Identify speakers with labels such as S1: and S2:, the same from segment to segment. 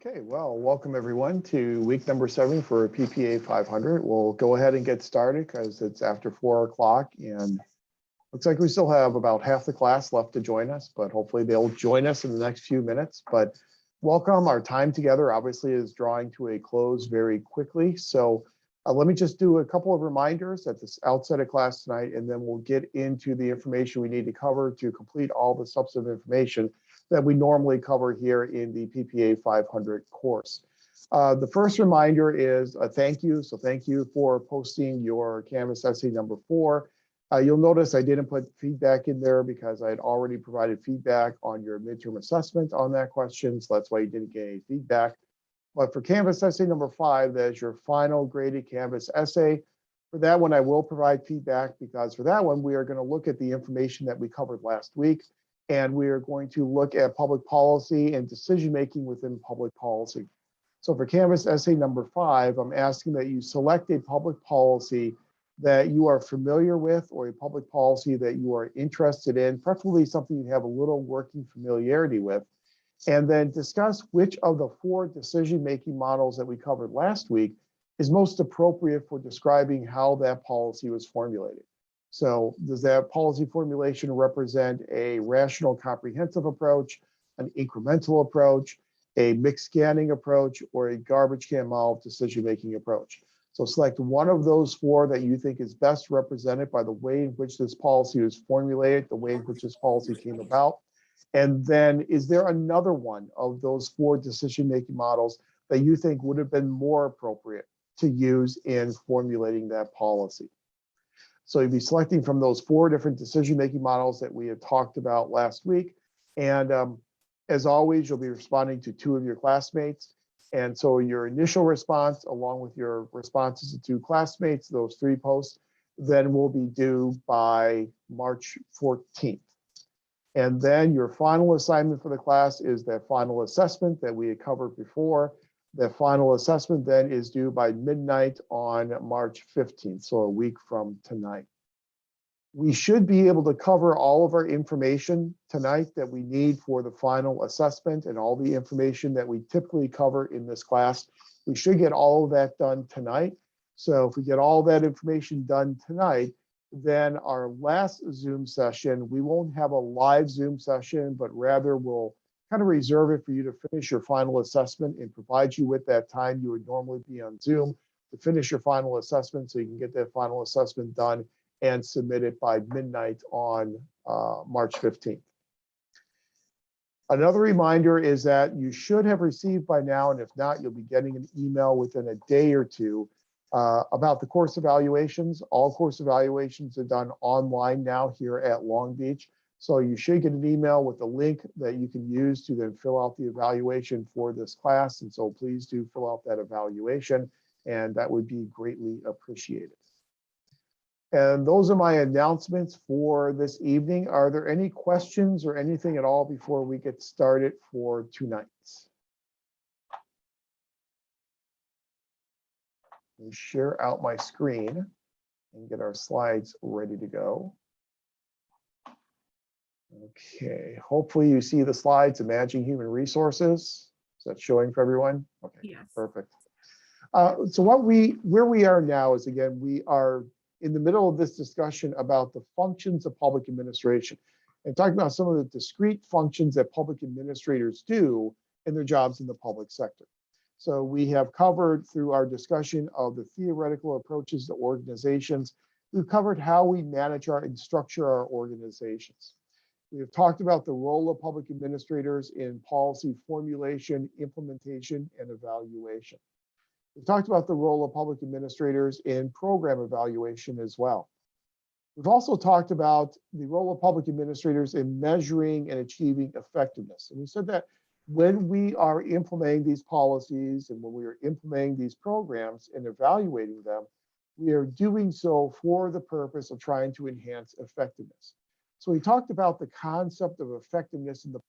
S1: Okay, well, welcome everyone to week number 7 for PPA 500. We'll go ahead and get started because it's after 4 o'clock and looks like we still have about half the class left to join us, but hopefully they'll join us in the next few minutes. But welcome. Our time together obviously is drawing to a close very quickly. So let me just do a couple of reminders at the outset of class tonight, and then we'll get into the information we need to cover to complete all the substantive information that we normally cover here in the PPA 500 course. The first reminder is a thank you. So thank you for posting your Canvas essay number 4. You'll notice I didn't put feedback in there because I had already provided feedback on your midterm assessment on that question. So that's why you didn't get any feedback. But for Canvas essay number 5, that is your final graded Canvas essay. For that one, I will provide feedback because for that one, we are going to look at the information that we covered last week. And we are going to look at public policy and decision-making within public policy. So for Canvas essay number 5, I'm asking that you select a public policy that you are familiar with or a public policy that you are interested in, preferably something you have a little working familiarity with, and then discuss which of the 4 decision-making models that we covered last week is most appropriate for describing how that policy was formulated. So does that policy formulation represent a rational comprehensive approach, an incremental approach, a mixed scanning approach, or a garbage can model decision-making approach? So select one of those 4 that you think is best represented by the way in which this policy was formulated, the way in which this policy came about. And then is there another one of those 4 decision-making models that you think would have been more appropriate to use in formulating that policy? So you'll be selecting from those 4 different decision-making models that we had talked about last week. And as always, you'll be responding to 2 of your classmates. And so your initial response, along with your responses to 2 classmates, those 3 posts, then will be due by March 14th. And then your final assignment for the class is that final assessment that we had covered before. The final assessment then is due by midnight on March 15th, so a week from tonight. We should be able to cover all of our information tonight that we need for the final assessment and all the information that we typically cover in this class. We should get all of that done tonight. So if we get all that information done tonight, then our last Zoom session, we won't have a live Zoom session, but rather we'll kind of reserve it for you to finish your final assessment and provide you with that time you would normally be on Zoom to finish your final assessment so you can get that final assessment done and submit it by midnight on March 15th. Another reminder is that you should have received by now, and if not, you'll be getting an email within a day or 2 about the course evaluations. All course evaluations are done online now here at Long Beach. So you should get an email with a link that you can use to then fill out the evaluation for this class. And so please do fill out that evaluation, and that would be greatly appreciated. And those are my announcements for this evening. Are there any questions or anything at all before we get started for tonight? Let me share out my screen and get our slides ready to go. Okay, hopefully you see the slides, Managing Human Resources. Is that showing for everyone? Okay, yes. Perfect. So where we are now is, again, we are in the middle of this discussion about the functions of public administration and talking about some of the discrete functions that public administrators do in their jobs in the public sector. So we have covered through our discussion of the theoretical approaches to organizations, we've covered how we manage and structure our organizations. We have talked about the role of public administrators in policy formulation, implementation, and evaluation. We've talked about the role of public administrators in program evaluation as well. We've also talked about the role of public administrators in measuring and achieving effectiveness. And we said that when we are implementing these policies and when we are implementing these programs and evaluating them, we are doing so for the purpose of trying to enhance effectiveness. So we talked about the concept of effectiveness in the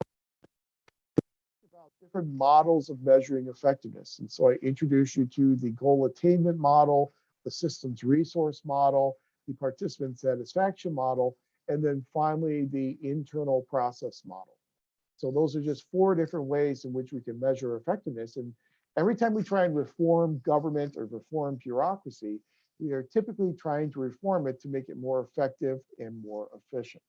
S1: about different models of measuring effectiveness. And so I introduced you to the goal attainment model, the systems resource model, the participant satisfaction model, and then finally the internal process model. So those are just 4 different ways in which we can measure effectiveness. And every time we try and reform government or reform bureaucracy, we are typically trying to reform it to make it more effective and more efficient.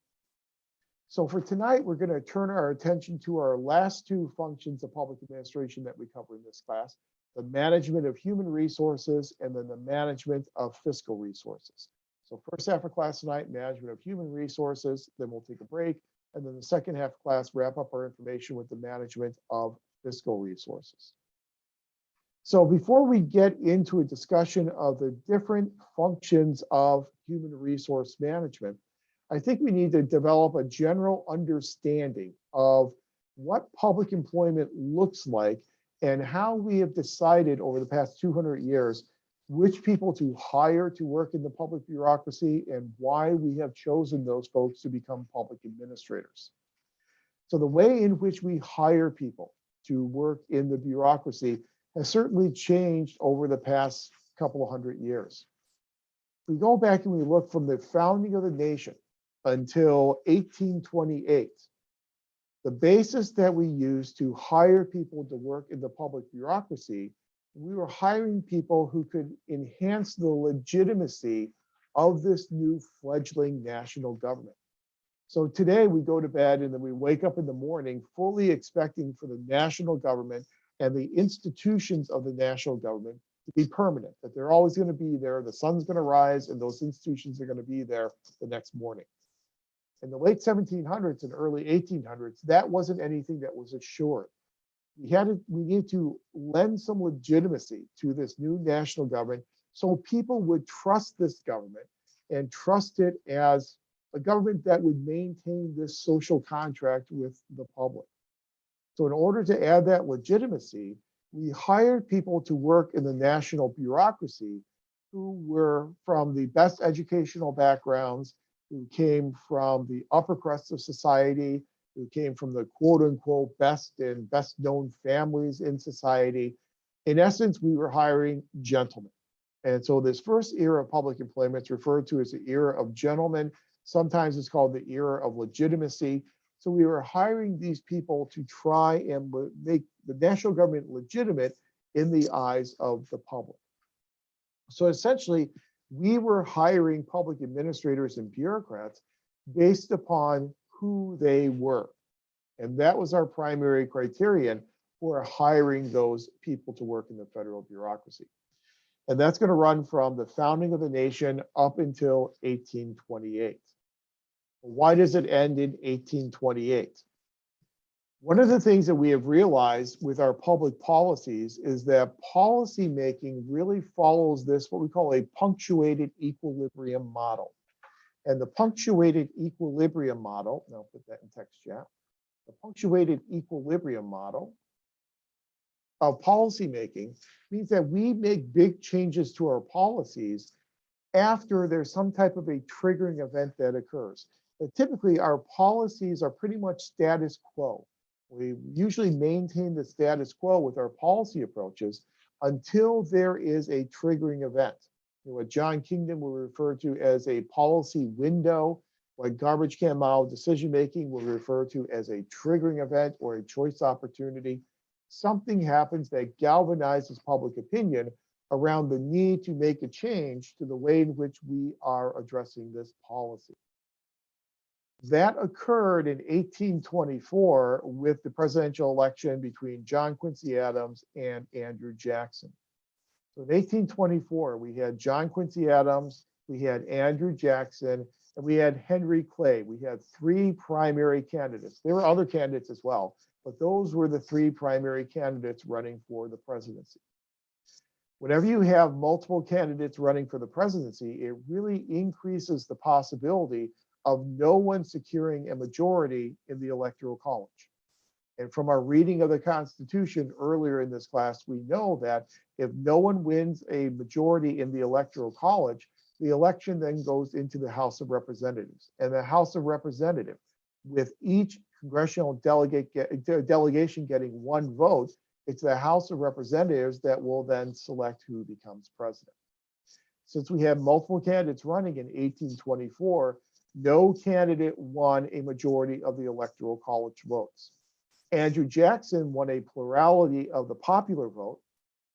S1: So for tonight, we're going to turn our attention to our last 2 functions of public administration that we cover in this class, the management of human resources and then the management of fiscal resources. So first half of class tonight, management of human resources, then we'll take a break. And then the second half of class, wrap up our information with the management of fiscal resources. So before we get into a discussion of the different functions of human resource management, I think we need to develop a general understanding of what public employment looks like and how we have decided over the past 200 years which people to hire to work in the public bureaucracy and why we have chosen those folks to become public administrators. So the way in which we hire people to work in the bureaucracy has certainly changed over the past couple of 100 years. If we go back and we look from the founding of the nation until 1828, the basis that we used to hire people to work in the public bureaucracy, we were hiring people who could enhance the legitimacy of this new fledgling national government. So today we go to bed and then we wake up in the morning fully expecting for the national government and the institutions of the national government to be permanent, that they're always going to be there, the sun's going to rise, and those institutions are going to be there the next morning. In the late 1700s and early 1800s, that wasn't anything that was assured. We needed to lend some legitimacy to this new national government so people would trust this government and trust it as a government that would maintain this social contract with the public. So in order to add that legitimacy, we hired people to work in the national bureaucracy who were from the best educational backgrounds, who came from the upper crust of society, who came from the quote unquote best and best known families in society. In essence, we were hiring gentlemen. And so this first era of public employment is referred to as the era of gentlemen. Sometimes it's called the era of legitimacy. So we were hiring these people to try and make the national government legitimate in the eyes of the public. So essentially, we were hiring public administrators and bureaucrats based upon who they were. And that was our primary criterion for hiring those people to work in the federal bureaucracy. And that's going to run from the founding of the nation up until 1828. Why does it end in 1828? One of the things that we have realized with our public policies is that policy making really follows this, what we call a punctuated equilibrium model. And the punctuated equilibrium model, and I'll put that in text chat, the punctuated equilibrium model of policy making means that we make big changes to our policies after there's some type of a triggering event that occurs. But typically, our policies are pretty much status quo. We usually maintain the status quo with our policy approaches until there is a triggering event. What John Kingdon will refer to as a policy window, what garbage can model decision making will refer to as a triggering event or a choice opportunity. Something happens that galvanizes public opinion around the need to make a change to the way in which we are addressing this policy. That occurred in 1824 with the presidential election between John Quincy Adams and Andrew Jackson. So in 1824, we had John Quincy Adams, we had Andrew Jackson, and we had Henry Clay. We had 3 primary candidates. There were other candidates as well, but those were the 3 primary candidates running for the presidency. Whenever you have multiple candidates running for the presidency, it really increases the possibility of no one securing a majority in the Electoral College. And from our reading of the Constitution earlier in this class, we know that if no one wins a majority in the Electoral College, the election then goes into the House of Representatives. And the House of Representatives, with each congressional delegation getting 1 vote, it's the House of Representatives that will then select who becomes president. Since we have multiple candidates running in 1824, no candidate won a majority of the Electoral College votes. Andrew Jackson won a plurality of the popular vote.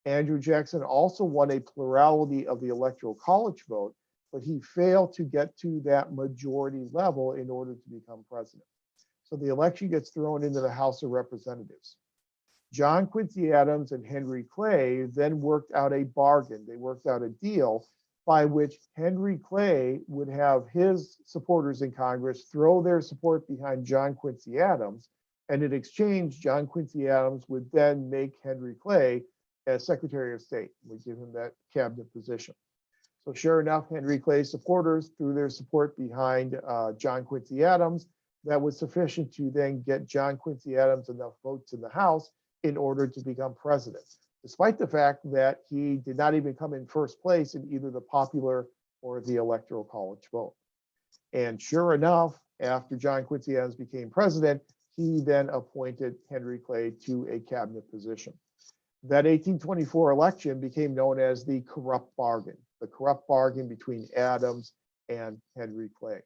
S1: Andrew Jackson also won a plurality of the electoral college vote, but he failed to get to that majority level in order to become president. So the election gets thrown into the House of Representatives. John Quincy Adams and Henry Clay then worked out a bargain. They worked out a deal by which Henry Clay would have his supporters in Congress throw their support behind John Quincy Adams. And in exchange, John Quincy Adams would then make Henry Clay as Secretary of State, would give him that cabinet position. So sure enough, Henry Clay's supporters threw their support behind John Quincy Adams. That was sufficient to then get John Quincy Adams enough votes in the House in order to become president, despite the fact that he did not even come in first place in either the popular or the electoral college vote. And sure enough, after John Quincy Adams became president, he then appointed Henry Clay to a cabinet position. That 1824 election became known as the corrupt bargain between Adams and Henry Clay.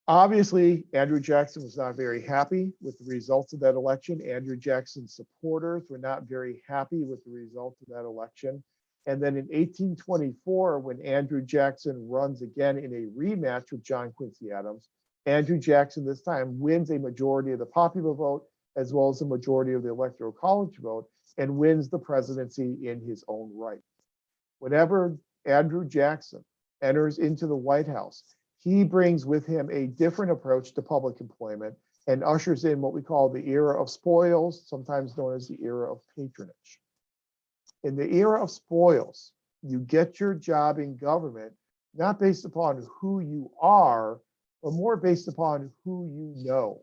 S1: Obviously, Andrew Jackson was not very happy with the results of that election. Andrew Jackson's supporters were not very happy with the results of that election. And then in 1824, when Andrew Jackson runs again in a rematch with John Quincy Adams, Andrew Jackson this time wins a majority of the popular vote as well as a majority of the electoral college vote and wins the presidency in his own right. Whenever Andrew Jackson enters into the White House, he brings with him a different approach to public employment and ushers in what we call the era of spoils, sometimes known as the era of patronage. In the era of spoils, you get your job in government not based upon who you are, but more based upon who you know.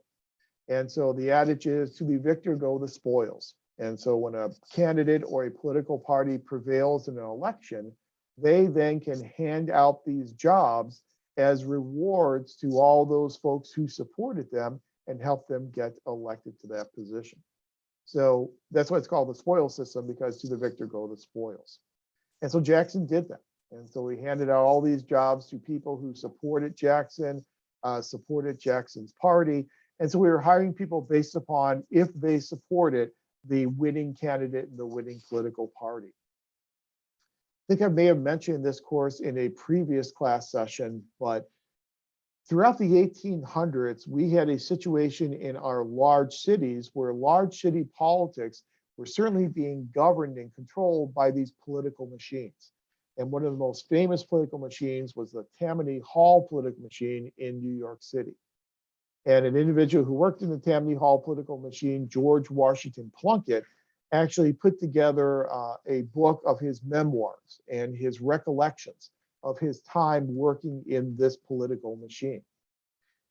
S1: And so the adage is, to be victor, go the spoils. And so when a candidate or a political party prevails in an election, they then can hand out these jobs as rewards to all those folks who supported them and helped them get elected to that position. So that's why it's called the spoil system, because to the victor go the spoils. And so Jackson did that. And so he handed out all these jobs to people who supported Jackson, supported Jackson's party. And so we were hiring people based upon if they supported the winning candidate in the winning political party. I think I may have mentioned this course in a previous class session, but throughout the 1800s, we had a situation in our large cities where large city politics were certainly being governed and controlled by these political machines. And one of the most famous political machines was the Tammany Hall political machine in New York City. And an individual who worked in the Tammany Hall political machine, George Washington Plunkett, actually put together a book of his memoirs and his recollections of his time working in this political machine.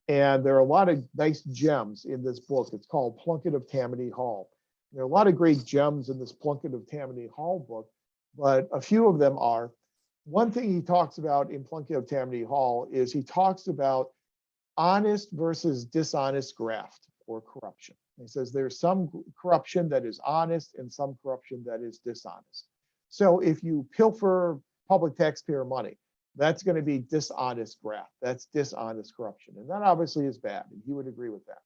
S1: And there are a lot of nice gems in this book. It's called Plunkett of Tammany Hall. There are a lot of great gems in this Plunkett of Tammany Hall book, but a few of them are, one thing he talks about in Plunkett of Tammany Hall is he talks about honest versus dishonest graft or corruption. He says there's some corruption that is honest and some corruption that is dishonest. So if you pilfer public taxpayer money, that's going to be dishonest graft. That's dishonest corruption. And that obviously is bad, and he would agree with that.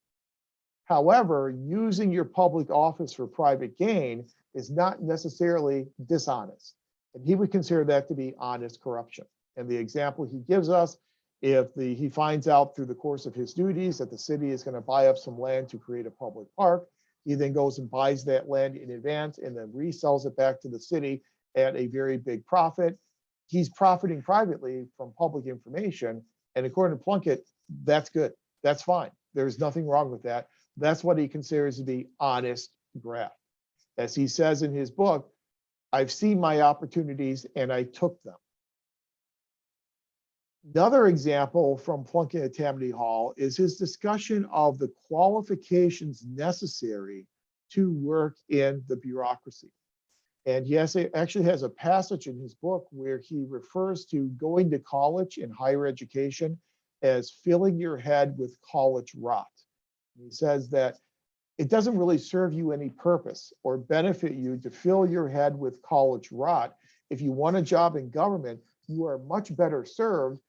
S1: However, using your public office for private gain is not necessarily dishonest. And he would consider that to be honest corruption. And the example he gives us, if he finds out through the course of his duties that the city is going to buy up some land to create a public park, he then goes and buys that land in advance and then resells it back to the city at a very big profit. He's profiting privately from public information. And according to Plunkett, that's good. That's fine. There's nothing wrong with that. That's what he considers to be honest graft. As he says in his book, I've seen my opportunities and I took them. Another example from Plunkett at Tammany Hall is his discussion of the qualifications necessary to work in the bureaucracy. And he actually has a passage in his book where he refers to going to college and higher education as filling your head with college rot. He says that it doesn't really serve you any purpose or benefit you to fill your head with college rot. If you want a job in government, you are much better served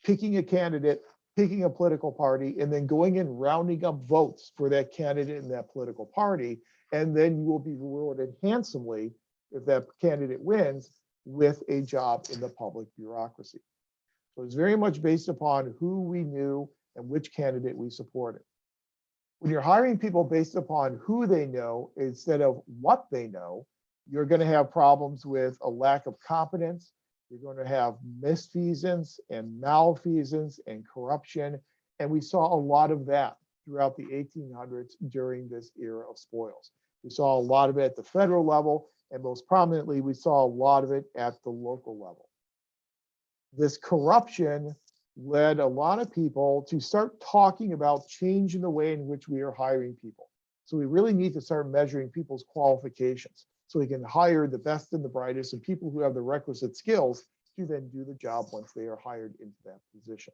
S1: picking a candidate picking a political party and then going and rounding up votes for that candidate in that political party. And then you will be rewarded handsomely if that candidate wins with a job in the public bureaucracy. So it's very much based upon who we knew and which candidate we supported. When you're hiring people based upon who they know instead of what they know, you're going to have problems with a lack of competence. You're going to have misfeasance and malfeasance and corruption. And we saw a lot of that throughout the 1800s during this era of spoils. We saw a lot of it at the federal level, and most prominently, we saw a lot of it at the local level. This corruption led a lot of people to start talking about changing the way in which we are hiring people. So we really need to start measuring people's qualifications so we can hire the best and the brightest and people who have the requisite skills to then do the job once they are hired into that position.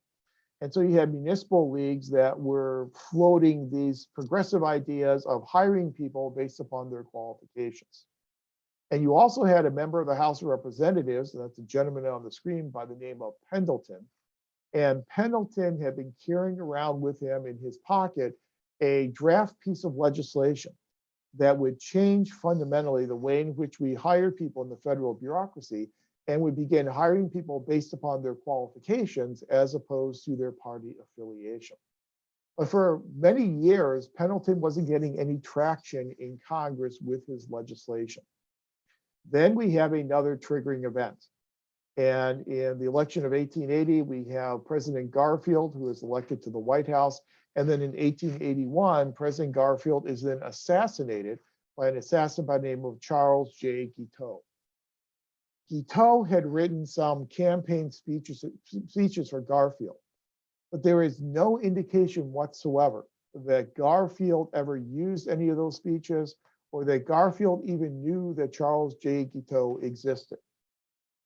S1: And so you had municipal leagues that were floating these progressive ideas of hiring people based upon their qualifications. And you also had a member of the House of Representatives, and that's a gentleman on the screen by the name of Pendleton. And Pendleton had been carrying around with him in his pocket a draft piece of legislation that would change fundamentally the way in which we hire people in the federal bureaucracy and would begin hiring people based upon their qualifications as opposed to their party affiliation. But for many years, Pendleton wasn't getting any traction in Congress with his legislation. Then we have another triggering event. And in the election of 1880, we have President Garfield, who is elected to the White House. And then in 1881, President Garfield is then assassinated by an assassin by the name of Charles J. Guiteau. Guiteau had written some campaign speeches for Garfield, but there is no indication whatsoever that Garfield ever used any of those speeches or that Garfield even knew that Charles J. Guiteau existed.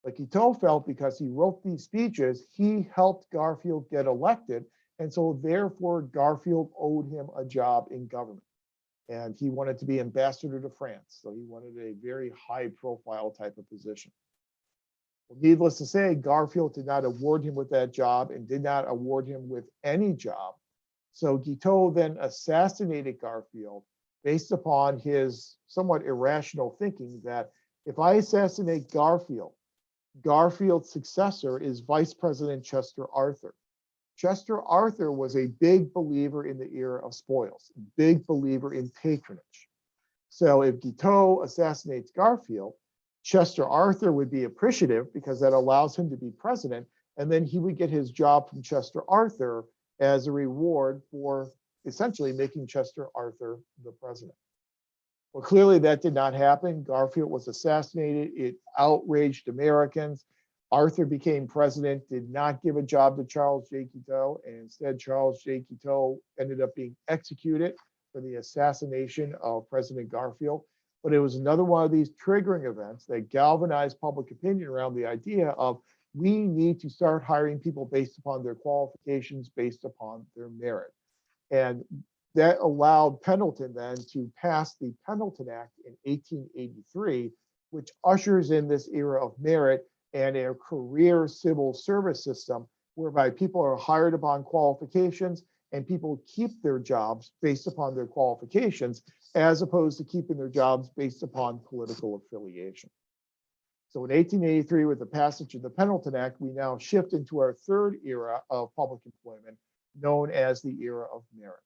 S1: But Guiteau felt because he wrote these speeches, he helped Garfield get elected. And so therefore, Garfield owed him a job in government. And he wanted to be ambassador to France. So he wanted a very high profile type of position. Well, needless to say, Garfield did not award him with that job and did not award him with any job. So Guiteau then assassinated Garfield based upon his somewhat irrational thinking that if I assassinate Garfield, Garfield's successor is Vice President Chester Arthur. Chester Arthur was a big believer in the era of spoils, big believer in patronage. So if Guiteau assassinates Garfield, Chester Arthur would be appreciative because that allows him to be president, and then he would get his job from Chester Arthur as a reward for essentially making Chester Arthur the president. Well, clearly that did not happen. Garfield was assassinated. It outraged Americans. Arthur became president, did not give a job to Charles J. Guiteau, and instead Charles J. Guiteau ended up being executed for the assassination of President Garfield. But it was another one of these triggering events that galvanized public opinion around the idea of we need to start hiring people based upon their qualifications, based upon their merit. And that allowed Pendleton then to pass the Pendleton Act in 1883, which ushers in this era of merit and a career civil service system whereby people are hired upon qualifications and people keep their jobs based upon their qualifications as opposed to keeping their jobs based upon political affiliation. So in 1883, with the passage of the Pendleton Act, we now shift into our third era of public employment, known as the era of merit.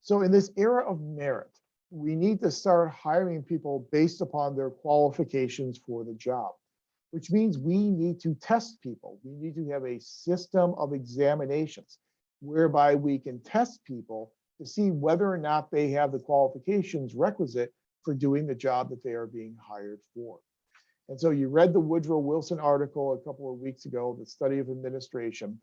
S1: So in this era of merit, we need to start hiring people based upon their qualifications for the job, which means we need to test people. We need to have a system of examinations whereby we can test people to see whether or not they have the qualifications requisite for doing the job that they are being hired for. And so you read the Woodrow Wilson article a couple of weeks ago, The Study of Administration.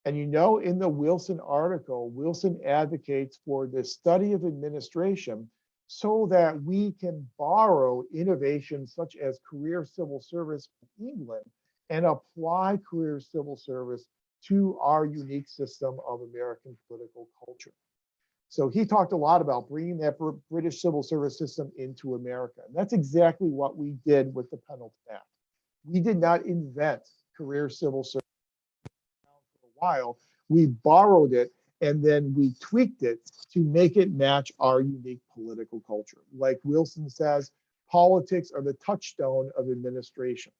S1: And you know, in the Wilson article, Wilson advocates for this study of administration so that we can borrow innovations such as career civil service from England and apply career civil service to our unique system of American political culture. So he talked a lot about bringing that British civil service system into America. And that's exactly what we did with the Pendleton Act. We did not invent career civil service. For a while. We borrowed it and then we tweaked it to make it match our unique political culture. Like Wilson says, politics are the touchstone of administration.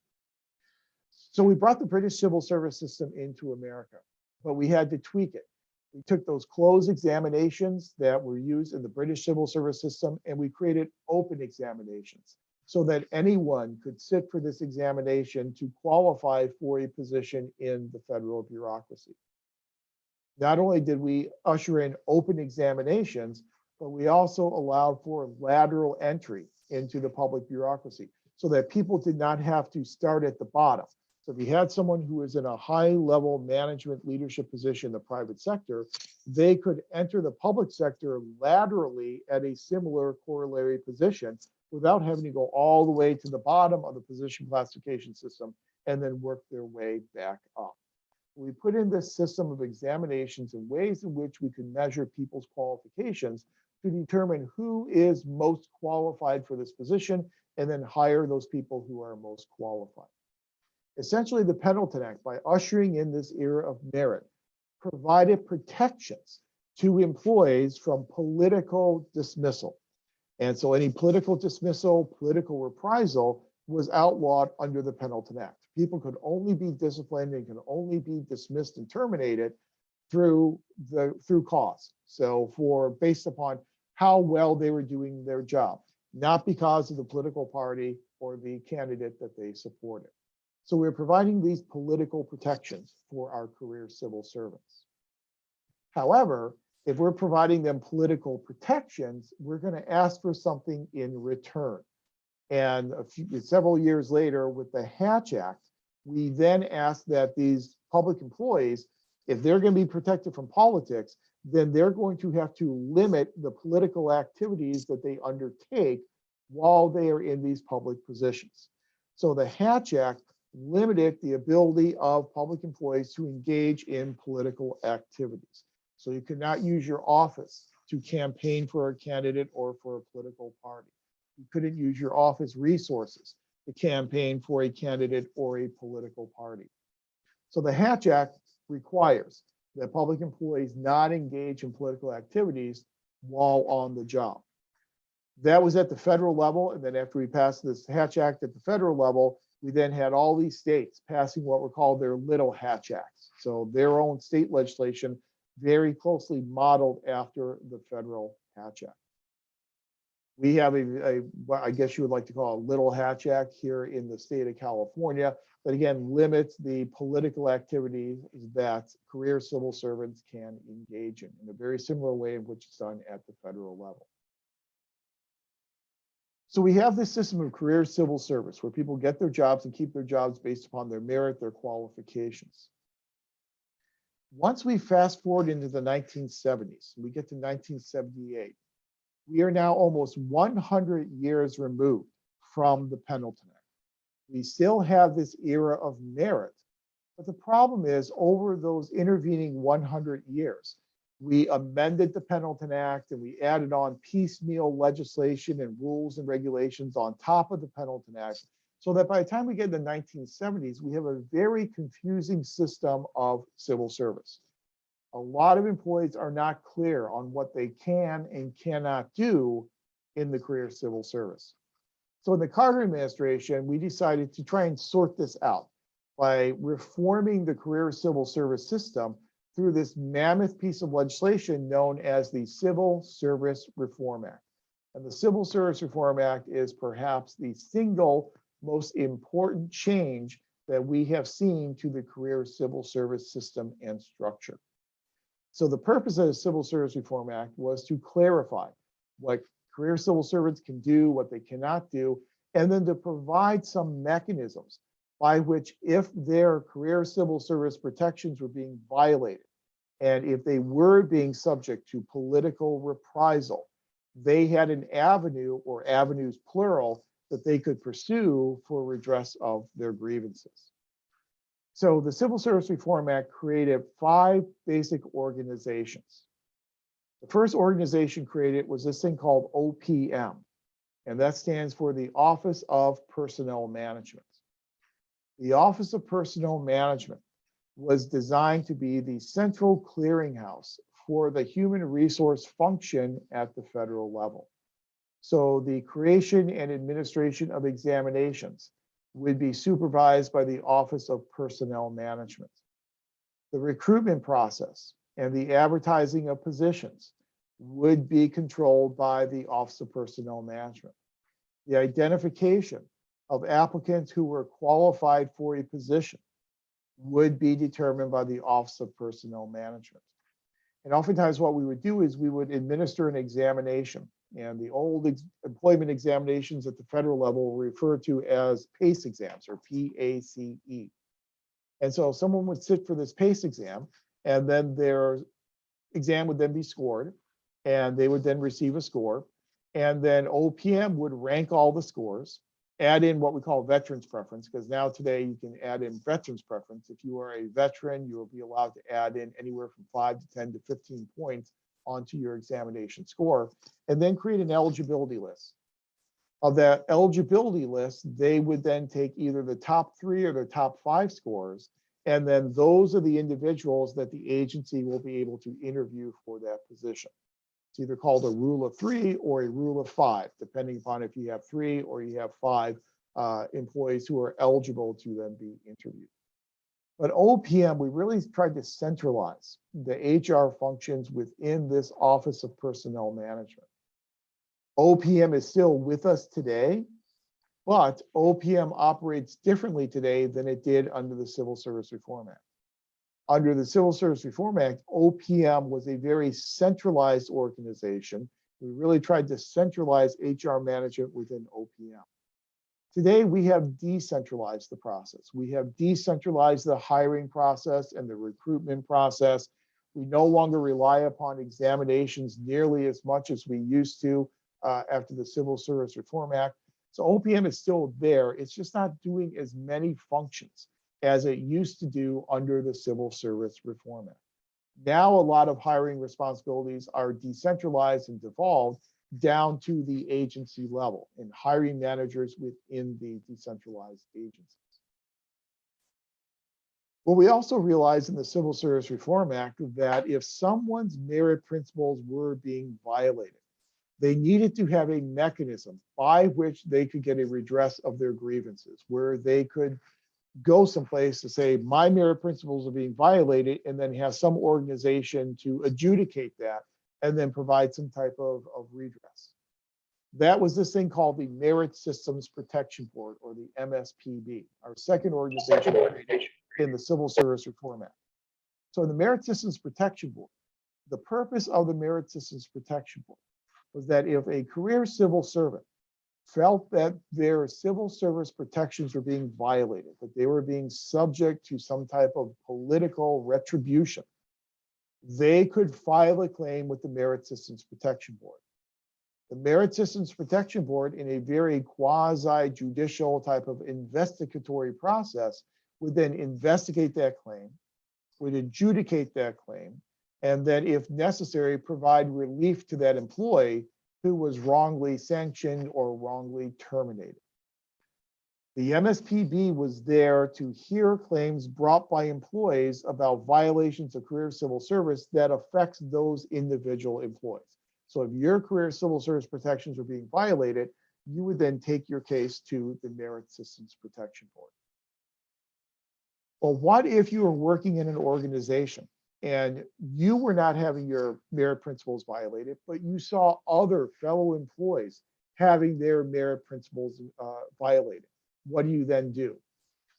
S1: So we brought the British civil service system into America, but we had to tweak it. We took those closed examinations that were used in the British civil service system and we created open examinations so that anyone could sit for this examination to qualify for a position in the federal bureaucracy. Not only did we usher in open examinations, but we also allowed for lateral entry into the public bureaucracy so that people did not have to start at the bottom. So if you had someone who was in a high-level management leadership position in the private sector, they could enter the public sector laterally at a similar corollary position without having to go all the way to the bottom of the position classification system and then work their way back up. We put in this system of examinations and ways in which we can measure people's qualifications to determine who is most qualified for this position and then hire those people who are most qualified. Essentially, the Pendleton Act, by ushering in this era of merit, provided protections to employees from political dismissal. And so any political dismissal, political reprisal was outlawed under the Pendleton Act. People could only be disciplined and could only be dismissed and terminated through cause. So based upon how well they were doing their job, not because of the political party or the candidate that they supported. So we're providing these political protections for our career civil servants. However, if we're providing them political protections, we're going to ask for something in return. And several years later, with the Hatch Act, we then asked that these public employees, if they're going to be protected from politics, then they're going to have to limit the political activities that they undertake while they are in these public positions. So the Hatch Act limited the ability of public employees to engage in political activities. So you could not use your office to campaign for a candidate or for a political party. You couldn't use your office resources to campaign for a candidate or a political party. So the Hatch Act requires that public employees not engage in political activities while on the job. That was at the federal level, and then after we passed this Hatch Act at the federal level, we then had all these states passing what were called their Little Hatch Acts. So their own state legislation very closely modeled after the federal Hatch Act. We have what I guess you would like to call a Little Hatch Act here in the state of California that again limits the political activities that career civil servants can engage in a very similar way in which it's done at the federal level. So we have this system of career civil service where people get their jobs and keep their jobs based upon their merit, their qualifications. Once we fast forward into the 1970s, we get to 1978, we are now almost 100 years removed from the Pendleton Act. We still have this era of merit, but the problem is over those intervening 100 years, we amended the Pendleton Act and we added on piecemeal legislation and rules and regulations on top of the Pendleton Act, so that by the time we get to the 1970s, we have a very confusing system of civil service. A lot of employees are not clear on what they can and cannot do in the career civil service. So in the Carter administration, we decided to try and sort this out by reforming the career civil service system through this mammoth piece of legislation known as the Civil Service Reform Act. And the Civil Service Reform Act is perhaps the single most important change that we have seen to the career civil service system and structure. So the purpose of the Civil Service Reform Act was to clarify what career civil servants can do, what they cannot do, and then to provide some mechanisms by which if their career civil service protections were being violated, and if they were being subject to political reprisal, they had an avenue or avenues plural that they could pursue for redress of their grievances. So the Civil Service Reform Act created 5 basic organizations. The first organization created was this thing called OPM, and that stands for the Office of Personnel Management. The Office of Personnel Management was designed to be the central clearinghouse for the human resource function at the federal level. So the creation and administration of examinations would be supervised by the Office of Personnel Management. The recruitment process and the advertising of positions would be controlled by the Office of Personnel Management. The identification of applicants who were qualified for a position would be determined by the Office of Personnel Management. And oftentimes what we would do is we would administer an examination, and the old employment examinations at the federal level were referred to as PACE exams, or PACE. And so someone would sit for this PACE exam, and then their exam would then be scored, and they would then receive a score. And then OPM would rank all the scores, add in what we call veterans preference, because now today you can add in veterans preference. If you are a veteran, you will be allowed to add in anywhere from 5 to 10 to 15 points onto your examination score, and then create an eligibility list. Of that eligibility list, they would then take either the top 3 or the top 5 scores, and then those are the individuals that the agency will be able to interview for that position. It's either called a rule of 3 or a rule of 5, depending upon if you have 3 or you have 5 employees who are eligible to then be interviewed. But OPM, we really tried to centralize the HR functions within this Office of Personnel Management. OPM is still with us today, but OPM operates differently today than it did under the Civil Service Reform Act. Under the Civil Service Reform Act, OPM was a very centralized organization. We really tried to centralize HR management within OPM. Today, we have decentralized the process. We have decentralized the hiring process and the recruitment process. We no longer rely upon examinations nearly as much as we used to after the Civil Service Reform Act. So OPM is still there. It's just not doing as many functions as it used to do under the Civil Service Reform Act. Now, a lot of hiring responsibilities are decentralized and devolved down to the agency level and hiring managers within the decentralized agencies. Well, we also realized in the Civil Service Reform Act that if someone's merit principles were being violated, they needed to have a mechanism by which they could get a redress of their grievances, where they could go someplace to say, my merit principles are being violated, and then have some organization to adjudicate that and then provide some type of redress. That was this thing called the Merit Systems Protection Board, or the MSPB, our second organization in the Civil Service Reform Act. So the Merit Systems Protection Board, the purpose of the Merit Systems Protection Board was that if a career civil servant felt that their civil service protections were being violated, that they were being subject to some type of political retribution, they could file a claim with the Merit Systems Protection Board. The Merit Systems Protection Board, in a very quasi-judicial type of investigatory process, would then investigate that claim, would adjudicate that claim, and then, if necessary, provide relief to that employee who was wrongly sanctioned or wrongly terminated. The MSPB was there to hear claims brought by employees about violations of career civil service that affects those individual employees. So if your career civil service protections are being violated, you would then take your case to the Merit Systems Protection Board. Well, what if you were working in an organization and you were not having your merit principles violated, but you saw other fellow employees having their merit principles violated? What do you then do?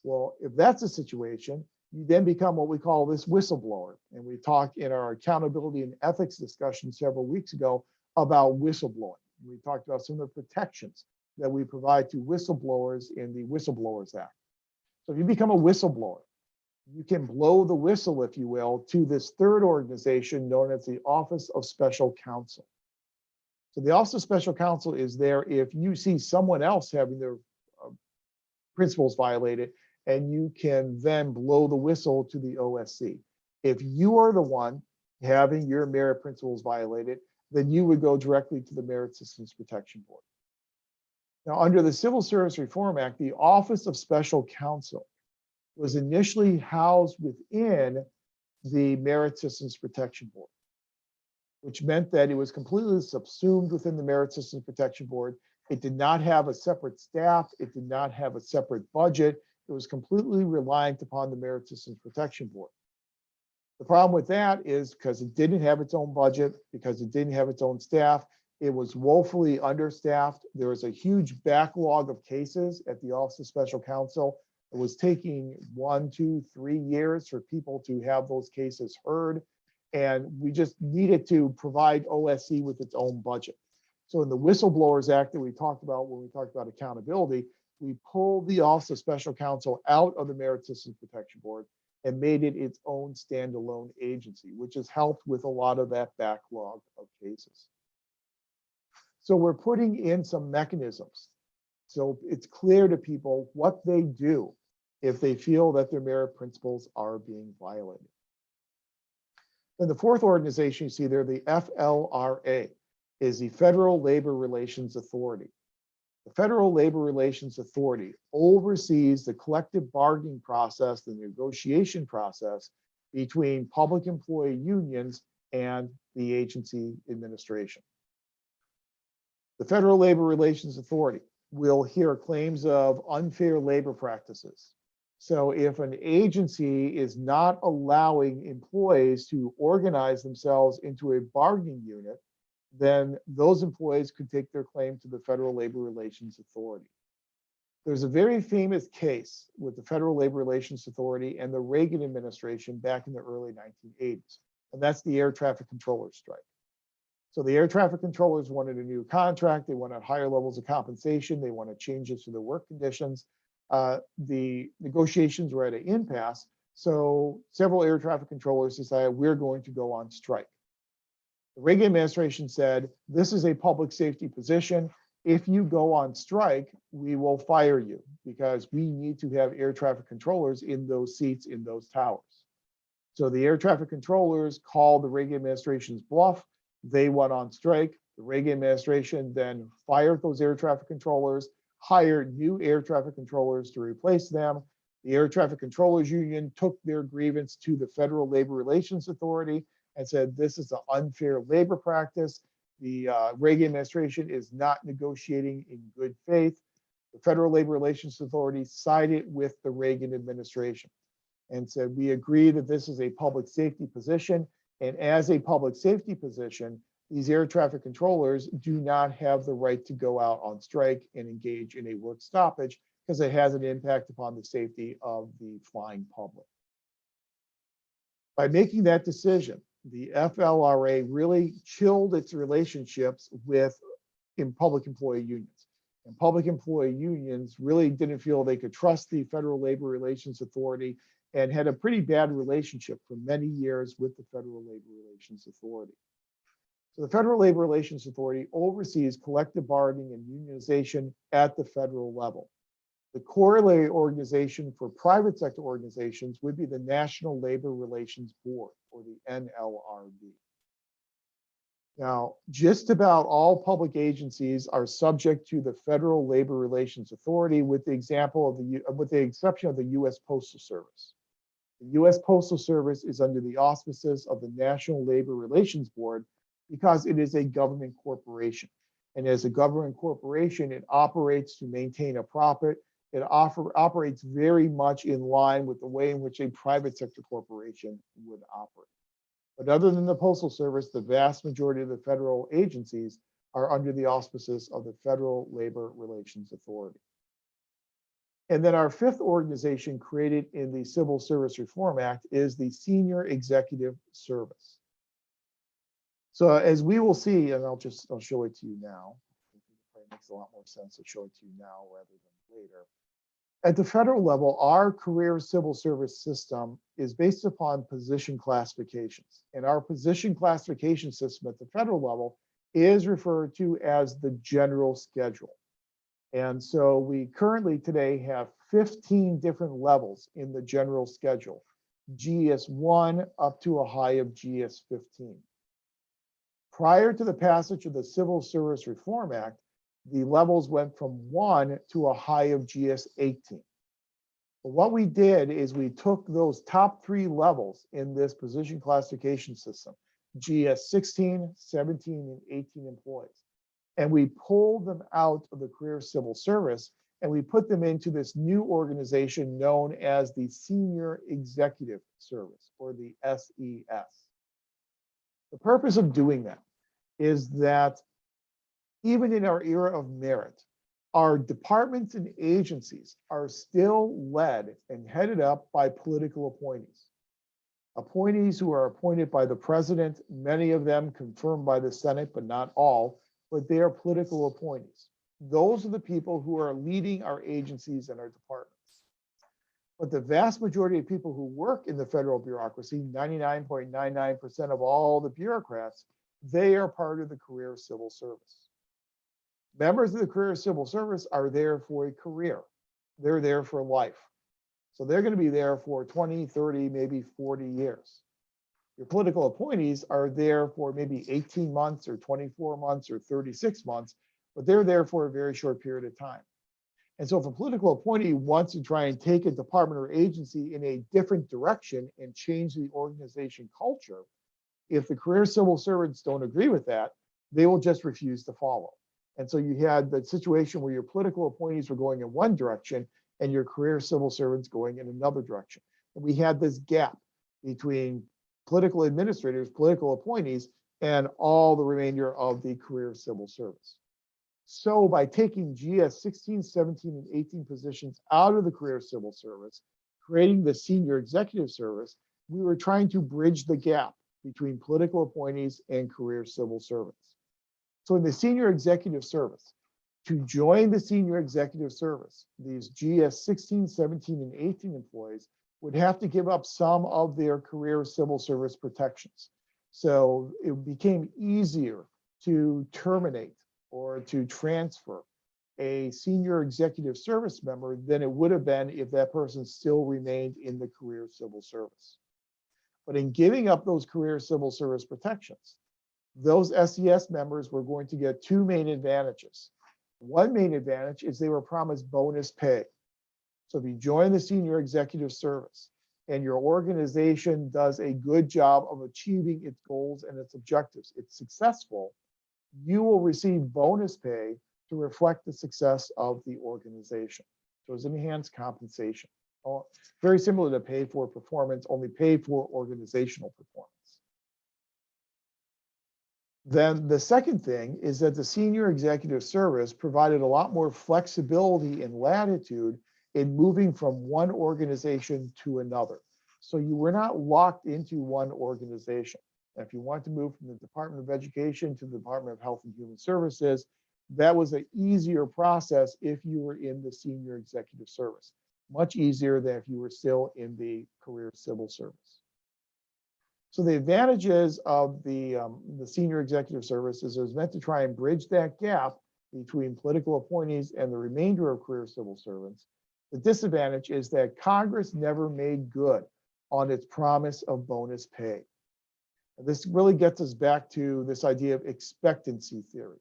S1: Well, if that's the situation, you then become what we call this whistleblower. And we talked in our accountability and ethics discussion several weeks ago about whistleblowing. We talked about some of the protections that we provide to whistleblowers in the Whistleblowers Act. So if you become a whistleblower, you can blow the whistle, if you will, to this third organization known as the Office of Special Counsel. So the Office of Special Counsel is there if you see someone else having their principles violated, and you can then blow the whistle to the OSC. If you are the one having your merit principles violated, then you would go directly to the Merit Systems Protection Board. Now, under the Civil Service Reform Act, the Office of Special Counsel was initially housed within the Merit Systems Protection Board, which meant that it was completely subsumed within the Merit Systems Protection Board. It did not have a separate staff. It did not have a separate budget. It was completely reliant upon the Merit Systems Protection Board. The problem with that is because it didn't have its own budget, because it didn't have its own staff, it was woefully understaffed. There was a huge backlog of cases at the Office of Special Counsel. It was taking 1, 2, 3 years for people to have those cases heard. And we just needed to provide OSC with its own budget. So in the Whistleblowers Act that we talked about when we talked about accountability, we pulled the Office of Special Counsel out of the Merit Systems Protection Board and made it its own standalone agency, which has helped with a lot of that backlog of cases. So we're putting in some mechanisms so it's clear to people what they do if they feel that their merit principles are being violated. And the fourth organization you see there, the FLRA, is the Federal Labor Relations Authority. The Federal Labor Relations Authority oversees the collective bargaining process, the negotiation process between public employee unions and the agency administration. The Federal Labor Relations Authority will hear claims of unfair labor practices. So if an agency is not allowing employees to organize themselves into a bargaining unit, then those employees could take their claim to the Federal Labor Relations Authority. There's a very famous case with the Federal Labor Relations Authority and the Reagan administration back in the early 1980s, and that's the air traffic controllers strike. So the air traffic controllers wanted a new contract, they wanted higher levels of compensation, they wanted changes to their work conditions. The negotiations were at an impasse, so several air traffic controllers decided we're going to go on strike. The Reagan administration said, this is a public safety position. If you go on strike, we will fire you because we need to have air traffic controllers in those seats in those towers. So the air traffic controllers called the Reagan administration's bluff. They went on strike. The Reagan administration then fired those air traffic controllers, hired new air traffic controllers to replace them. The Air Traffic Controllers Union took their grievance to the Federal Labor Relations Authority and said, this is an unfair labor practice. The Reagan administration is not negotiating in good faith. The Federal Labor Relations Authority sided with the Reagan administration and said, we agree that this is a public safety position. And as a public safety position, these air traffic controllers do not have the right to go out on strike and engage in a work stoppage because it has an impact upon the safety of the flying public. By making that decision, the FLRA really chilled its relationships with public employee unions. And public employee unions really didn't feel they could trust the Federal Labor Relations Authority and had a pretty bad relationship for many years with the Federal Labor Relations Authority. So the Federal Labor Relations Authority oversees collective bargaining and unionization at the federal level. The corollary organization for private sector organizations would be the National Labor Relations Board, or the NLRB. Now, just about all public agencies are subject to the Federal Labor Relations Authority, with the exception of the U.S. Postal Service. The U.S. Postal Service is under the auspices of the National Labor Relations Board because it is a government corporation. And as a government corporation, it operates to maintain a profit. It operates very much in line with the way in which a private sector corporation would operate. But other than the Postal Service, the vast majority of the federal agencies are under the auspices of the Federal Labor Relations Authority. And then our fifth organization created in the Civil Service Reform Act is the Senior Executive Service. So as we will see, and I'll show it to you now. It makes a lot more sense to show it to you now rather than later. At the federal level, our career civil service system is based upon position classifications. And our position classification system at the federal level is referred to as the general schedule. And so we currently today have 15 different levels in the general schedule, GS1 up to a high of GS15. Prior to the passage of the Civil Service Reform Act, the levels went from 1 to a high of GS18. But what we did is we took those top 3 levels in this position classification system, GS 16, 17, and 18 employees, and we pulled them out of the career civil service and we put them into this new organization known as the Senior Executive Service, or the SES. The purpose of doing that is that even in our era of merit, our departments and agencies are still led and headed up by political appointees. Appointees who are appointed by the president, many of them confirmed by the Senate, but not all, but they are political appointees. Those are the people who are leading our agencies and our departments. But the vast majority of people who work in the federal bureaucracy, 99.99% of all the bureaucrats, they are part of the career civil service. Members of the career civil service are there for a career. They're there for life. So they're going to be there for 20, 30, maybe 40 years. Your political appointees are there for maybe 18 months or 24 months or 36 months, but they're there for a very short period of time. And so if a political appointee wants to try and take a department or agency in a different direction and change the organization culture, if the career civil servants don't agree with that, they will just refuse to follow. And so you had the situation where your political appointees were going in one direction and your career civil servants going in another direction. And we had this gap between political administrators, political appointees, and all the remainder of the career civil service. So by taking GS 16, 17, and 18 positions out of the career civil service, creating the senior executive service, we were trying to bridge the gap between political appointees and career civil servants. So in the senior executive service, to join the senior executive service, these GS 16, 17, and 18 employees would have to give up some of their career civil service protections. So it became easier to terminate or to transfer a senior executive service member than it would have been if that person still remained in the career civil service. But in giving up those career civil service protections, those SES members were going to get 2 main advantages. One main advantage is they were promised bonus pay. So if you join the senior executive service and your organization does a good job of achieving its goals and its objectives, it's successful, you will receive bonus pay to reflect the success of the organization. So it's enhanced compensation. Very similar to pay for performance, only pay for organizational performance. Then the second thing is that the senior executive service provided a lot more flexibility and latitude in moving from one organization to another. So you were not locked into one organization. If you want to move from the Department of Education to the Department of Health and Human Services, that was an easier process if you were in the senior executive service. Much easier than if you were still in the career civil service. So the advantages of the senior executive service is it was meant to try and bridge that gap between political appointees and the remainder of career civil servants. The disadvantage is that Congress never made good on its promise of bonus pay. And this really gets us back to this idea of expectancy theory.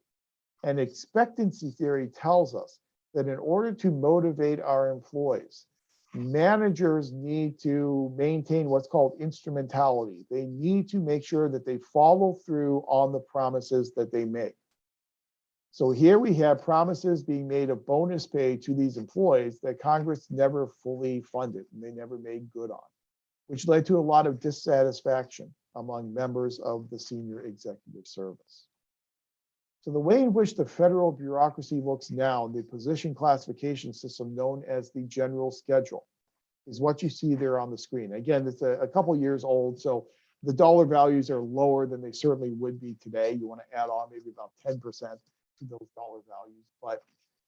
S1: And expectancy theory tells us that in order to motivate our employees, managers need to maintain what's called instrumentality. They need to make sure that they follow through on the promises that they make. So here we have promises being made of bonus pay to these employees that Congress never fully funded and they never made good on, which led to a lot of dissatisfaction among members of the senior executive service. So the way in which the federal bureaucracy looks now, the position classification system known as the general schedule, is what you see there on the screen. Again, it's a couple years old, so the dollar values are lower than they certainly would be today. You want to add on maybe about 10% to those dollar values. But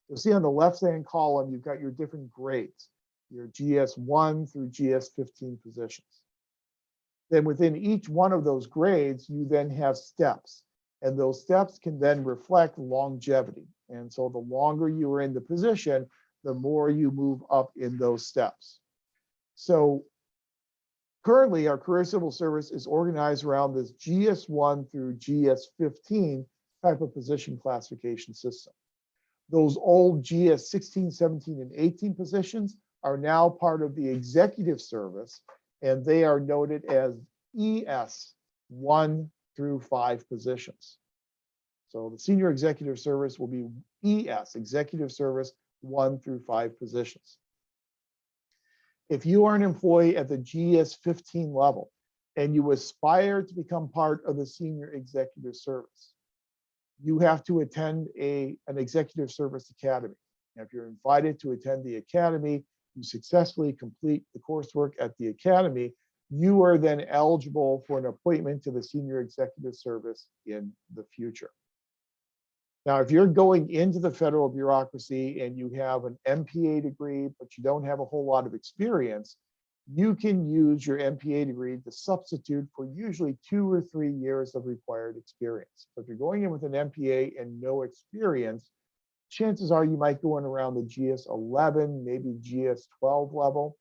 S1: you'll see on the left-hand column, you've got your different grades, your GS1 through GS15 positions. Then within each one of those grades, you then have steps. And those steps can then reflect longevity. And so the longer you are in the position, the more you move up in those steps. So currently, our career civil service is organized around this GS1 through GS15 type of position classification system. Those old GS16, 17, and 18 positions are now part of the executive service, and they are noted as ES 1 through 5 positions. So the senior executive service will be ES, executive service 1 through 5 positions. If you are an employee at the GS 15 level and you aspire to become part of the senior executive service, you have to attend an executive service academy. Now, if you're invited to attend the academy, you successfully complete the coursework at the academy, you are then eligible for an appointment to the senior executive service in the future. Now, if you're going into the federal bureaucracy and you have an MPA degree, but you don't have a whole lot of experience, you can use your MPA degree to substitute for usually 2 or 3 years of required experience. So if you're going in with an MPA and no experience, chances are you might go in around the GS 11, maybe GS 12 level.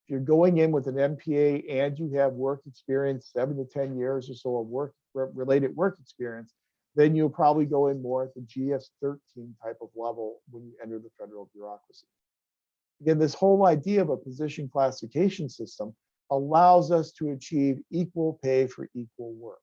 S1: If you're going in with an MPA and you have work experience, 7 to 10 years or so of related work experience, then you'll probably go in more at the GS 13 type of level when you enter the federal bureaucracy. Again, this whole idea of a position classification system allows us to achieve equal pay for equal work.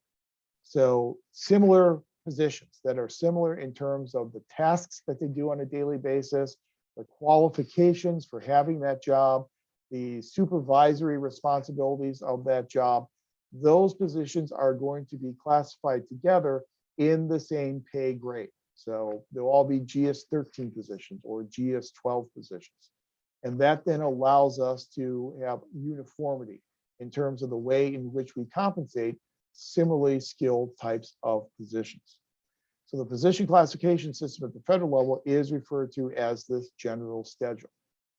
S1: So similar positions that are similar in terms of the tasks that they do on a daily basis, the qualifications for having that job, the supervisory responsibilities of that job, those positions are going to be classified together in the same pay grade. So they'll all be GS 13 positions or GS 12 positions. And that then allows us to have uniformity in terms of the way in which we compensate similarly skilled types of positions. So the position classification system at the federal level is referred to as this general schedule.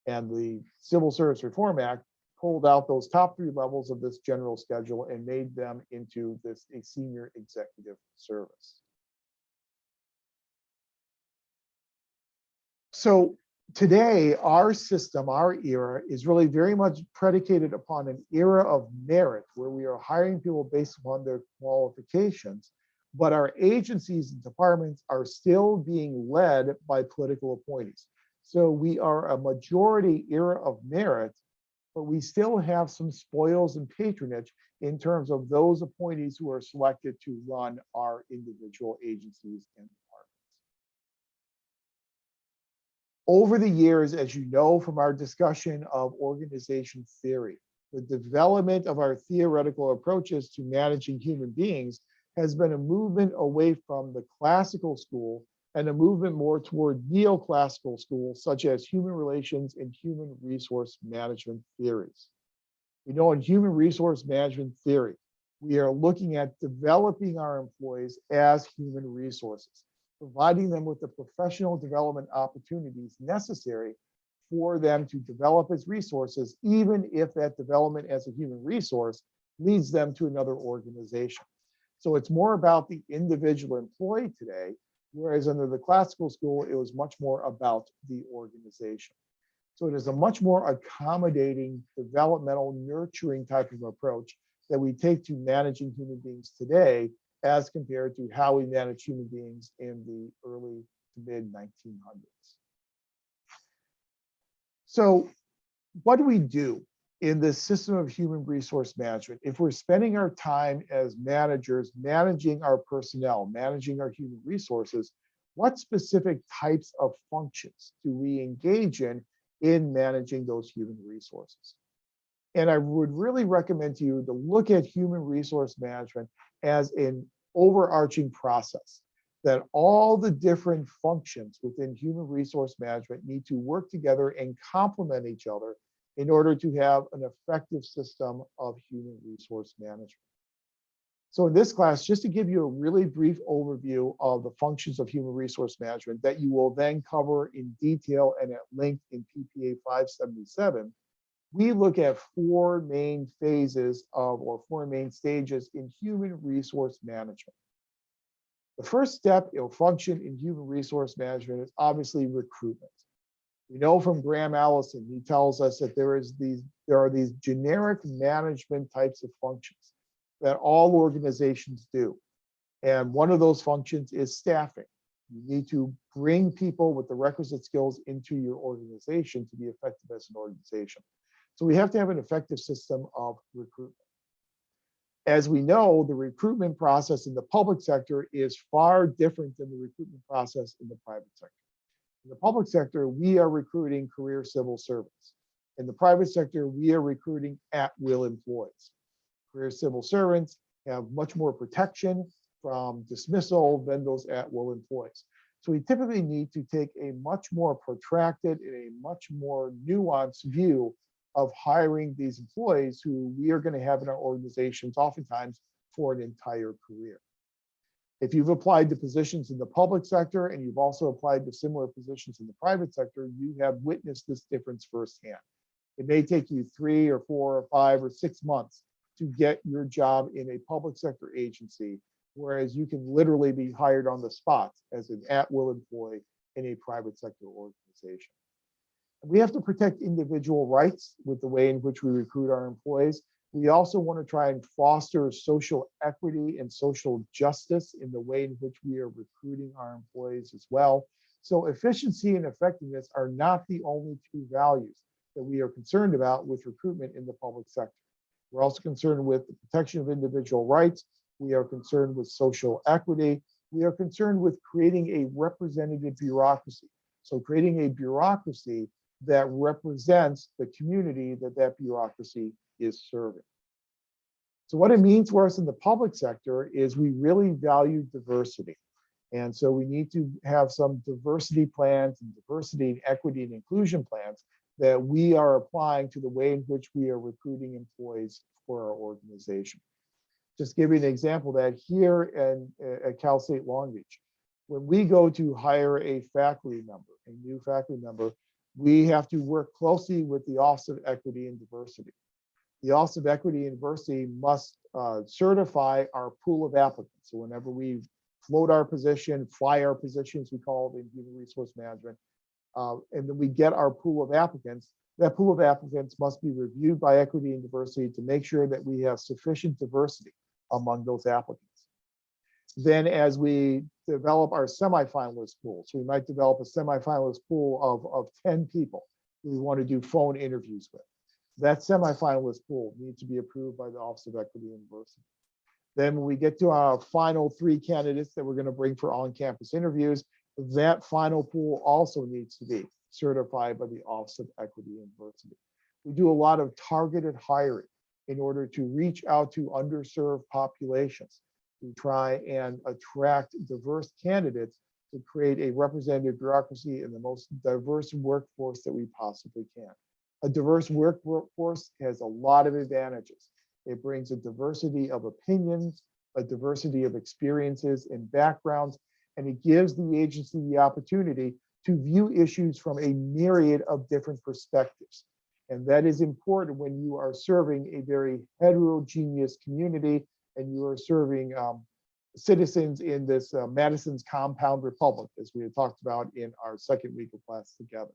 S1: And the Civil Service Reform Act pulled out those top 3 levels of this general schedule and made them into a senior executive service. So today, our system, our era, is really very much predicated upon an era of merit where we are hiring people based upon their qualifications, but our agencies and departments are still being led by political appointees. So we are a majority era of merit, but we still have some spoils and patronage in terms of those appointees who are selected to run our individual agencies and departments. Over the years, as you know from our discussion of organization theory, the development of our theoretical approaches to managing human beings has been a movement away from the classical school and a movement more toward neoclassical schools, such as human relations and human resource management theories. We know in human resource management theory, we are looking at developing our employees as human resources, providing them with the professional development opportunities necessary for them to develop as resources, even if that development as a human resource leads them to another organization. So it's more about the individual employee today, whereas under the classical school, it was much more about the organization. So it is a much more accommodating, developmental, nurturing type of approach that we take to managing human beings today as compared to how we manage human beings in the early to mid 1900s. So what do we do in this system of human resource management if we're spending our time as managers managing our personnel, managing our human resources? What specific types of functions do we engage in managing those human resources? And I would really recommend to you to look at human resource management as an overarching process, that all the different functions within human resource management need to work together and complement each other in order to have an effective system of human resource management. So in this class, just to give you a really brief overview of the functions of human resource management that you will then cover in detail and at length in PPA 577, we look at 4 main phases of, or 4 main stages in human resource management. The first step or function in human resource management is obviously recruitment. We know from Graham Allison, he tells us that there are these generic management types of functions that all organizations do. And one of those functions is staffing, You need to bring people with the requisite skills into your organization to be effective as an organization. So we have to have an effective system of recruitment. As we know, the recruitment process in the public sector is far different than the recruitment process in the private sector. In the public sector, we are recruiting career civil servants. In the private sector, we are recruiting at-will employees. Career civil servants have much more protection from dismissal than those at-will employees. So we typically need to take a much more protracted and a much more nuanced view of hiring these employees who we are going to have in our organizations oftentimes for an entire career. If you've applied to positions in the public sector and you've also applied to similar positions in the private sector, you have witnessed this difference firsthand. It may take you 3 or 4 or 5 or 6 months to get your job in a public sector agency, whereas you can literally be hired on the spot as an at-will employee in a private sector organization. We have to protect individual rights with the way in which we recruit our employees. We also want to try and foster social equity and social justice in the way in which we are recruiting our employees as well. So efficiency and effectiveness are not the only two values that we are concerned about with recruitment in the public sector. We're also concerned with the protection of individual rights. We are concerned with social equity. We are concerned with creating a representative bureaucracy. So creating a bureaucracy that represents the community that that bureaucracy is serving. So what it means for us in the public sector is we really value diversity. And so we need to have some diversity plans and diversity and equity and inclusion plans that we are applying to the way in which we are recruiting employees for our organization. Just give you an example that here at Cal State Long Beach, when we go to hire a faculty member, a new faculty member, we have to work closely with the Office of Equity and Diversity. The Office of Equity and Diversity must certify our pool of applicants. So whenever we float our position, fly our positions, we call it in human resource management, and then we get our pool of applicants, that pool of applicants must be reviewed by Equity and Diversity to make sure that we have sufficient diversity among those applicants. Then as we develop our semifinalist pool, so we might develop a semifinalist pool of 10 people we want to do phone interviews with. That semifinalist pool needs to be approved by the Office of Equity and Diversity. Then when we get to our final 3 candidates that we're going to bring for on-campus interviews, that final pool also needs to be certified by the Office of Equity and Diversity. We do a lot of targeted hiring in order to reach out to underserved populations, to try and attract diverse candidates to create a representative bureaucracy and the most diverse workforce that we possibly can. A diverse workforce has a lot of advantages. It brings a diversity of opinions, a diversity of experiences and backgrounds, and it gives the agency the opportunity to view issues from a myriad of different perspectives. And that is important when you are serving a very heterogeneous community and you are serving citizens in this Madison's Compound Republic, as we had talked about in our second week of class together.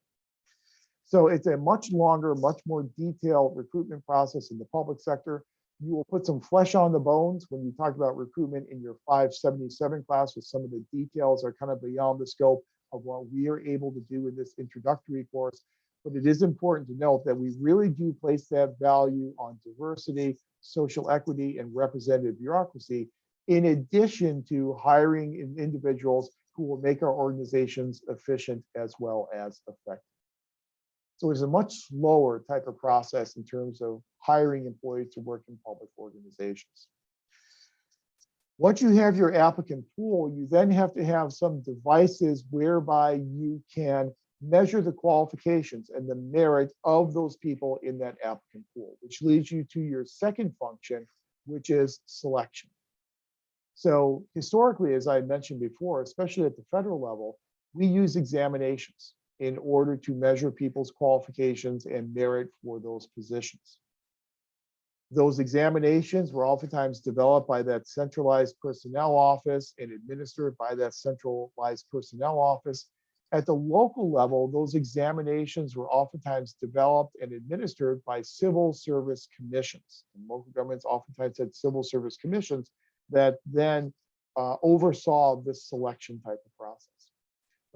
S1: So it's a much longer, much more detailed recruitment process in the public sector. You will put some flesh on the bones when you talk about recruitment in your 577 class, with some of the details are kind of beyond the scope of what we are able to do in this introductory course. But it is important to note that we really do place that value on diversity, social equity, and representative bureaucracy, in addition to hiring individuals who will make our organizations efficient as well as effective. So it's a much slower type of process in terms of hiring employees to work in public organizations. Once you have your applicant pool, you then have to have some devices whereby you can measure the qualifications and the merit of those people in that applicant pool, which leads you to your second function, which is selection. So historically, as I mentioned before, especially at the federal level, we use examinations in order to measure people's qualifications and merit for those positions. Those examinations were oftentimes developed by that centralized personnel office and administered by that centralized personnel office. At the local level, those examinations were oftentimes developed and administered by civil service commissions. And local governments oftentimes had civil service commissions that then oversaw this selection type of process.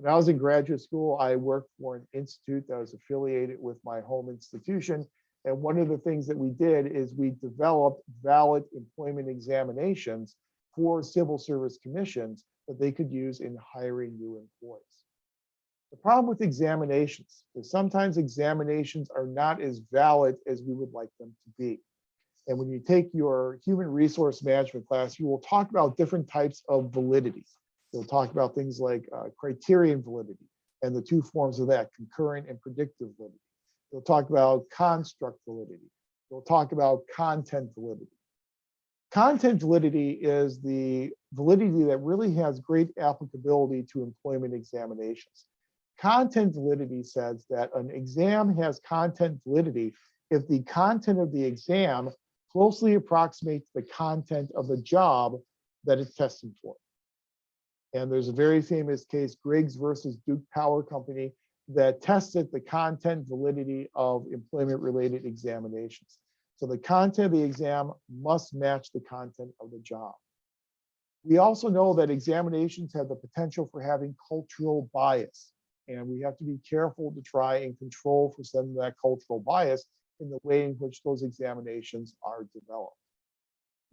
S1: When I was in graduate school, I worked for an institute that was affiliated with my home institution. And one of the things that we did is we developed valid employment examinations for civil service commissions that they could use in hiring new employees. The problem with examinations is sometimes examinations are not as valid as we would like them to be. And when you take your human resource management class, you will talk about different types of validity. You'll talk about things like criterion validity and the two forms of that, concurrent and predictive validity. You'll talk about construct validity. You'll talk about content validity. Content validity is the validity that really has great applicability to employment examinations. Content validity says that an exam has content validity if the content of the exam closely approximates the content of the job that it's testing for. And there's a very famous case, Griggs versus Duke Power Company, that tested the content validity of employment-related examinations. So the content of the exam must match the content of the job. We also know that examinations have the potential for having cultural bias, and we have to be careful to try and control for some of that cultural bias in the way in which those examinations are developed.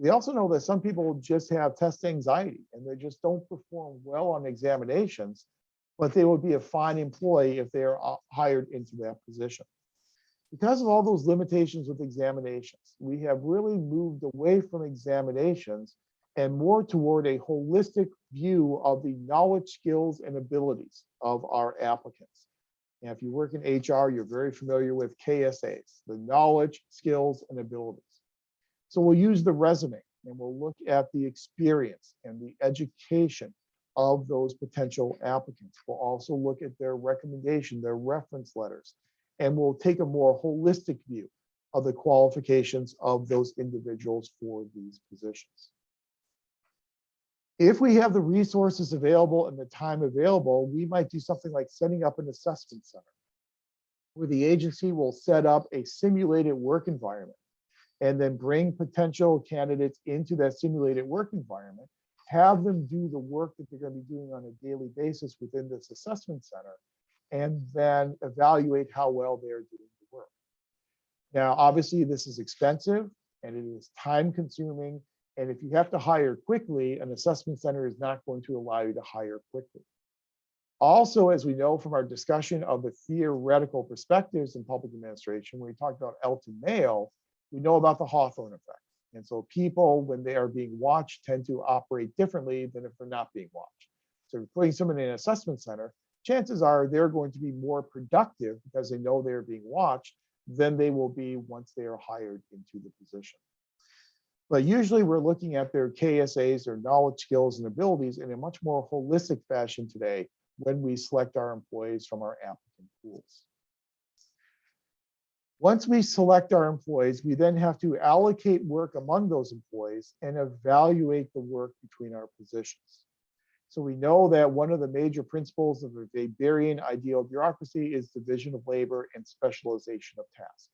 S1: We also know that some people just have test anxiety and they just don't perform well on examinations, but they would be a fine employee if they are hired into that position. Because of all those limitations with examinations, we have really moved away from examinations and more toward a holistic view of the knowledge, skills, and abilities of our applicants. And if you work in HR, you're very familiar with KSAs, the knowledge, skills, and abilities. So we'll use the resume and we'll look at the experience and the education of those potential applicants. We'll also look at their recommendation, their reference letters, and we'll take a more holistic view of the qualifications of those individuals for these positions. If we have the resources available and the time available, we might do something like setting up an assessment center where the agency will set up a simulated work environment and then bring potential candidates into that simulated work environment, have them do the work that they're going to be doing on a daily basis within this assessment center, and then evaluate how well they're doing the work. Now, obviously, this is expensive and it is time consuming. And if you have to hire quickly, an assessment center is not going to allow you to hire quickly. Also, as we know from our discussion of the theoretical perspectives in public administration, when we talked about Elton Mayo, we know about the Hawthorne effect. And so people, when they are being watched, tend to operate differently than if they're not being watched. So if you're putting someone in an assessment center, chances are they're going to be more productive because they know they're being watched than they will be once they are hired into the position. But usually we're looking at their KSAs, their knowledge, skills, and abilities in a much more holistic fashion today when we select our employees from our applicant pools. Once we select our employees, we then have to allocate work among those employees and evaluate the work between our positions. So we know that one of the major principles of a Weberian ideal bureaucracy is division of labor and specialization of tasks.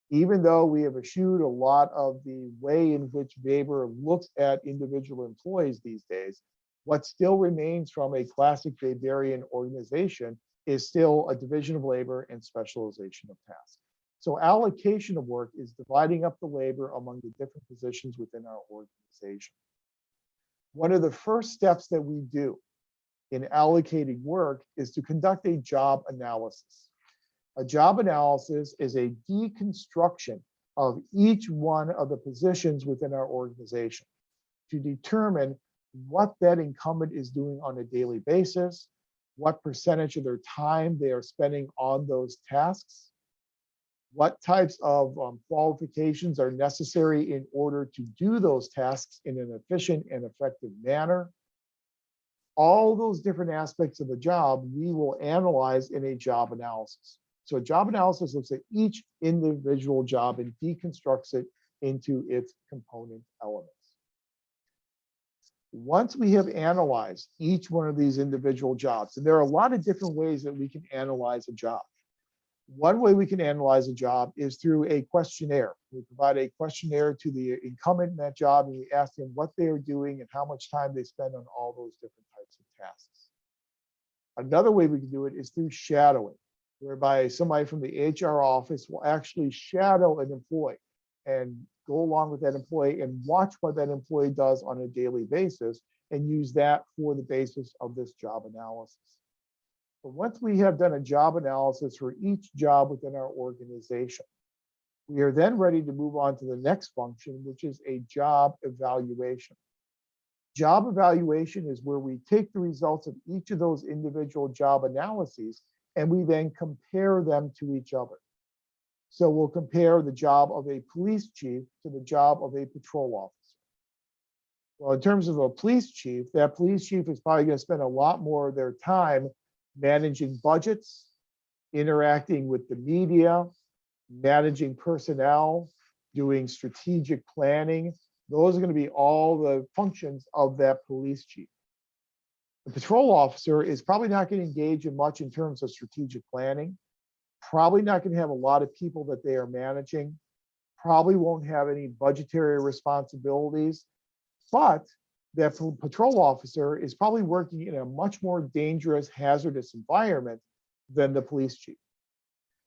S1: Even though we have eschewed a lot of the way in which Weber looks at individual employees these days, what still remains from a classic Weberian organization is still a division of labor and specialization of tasks. So allocation of work is dividing up the labor among the different positions within our organization. One of the first steps that we do in allocating work is to conduct a job analysis. A job analysis is a deconstruction of each one of the positions within our organization to determine what that incumbent is doing on a daily basis, what percentage of their time they are spending on those tasks, what types of qualifications are necessary in order to do those tasks in an efficient and effective manner. All those different aspects of the job we will analyze in a job analysis. So a job analysis looks at each individual job and deconstructs it into its component elements. Once we have analyzed each one of these individual jobs, and there are a lot of different ways that we can analyze a job. One way we can analyze a job is through a questionnaire. We provide a questionnaire to the incumbent in that job, and we ask them what they are doing and how much time they spend on all those different types of tasks. Another way we can do it is through shadowing, whereby somebody from the HR office will actually shadow an employee and go along with that employee and watch what that employee does on a daily basis and use that for the basis of this job analysis. But once we have done a job analysis for each job within our organization, we are then ready to move on to the next function, which is a job evaluation. Job evaluation is where we take the results of each of those individual job analyses and we then compare them to each other. So we'll compare the job of a police chief to the job of a patrol officer. Well, in terms of a police chief, that police chief is probably going to spend a lot more of their time managing budgets, interacting with the media, managing personnel, doing strategic planning. Those are going to be all the functions of that police chief. The patrol officer is probably not going to engage in much in terms of strategic planning, probably not going to have a lot of people that they are managing, probably won't have any budgetary responsibilities, but that patrol officer is probably working in a much more dangerous, hazardous environment than the police chief.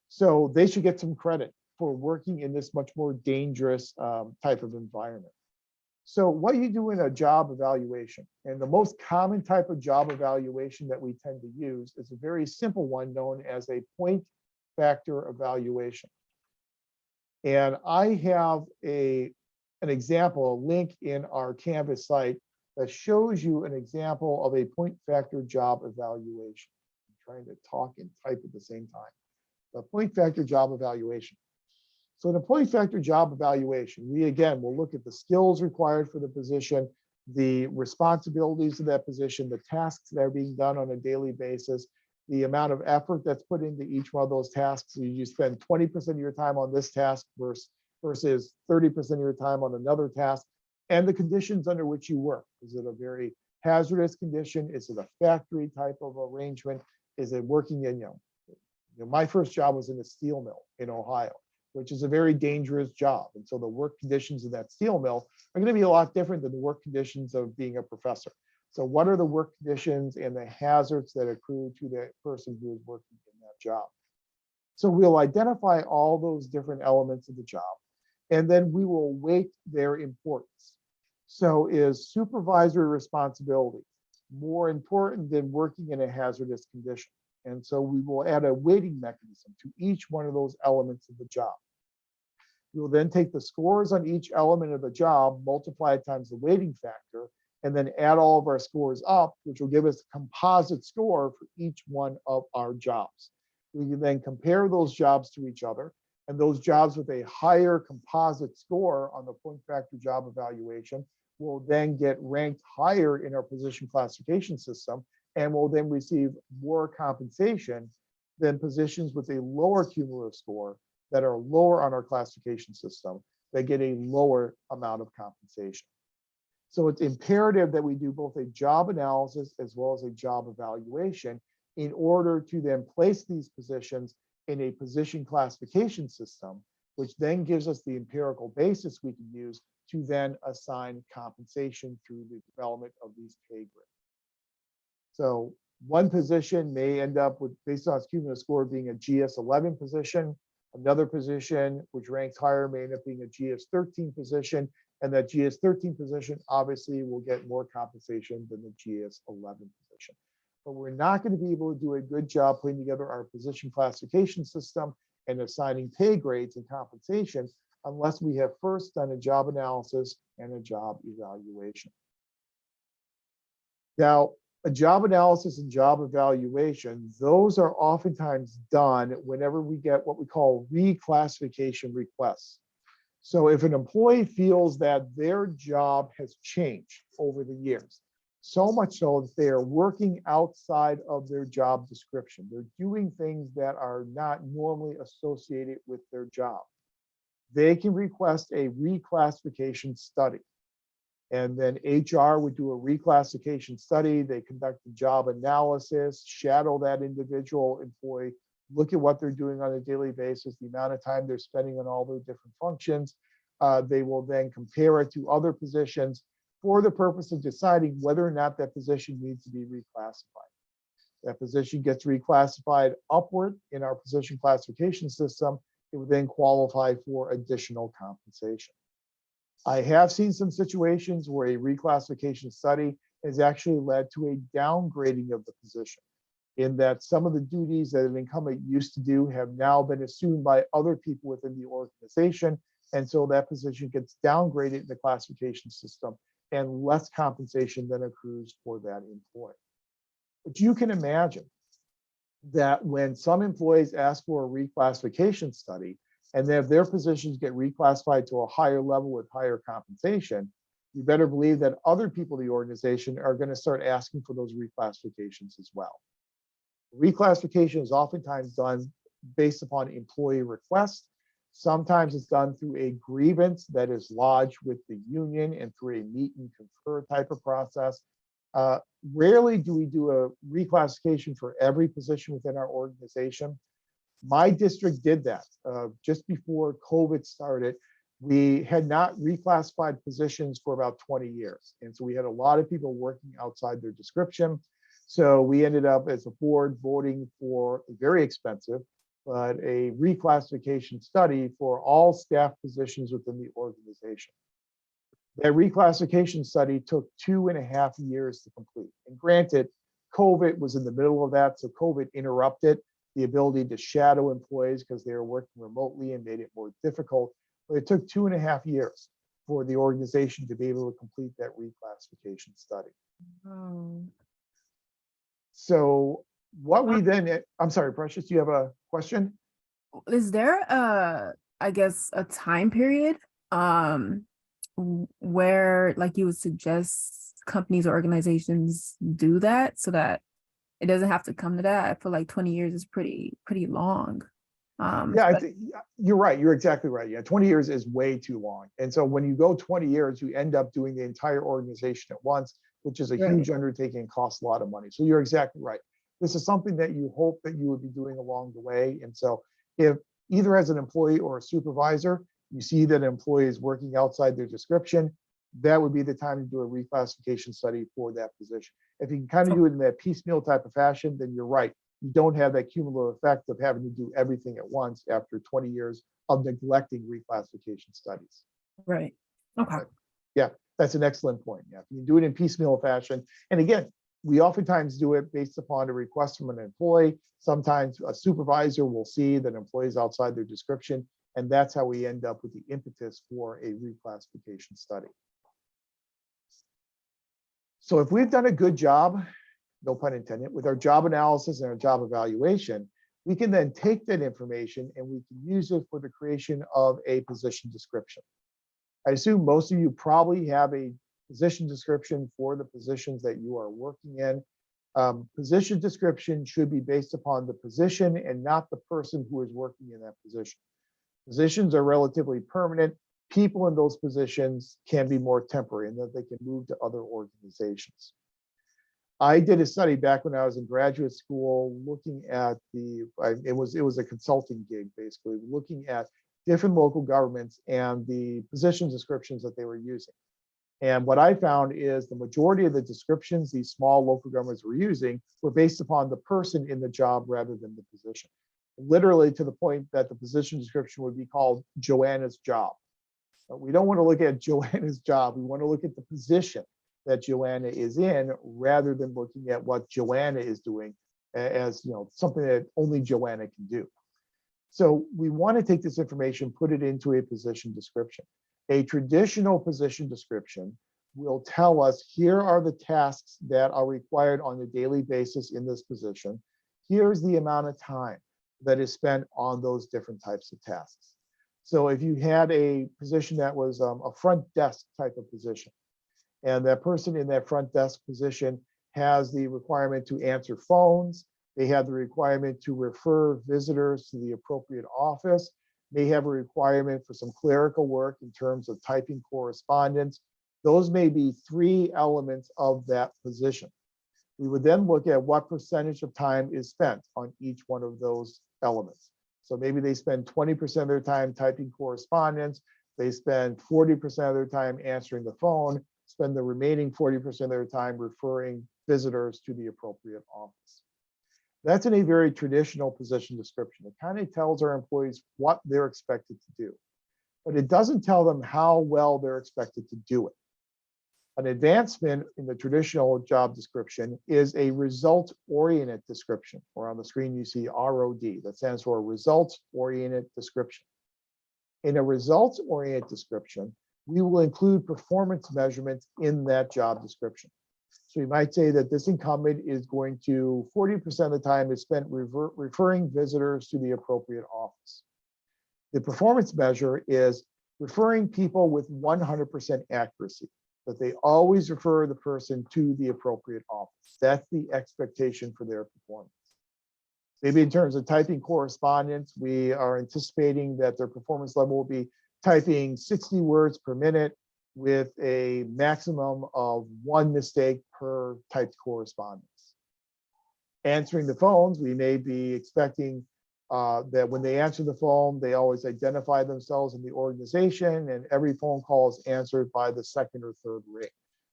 S1: So they should get some credit for working in this much more dangerous type of environment. So what you do in a job evaluation, and the most common type of job evaluation that we tend to use is a very simple one known as a point factor evaluation. And I have an example, a link in our Canvas site that shows you an example of a point factor job evaluation. I'm trying to talk and type at the same time. The point factor job evaluation. So in a point factor job evaluation, we again will look at the skills required for the position, the responsibilities of that position, the tasks that are being done on a daily basis, the amount of effort that's put into each one of those tasks. So you spend 20% of your time on this task versus 30% of your time on another task, and the conditions under which you work. Is it a very hazardous condition? Is it a factory type of arrangement? Is it working in, my first job was in a steel mill in Ohio, which is a very dangerous job. And so the work conditions of that steel mill are going to be a lot different than the work conditions of being a professor. So what are the work conditions and the hazards that accrue to the person who is working in that job? So we'll identify all those different elements of the job, and then we will weight their importance. So is supervisory responsibility more important than working in a hazardous condition? And so we will add a weighting mechanism to each one of those elements of the job. We will then take the scores on each element of the job, multiply it times the weighting factor, and then add all of our scores up, which will give us a composite score for each one of our jobs. We can then compare those jobs to each other, and those jobs with a higher composite score on the point factor job evaluation will then get ranked higher in our position classification system and will then receive more compensation than positions with a lower cumulative score that are lower on our classification system that get a lower amount of compensation. So it's imperative that we do both a job analysis as well as a job evaluation in order to then place these positions in a position classification system, which then gives us the empirical basis we can use to then assign compensation through the development of these pay grids. So one position may end up with, based on its cumulative score, being a GS11 position. Another position, which ranks higher, may end up being a GS13 position. And that GS13 position obviously will get more compensation than the GS11 position. But we're not going to be able to do a good job putting together our position classification system and assigning pay grades and compensation unless we have first done a job analysis and a job evaluation. Now, a job analysis and job evaluation, those are oftentimes done whenever we get what we call reclassification requests. So if an employee feels that their job has changed over the years, so much so that they are working outside of their job description, they're doing things that are not normally associated with their job, they can request a reclassification study. And then HR would do a reclassification study. They conduct a job analysis, shadow that individual employee, look at what they're doing on a daily basis, the amount of time they're spending on all those different functions. They will then compare it to other positions for the purpose of deciding whether or not that position needs to be reclassified. that position gets reclassified upward in our position classification system, it would then qualify for additional compensation. I have seen some situations where a reclassification study has actually led to a downgrading of the position, in that some of the duties that an incumbent used to do have now been assumed by other people within the organization. And so that position gets downgraded in the classification system and less compensation then accrues for that employee. But you can imagine that when some employees ask for a reclassification study and then if their positions get reclassified to a higher level with higher compensation, you better believe that other people in the organization are going to start asking for those reclassifications as well. Reclassification is oftentimes done based upon employee request. Sometimes it's done through a grievance that is lodged with the union and through a meet and confer type of process. Rarely do we do a reclassification for every position within our organization. My district did that just before COVID started. We had not reclassified positions for about 20 years. And so we had a lot of people working outside their description. So we ended up as a board voting for a very expensive, but a reclassification study for all staff positions within the organization. That reclassification study took 2.5 years to complete. And granted, COVID was in the middle of that, so COVID interrupted the ability to shadow employees because they were working remotely and made it more difficult. But it took 2.5 years for the organization to be able to complete that reclassification study.
S2: Oh.
S1: So what we then, I'm sorry, Precious, do you have a question?
S2: Is there I guess a time period where like you would suggest companies or organizations do that so that it doesn't have to come to that? I feel like 20 years is pretty long.
S1: Yeah, I think you're right. You're exactly right. Yeah, 20 years is way too long. And so when you go 20 years, you end up doing the entire organization at once, which is a huge undertaking and costs a lot of money. So you're exactly right. This is something that you hope that you would be doing along the way. And so if either as an employee or a supervisor, you see that an employee is working outside their description, that would be the time to do a reclassification study for that position. If you can kind of do it in that piecemeal type of fashion, then you're right. You don't have that cumulative effect of having to do everything at once after 20 years of neglecting reclassification studies.
S2: Right. Okay.
S1: Yeah, that's an excellent point. Yeah, if you can do it in piecemeal fashion. And again, we oftentimes do it based upon a request from an employee. Sometimes a supervisor will see that employees outside their description, and that's how we end up with the impetus for a reclassification study. So if we've done a good job, no pun intended, with our job analysis and our job evaluation, we can then take that information and we can use it for the creation of a position description. I assume most of you probably have a position description for the positions that you are working in. Position description should be based upon the position and not the person who is working in that position. Positions are relatively permanent. People in those positions can be more temporary in that they can move to other organizations. I did a study back when I was in graduate school looking at it was a consulting gig, basically, looking at different local governments and the position descriptions that they were using. And what I found is the majority of the descriptions these small local governments were using were based upon the person in the job rather than the position. Literally to the point that the position description would be called Joanna's job. But we don't want to look at Joanna's job. We want to look at the position that Joanna is in rather than looking at what Joanna is doing as something that only Joanna can do. So we want to take this information, put it into a position description. A traditional position description will tell us here are the tasks that are required on a daily basis in this position. Here's the amount of time that is spent on those different types of tasks. So if you had a position that was a front desk type of position, and that person in that front desk position has the requirement to answer phones, they have the requirement to refer visitors to the appropriate office, may have a requirement for some clerical work in terms of typing correspondence. Those may be 3 elements of that position. We would then look at what percentage of time is spent on each one of those elements. So maybe they spend 20% of their time typing correspondence, they spend 40% of their time answering the phone, spend the remaining 40% of their time referring visitors to the appropriate office. That's in a very traditional position description. It kind of tells our employees what they're expected to do, but it doesn't tell them how well they're expected to do it. An advancement in the traditional job description is a result-oriented description, or on the screen you see ROD. That stands for results-oriented description. In a results-oriented description, we will include performance measurements in that job description. So you might say that this incumbent is going to 40% of the time is spent referring visitors to the appropriate office. The performance measure is referring people with 100% accuracy, that they always refer the person to the appropriate office. That's the expectation for their performance. Maybe in terms of typing correspondence, we are anticipating that their performance level will be typing 60 words per minute with a maximum of 1 mistake per typed correspondence. Answering the phones, we may be expecting that when they answer the phone, they always identify themselves in the organization, and every phone call is answered by the second or third ring.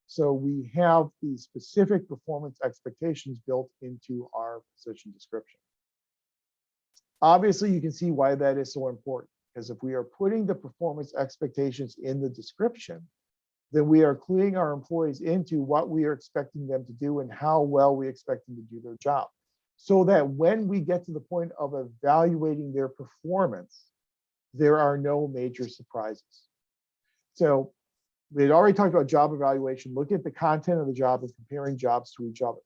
S1: So we have the specific performance expectations built into our position description. Obviously, you can see why that is so important, because if we are putting the performance expectations in the description, then we are cluing our employees into what we are expecting them to do and how well we expect them to do their job, so that when we get to the point of evaluating their performance, there are no major surprises. So we had already talked about job evaluation, look at the content of the job and comparing jobs to each other.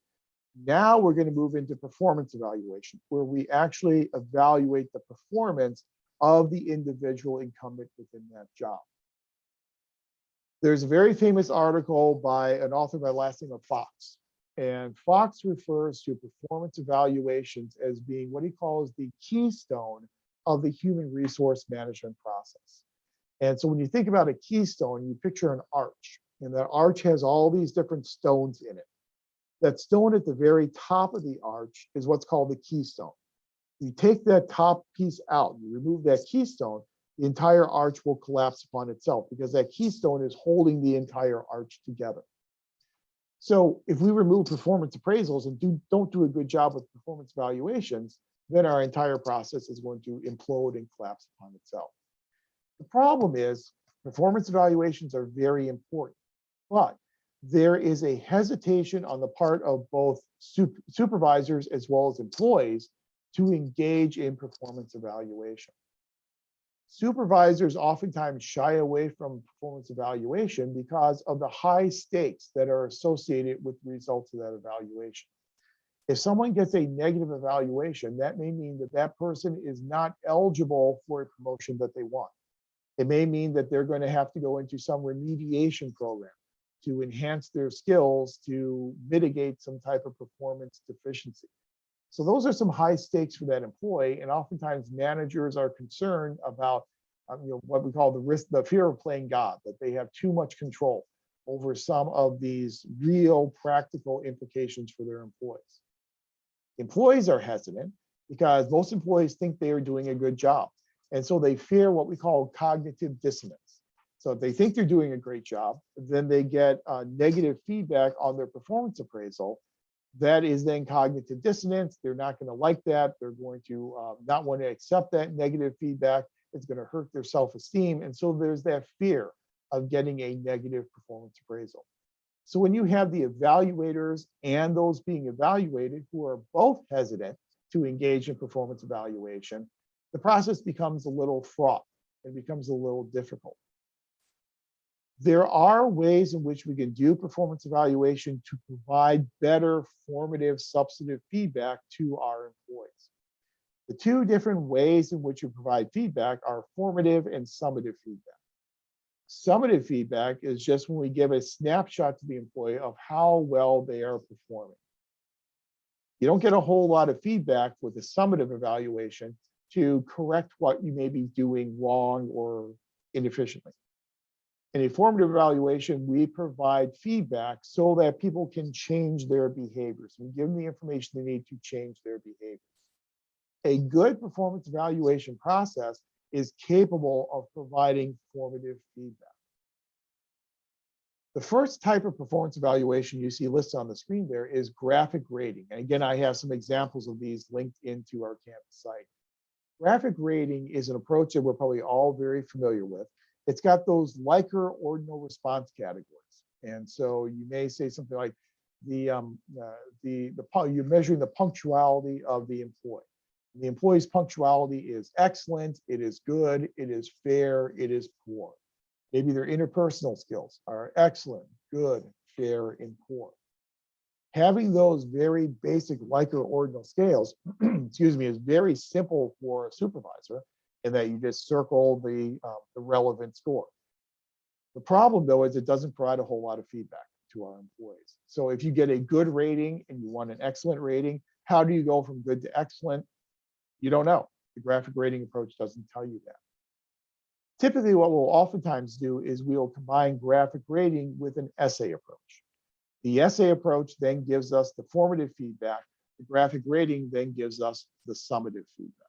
S1: Now we're going to move into performance evaluation, where we actually evaluate the performance of the individual incumbent within that job. There's a very famous article by an author by the last name of Fox. And Fox refers to performance evaluations as being what he calls the keystone of the human resource management process. And so when you think about a keystone, you picture an arch, and that arch has all these different stones in it. That stone at the very top of the arch is what's called the keystone. You take that top piece out, you remove that keystone, the entire arch will collapse upon itself, because that keystone is holding the entire arch together. So if we remove performance appraisals and don't do a good job with performance evaluations, then our entire process is going to implode and collapse upon itself. The problem is performance evaluations are very important, but there is a hesitation on the part of both supervisors as well as employees to engage in performance evaluation. Supervisors oftentimes shy away from performance evaluation because of the high stakes that are associated with the results of that evaluation. If someone gets a negative evaluation, that may mean that that person is not eligible for a promotion that they want. It may mean that they're going to have to go into some remediation program to enhance their skills to mitigate some type of performance deficiency. So those are some high stakes for that employee, and oftentimes managers are concerned about what we call the fear of playing God, that they have too much control over some of these real practical implications for their employees. Employees are hesitant because most employees think they are doing a good job, and so they fear what we call cognitive dissonance. So if they think they're doing a great job, then they get negative feedback on their performance appraisal. That is then cognitive dissonance. They're not going to like that. They're going to not want to accept that negative feedback. It's going to hurt their self-esteem. And so there's that fear of getting a negative performance appraisal. So when you have the evaluators and those being evaluated who are both hesitant to engage in performance evaluation, the process becomes a little fraught. It becomes a little difficult. There are ways in which we can do performance evaluation to provide better formative substantive feedback to our employees. The two different ways in which you provide feedback are formative and summative feedback. Summative feedback is just when we give a snapshot to the employee of how well they are performing. You don't get a whole lot of feedback with a summative evaluation to correct what you may be doing wrong or inefficiently. In a formative evaluation, we provide feedback so that people can change their behaviors. We give them the information they need to change their behaviors. A good performance evaluation process is capable of providing formative feedback. The first type of performance evaluation you see listed on the screen there is graphic rating. And again, I have some examples of these linked into our campus site. Graphic rating is an approach that we're probably all very familiar with. It's got those Likert ordinal response categories. And so you may say something like you're measuring the punctuality of the employee. The employee's punctuality is excellent, it is good, it is fair, it is poor. Maybe their interpersonal skills are excellent, good, fair, and poor. Having those very basic Likert ordinal scales, excuse me, is very simple for a supervisor in that you just circle the relevant score. The problem, though, is it doesn't provide a whole lot of feedback to our employees. So if you get a good rating and you want an excellent rating, how do you go from good to excellent? You don't know. The graphic rating approach doesn't tell you that. Typically, what we'll oftentimes do is we'll combine graphic rating with an essay approach. The essay approach then gives us the formative feedback. The graphic rating then gives us the summative feedback.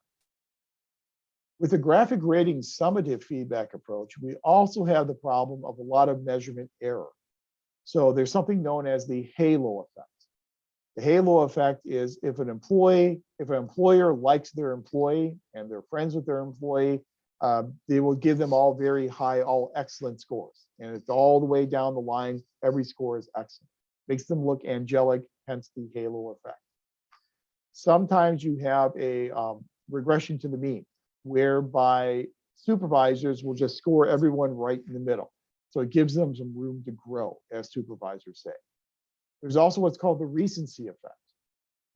S1: With the graphic rating summative feedback approach, we also have the problem of a lot of measurement error. So there's something known as the halo effect. The halo effect is if an employer likes their employee and they're friends with their employee, they will give them all very high, all excellent scores. And it's all the way down the line, every score is excellent. Makes them look angelic, hence the halo effect. Sometimes you have a regression to the mean, whereby supervisors will just score everyone right in the middle. So it gives them some room to grow, as supervisors say. There's also what's called the recency effect,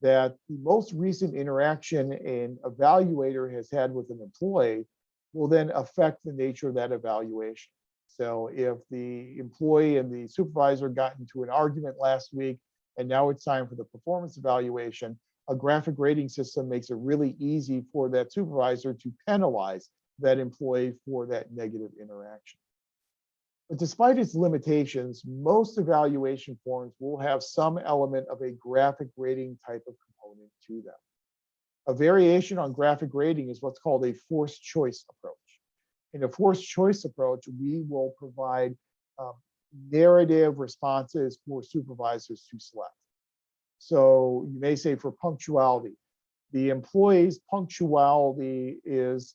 S1: that the most recent interaction an evaluator has had with an employee will then affect the nature of that evaluation. So if the employee and the supervisor got into an argument last week, and now it's time for the performance evaluation, a graphic rating system makes it really easy for that supervisor to penalize that employee for that negative interaction. But despite its limitations, most evaluation forms will have some element of a graphic rating type of component to them. A variation on graphic rating is what's called a forced choice approach. In a forced choice approach, we will provide narrative responses for supervisors to select. So you may say for punctuality, the employee's punctuality is,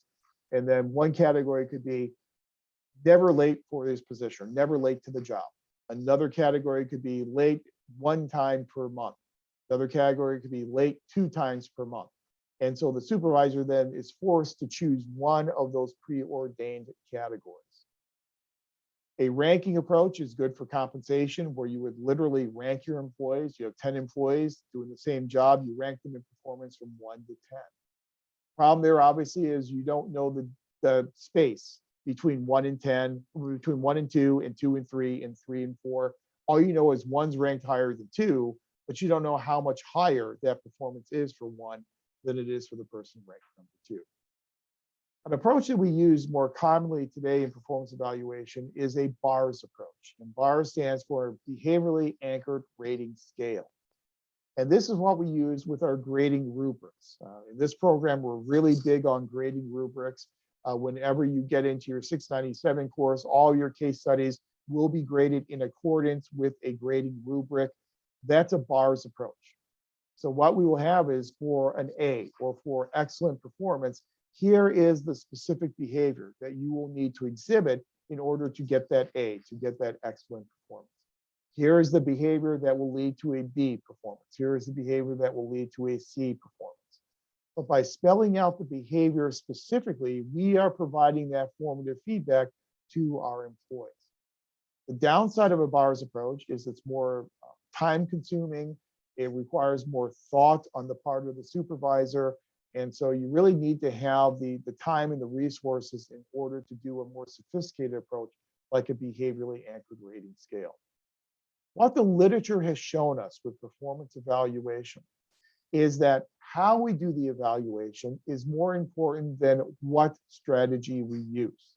S1: and then one category could be never late for his position, never late to the job. Another category could be late 1 time per month. Another category could be late 2 times per month. And so the supervisor then is forced to choose one of those preordained categories. A ranking approach is good for compensation, where you would literally rank your employees. You have 10 employees doing the same job, you rank them in performance from 1 to 10. Problem there obviously is you don't know the space between 1 and 10, between 1 and 2, and 2 and 3, and 3 and 4. All you know is 1's ranked higher than 2, but you don't know how much higher that performance is for 1 than it is for the person ranked number 2. An approach that we use more commonly today in performance evaluation is a BARS approach. And BARS stands for Behaviorally Anchored Rating Scale. And this is what we use with our grading rubrics. In this program, we're really big on grading rubrics. Whenever you get into your 697 course, all your case studies will be graded in accordance with a grading rubric. That's a BARS approach. So what we will have is for an A or for excellent performance, here is the specific behavior that you will need to exhibit in order to get that A, to get that excellent performance. Here is the behavior that will lead to a B performance. Here is the behavior that will lead to a C performance. But by spelling out the behavior specifically, we are providing that formative feedback to our employees. The downside of a BARS approach is it's more time consuming. It requires more thought on the part of the supervisor. And so you really need to have the time and the resources in order to do a more sophisticated approach like a behaviorally anchored rating scale. What the literature has shown us with performance evaluation is that how we do the evaluation is more important than what strategy we use.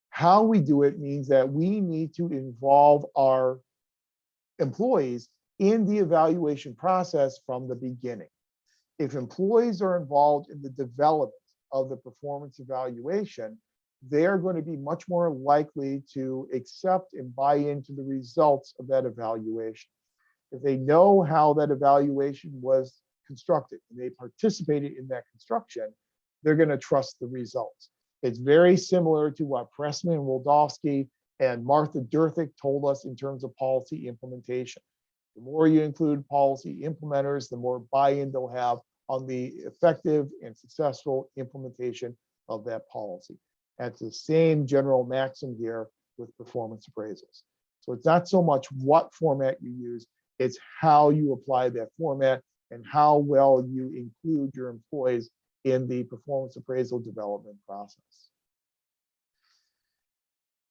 S1: How we do it means that we need to involve our employees in the evaluation process from the beginning. If employees are involved in the development of the performance evaluation, they are going to be much more likely to accept and buy into the results of that evaluation. If they know how that evaluation was constructed and they participated in that construction, they're going to trust the results. It's very similar to what Pressman and Waldowski and Martha Durthick told us in terms of policy implementation. The more you include policy implementers, the more buy-in they'll have on the effective and successful implementation of that policy. That's the same general maxim here with performance appraisals. So it's not so much what format you use, it's how you apply that format and how well you include your employees in the performance appraisal development process.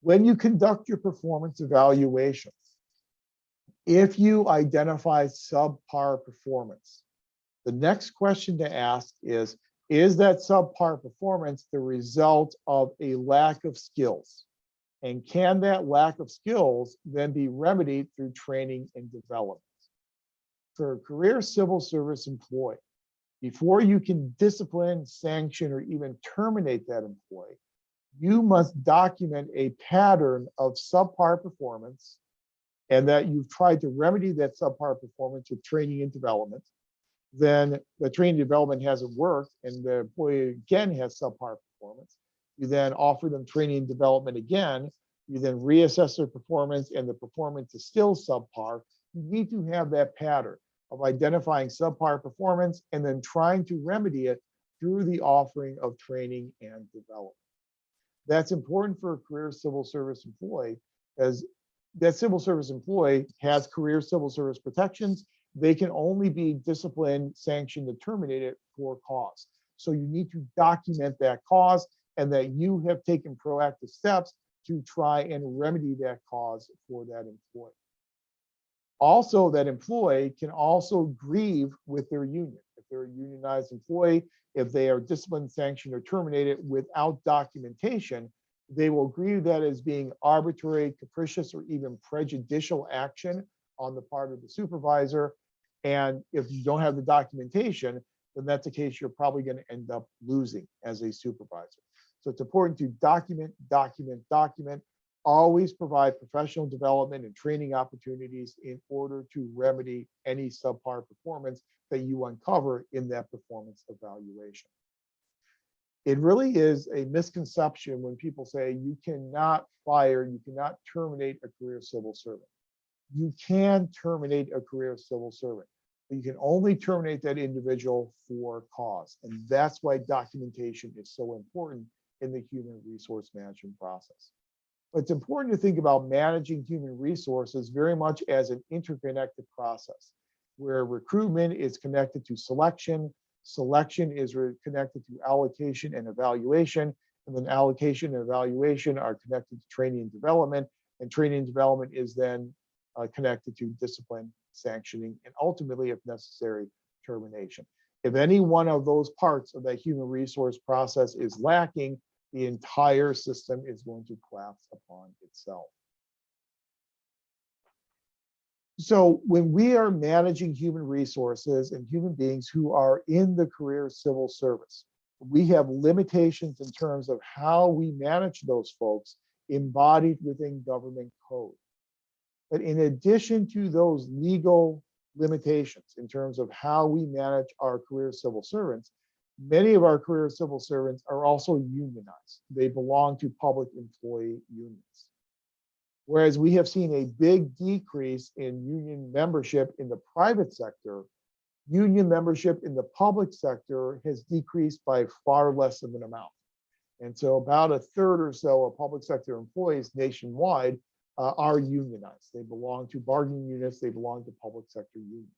S1: When you conduct your performance evaluations, if you identify subpar performance, the next question to ask is that subpar performance the result of a lack of skills? And can that lack of skills then be remedied through training and development? For a career civil service employee, before you can discipline, sanction, or even terminate that employee, you must document a pattern of subpar performance and that you've tried to remedy that subpar performance with training and development. Then the training and development hasn't worked and the employee again has subpar performance. You then offer them training and development again. You then reassess their performance and the performance is still subpar. You need to have that pattern of identifying subpar performance and then trying to remedy it through the offering of training and development. That's important for a career civil service employee, as that civil service employee has career civil service protections. They can only be disciplined, sanctioned, and terminated for cause. So you need to document that cause and that you have taken proactive steps to try and remedy that cause for that employee. Also, that employee can also grieve with their union. If they're a unionized employee, if they are disciplined, sanctioned, or terminated without documentation, they will grieve that as being arbitrary, capricious, or even prejudicial action on the part of the supervisor. And if you don't have the documentation, then that's a case you're probably going to end up losing as a supervisor. So it's important to document, document, document. Always provide professional development and training opportunities in order to remedy any subpar performance that you uncover in that performance evaluation. It really is a misconception when people say you cannot fire, you cannot terminate a career civil servant. You can terminate a career civil servant, but you can only terminate that individual for cause. And that's why documentation is so important in the human resource management process. But it's important to think about managing human resources very much as an interconnected process, where recruitment is connected to selection, selection is connected to allocation and evaluation, and then allocation and evaluation are connected to training and development, and training and development is then connected to discipline, sanctioning, and ultimately, if necessary, termination. If any one of those parts of that human resource process is lacking, the entire system is going to collapse upon itself. So when we are managing human resources and human beings who are in the career civil service, we have limitations in terms of how we manage those folks embodied within government code. But in addition to those legal limitations in terms of how we manage our career civil servants, many of our career civil servants are also unionized. They belong to public employee unions. Whereas we have seen a big decrease in union membership in the private sector, union membership in the public sector has decreased by far less of an amount. And so about a third or so of public sector employees nationwide are unionized. They belong to bargaining units, they belong to public sector unions.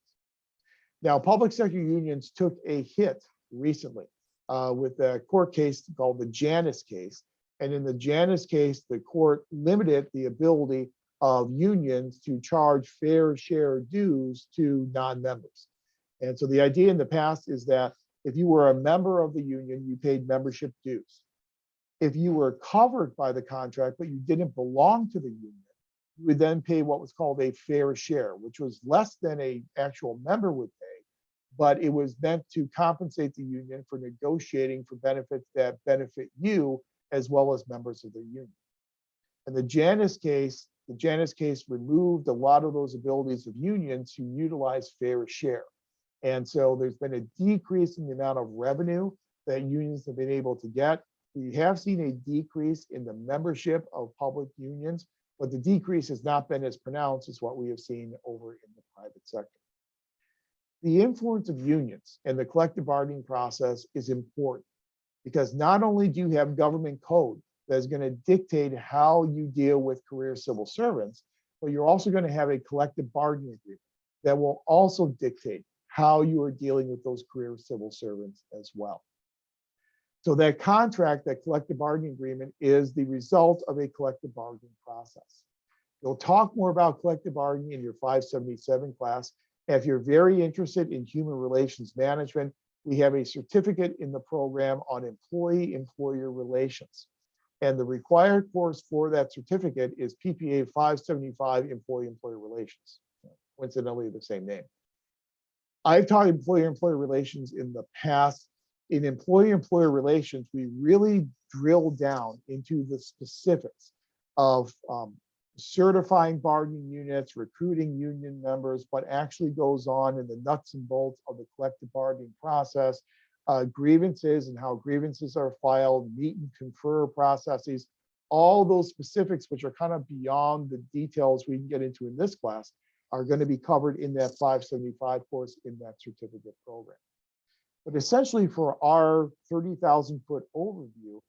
S1: Now, public sector unions took a hit recently with a court case called the Janus case. And in the Janus case, the court limited the ability of unions to charge fair share dues to non-members. And so the idea in the past is that if you were a member of the union, you paid membership dues. If you were covered by the contract, but you didn't belong to the union, you would then pay what was called a fair share, which was less than an actual member would pay, but it was meant to compensate the union for negotiating for benefits that benefit you as well as members of their union. In the Janus case removed a lot of those abilities of unions to utilize fair share. And so there's been a decrease in the amount of revenue that unions have been able to get. We have seen a decrease in the membership of public unions, but the decrease has not been as pronounced as what we have seen over in the private sector. The influence of unions and the collective bargaining process is important because not only do you have government code that is going to dictate how you deal with career civil servants, but you're also going to have a collective bargaining agreement that will also dictate how you are dealing with those career civil servants as well. So that contract, that collective bargaining agreement, is the result of a collective bargaining process. You'll talk more about collective bargaining in your 577 class. If you're very interested in human relations management, we have a certificate in the program on employee-employer relations. And the required course for that certificate is PPA 575, employee-employer relations. Coincidentally, the same name. I've taught employer-employer relations in the past. In employee-employer relations, we really drill down into the specifics of certifying bargaining units, recruiting union members, what actually goes on in the nuts and bolts of the collective bargaining process, grievances and how grievances are filed, meet and confer processes, all those specifics, which are kind of beyond the details we can get into in this class, are going to be covered in that 575 course in that certificate program. But essentially for our 30,000 foot overview,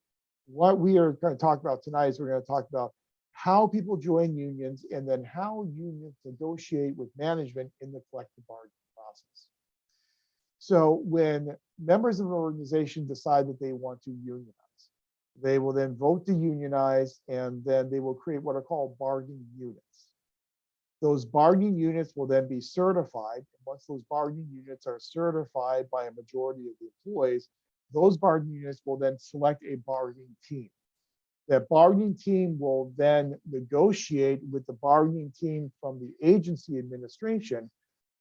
S1: what we are going to talk about tonight is we're going to talk about how people join unions and then how unions negotiate with management in the collective bargaining process. So when members of an organization decide that they want to unionize, they will then vote to unionize, and then they will create what are called bargaining units. Those bargaining units will then be certified. And once those bargaining units are certified by a majority of the employees, those bargaining units will then select a bargaining team. That bargaining team will then negotiate with the bargaining team from the agency administration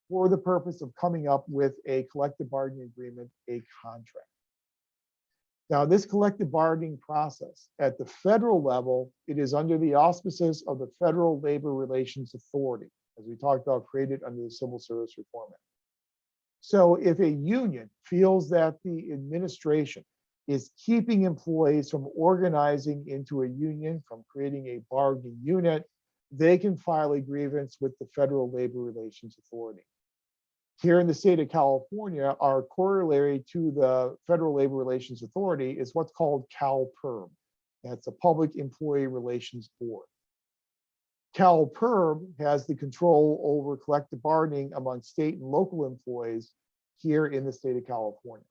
S1: for the purpose of coming up with a collective bargaining agreement, a contract. Now, this collective bargaining process at the federal level, it is under the auspices of the Federal Labor Relations Authority, as we talked about, created under the Civil Service Reform Act. So if a union feels that the administration is keeping employees from organizing into a union, from creating a bargaining unit, they can file a grievance with the Federal Labor Relations Authority. Here in the state of California, our corollary to the Federal Labor Relations Authority is what's called CalPERM. That's a Public Employee Relations Board. CalPERM has the control over collective bargaining among state and local employees here in the state of California.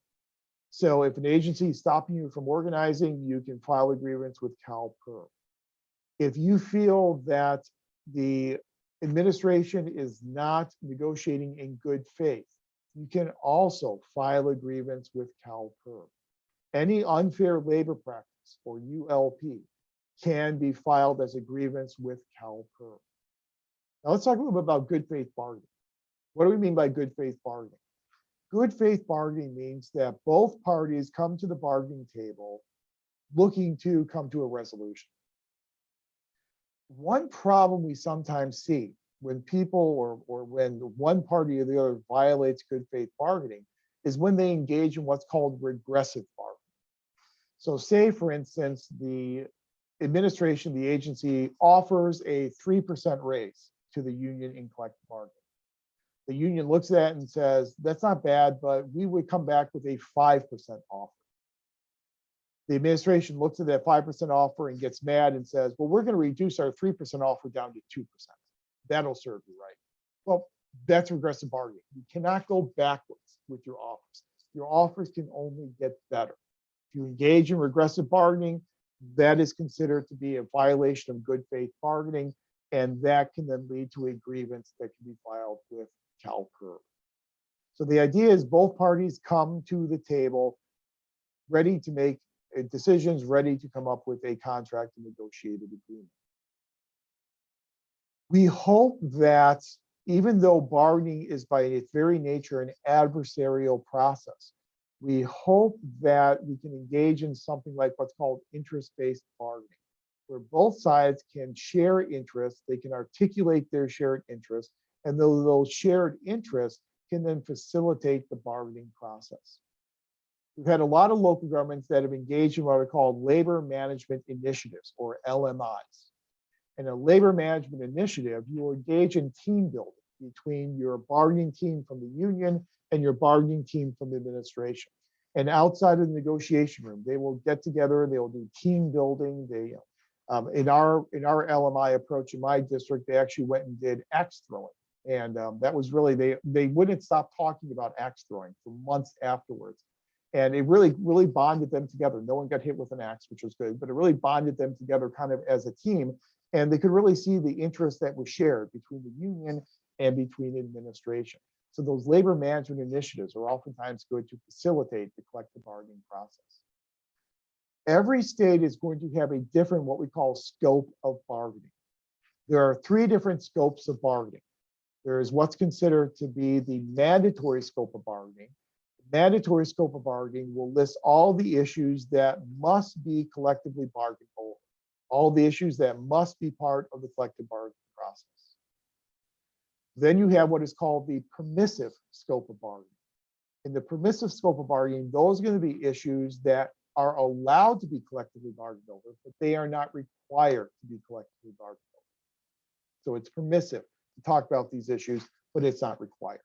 S1: So if an agency is stopping you from organizing, you can file a grievance with CalPERM. If you feel that the administration is not negotiating in good faith, you can also file a grievance with CalPERM. Any unfair labor practice, or ULP, can be filed as a grievance with CalPERM. Now let's talk a little bit about good faith bargaining. What do we mean by good faith bargaining? Good faith bargaining means that both parties come to the bargaining table looking to come to a resolution. One problem we sometimes see when people or when one party or the other violates good faith bargaining is when they engage in what's called regressive bargaining. So say, for instance, the administration, the agency offers a 3% raise to the union in collective bargaining. The union looks at that and says, that's not bad, but we would come back with a 5% offer. The administration looks at that 5% offer and gets mad and says, well, we're going to reduce our 3% offer down to 2%. That'll serve you right. Well, that's regressive bargaining. You cannot go backwards with your offers. Your offers can only get better. If you engage in regressive bargaining, that is considered to be a violation of good faith bargaining, and that can then lead to a grievance that can be filed with CalPERM. So the idea is both parties come to the table ready to make decisions, ready to come up with a contract and negotiated agreement. We hope that even though bargaining is by its very nature an adversarial process, We hope that we can engage in something like what's called interest-based bargaining, where both sides can share interests, they can articulate their shared interests, and those shared interests can then facilitate the bargaining process. We've had a lot of local governments that have engaged in what are called labor management initiatives, or LMIs. In a labor management initiative, you will engage in team building between your bargaining team from the union and your bargaining team from the administration. And outside of the negotiation room, they will get together, they will do team building. They, in our LMI approach in my district, they actually went and did axe throwing. And that was really, they wouldn't stop talking about axe throwing for months afterwards. And it really bonded them together. No one got hit with an axe, which was good, but it really bonded them together kind of as a team. And they could really see the interest that was shared between the union and between administration. So those labor management initiatives are oftentimes good to facilitate the collective bargaining process. Every state is going to have a different, what we call, scope of bargaining. There are 3 different scopes of bargaining. There is what's considered to be the mandatory scope of bargaining. The mandatory scope of bargaining will list all the issues that must be collectively bargained over, all the issues that must be part of the collective bargaining process. Then you have what is called the permissive scope of bargaining. In the permissive scope of bargaining, those are going to be issues that are allowed to be collectively bargained over, but they are not required to be collectively bargained over. So it's permissive to talk about these issues, but it's not required.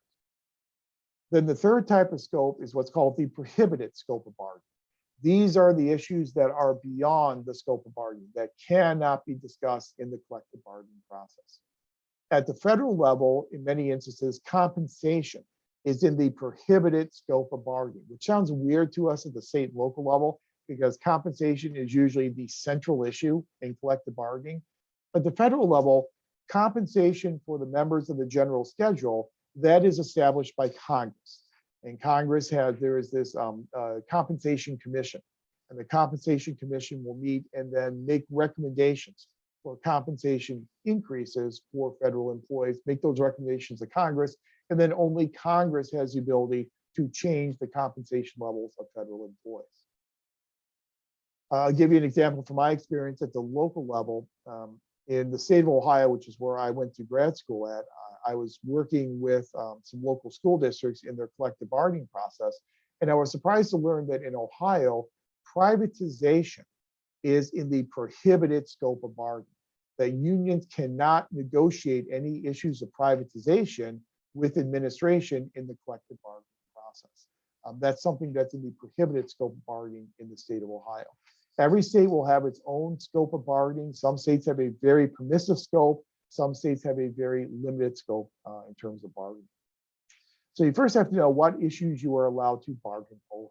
S1: Then the third type of scope is what's called the prohibited scope of bargaining. These are the issues that are beyond the scope of bargaining, that cannot be discussed in the collective bargaining process. At the federal level, in many instances, compensation is in the prohibited scope of bargaining, which sounds weird to us at the state and local level because compensation is usually the central issue in collective bargaining. At the federal level, compensation for the members of the general schedule, that is established by Congress. And Congress there is this compensation commission, and the compensation commission will meet and then make recommendations for compensation increases for federal employees, make those recommendations to Congress, and then only Congress has the ability to change the compensation levels of federal employees. I'll give you an example from my experience at the local level. In the state of Ohio, which is where I went to grad school at, I was working with some local school districts in their collective bargaining process. And I was surprised to learn that in Ohio, privatization is in the prohibited scope of bargaining, that unions cannot negotiate any issues of privatization with administration in the collective bargaining process. That's something that's in the prohibited scope of bargaining in the state of Ohio. Every state will have its own scope of bargaining. Some states have a very permissive scope. Some states have a very limited scope in terms of bargaining. So you first have to know what issues you are allowed to bargain over.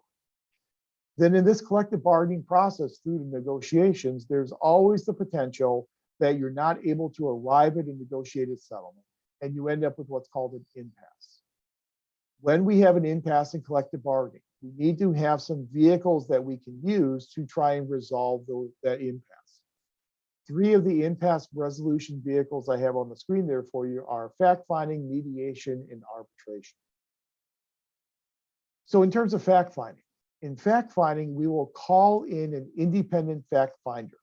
S1: Then in this collective bargaining process through the negotiations, there's always the potential that you're not able to arrive at a negotiated settlement and you end up with what's called an impasse. When we have an impasse in collective bargaining, we need to have some vehicles that we can use to try and resolve that impasse. 3 of the impasse resolution vehicles I have on the screen there for you are fact-finding, mediation, and arbitration. So in terms of fact-finding, in fact-finding, we will call in an independent fact-finder.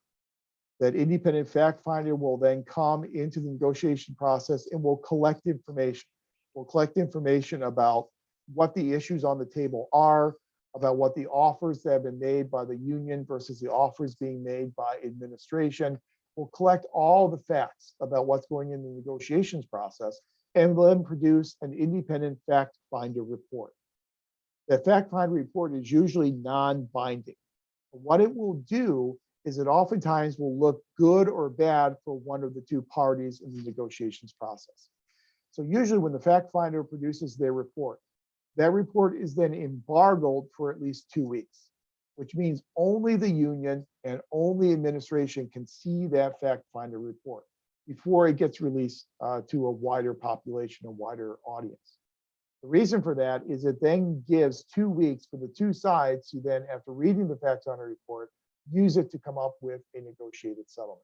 S1: That independent fact-finder will then come into the negotiation process and will collect information. We'll collect information about what the issues on the table are, about what the offers that have been made by the union versus the offers being made by administration. We'll collect all the facts about what's going in the negotiations process and then produce an independent fact finder report. That fact finder report is usually non-binding. What it will do is it oftentimes will look good or bad for one of the 2 parties in the negotiations process. So usually when the fact finder produces their report, that report is then embargoed for at least 2 weeks, which means only the union and only administration can see that fact finder report before it gets released to a wider population, a wider audience. The reason for that is it then gives 2 weeks for the 2 sides to then, after reading the fact finder report, use it to come up with a negotiated settlement.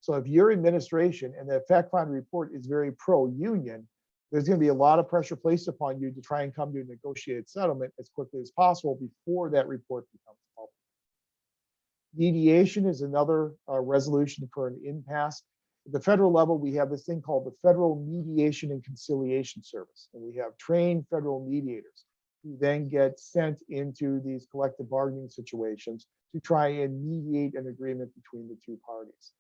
S1: So if your administration and that fact finder report is very pro-union, there's going to be a lot of pressure placed upon you to try and come to a negotiated settlement as quickly as possible before that report becomes public. Mediation is another resolution for an impasse. At the federal level, we have this thing called the Federal Mediation and Conciliation Service, and we have trained federal mediators who then get sent into these collective bargaining situations to try and mediate an agreement between the two parties.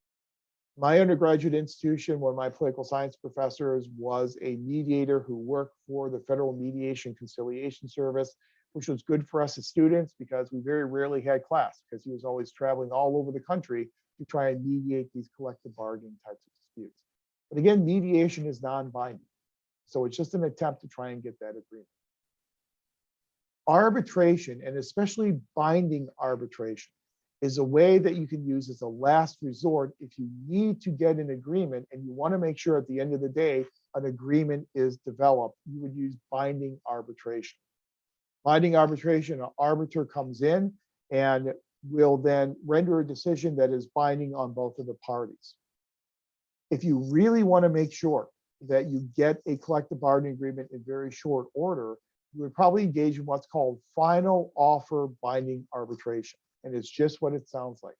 S1: My undergraduate institution, one of my political science professors was a mediator who worked for the Federal Mediation Conciliation Service, which was good for us as students because we very rarely had class because he was always traveling all over the country to try and mediate these collective bargaining types of disputes. But again, mediation is non-binding. So it's just an attempt to try and get that agreement. Arbitration, and especially binding arbitration, is a way that you can use as a last resort if you need to get an agreement and you want to make sure at the end of the day an agreement is developed. You would use binding arbitration. Binding arbitration, an arbiter comes in and will then render a decision that is binding on both of the parties. If you really want to make sure that you get a collective bargaining agreement in very short order, you would probably engage in what's called final offer binding arbitration. And it's just what it sounds like.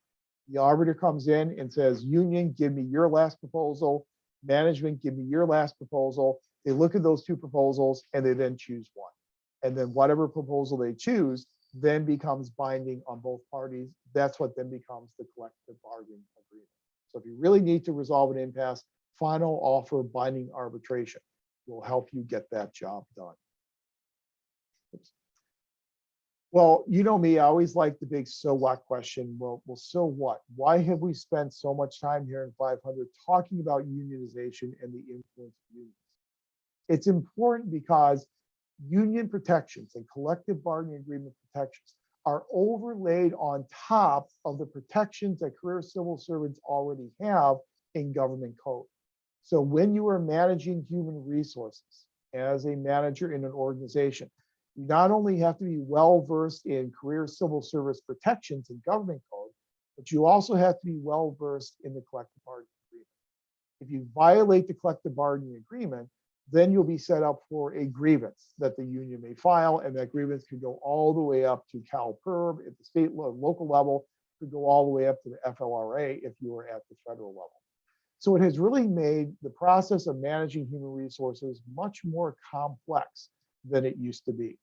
S1: The arbiter comes in and says, union, give me your last proposal. Management, give me your last proposal. They look at those two proposals and they then choose one. And then whatever proposal they choose then becomes binding on both parties. That's what then becomes the collective bargaining agreement. So if you really need to resolve an impasse, final offer binding arbitration will help you get that job done. Oops. Well, you know me, I always like the big so what question. Well, so what? Why have we spent so much time here in 500 talking about unionization and the influence of unions? It's important because union protections and collective bargaining agreement protections are overlaid on top of the protections that career civil servants already have in government code. So when you are managing human resources as a manager in an organization, you not only have to be well versed in career civil service protections in government code, but you also have to be well versed in the collective bargaining agreement. If you violate the collective bargaining agreement, then you'll be set up for a grievance that the union may file, and that grievance could go all the way up to CalPERB at the state local level, could go all the way up to the FLRA if you were at the federal level. So it has really made the process of managing human resources much more complex than it used to be.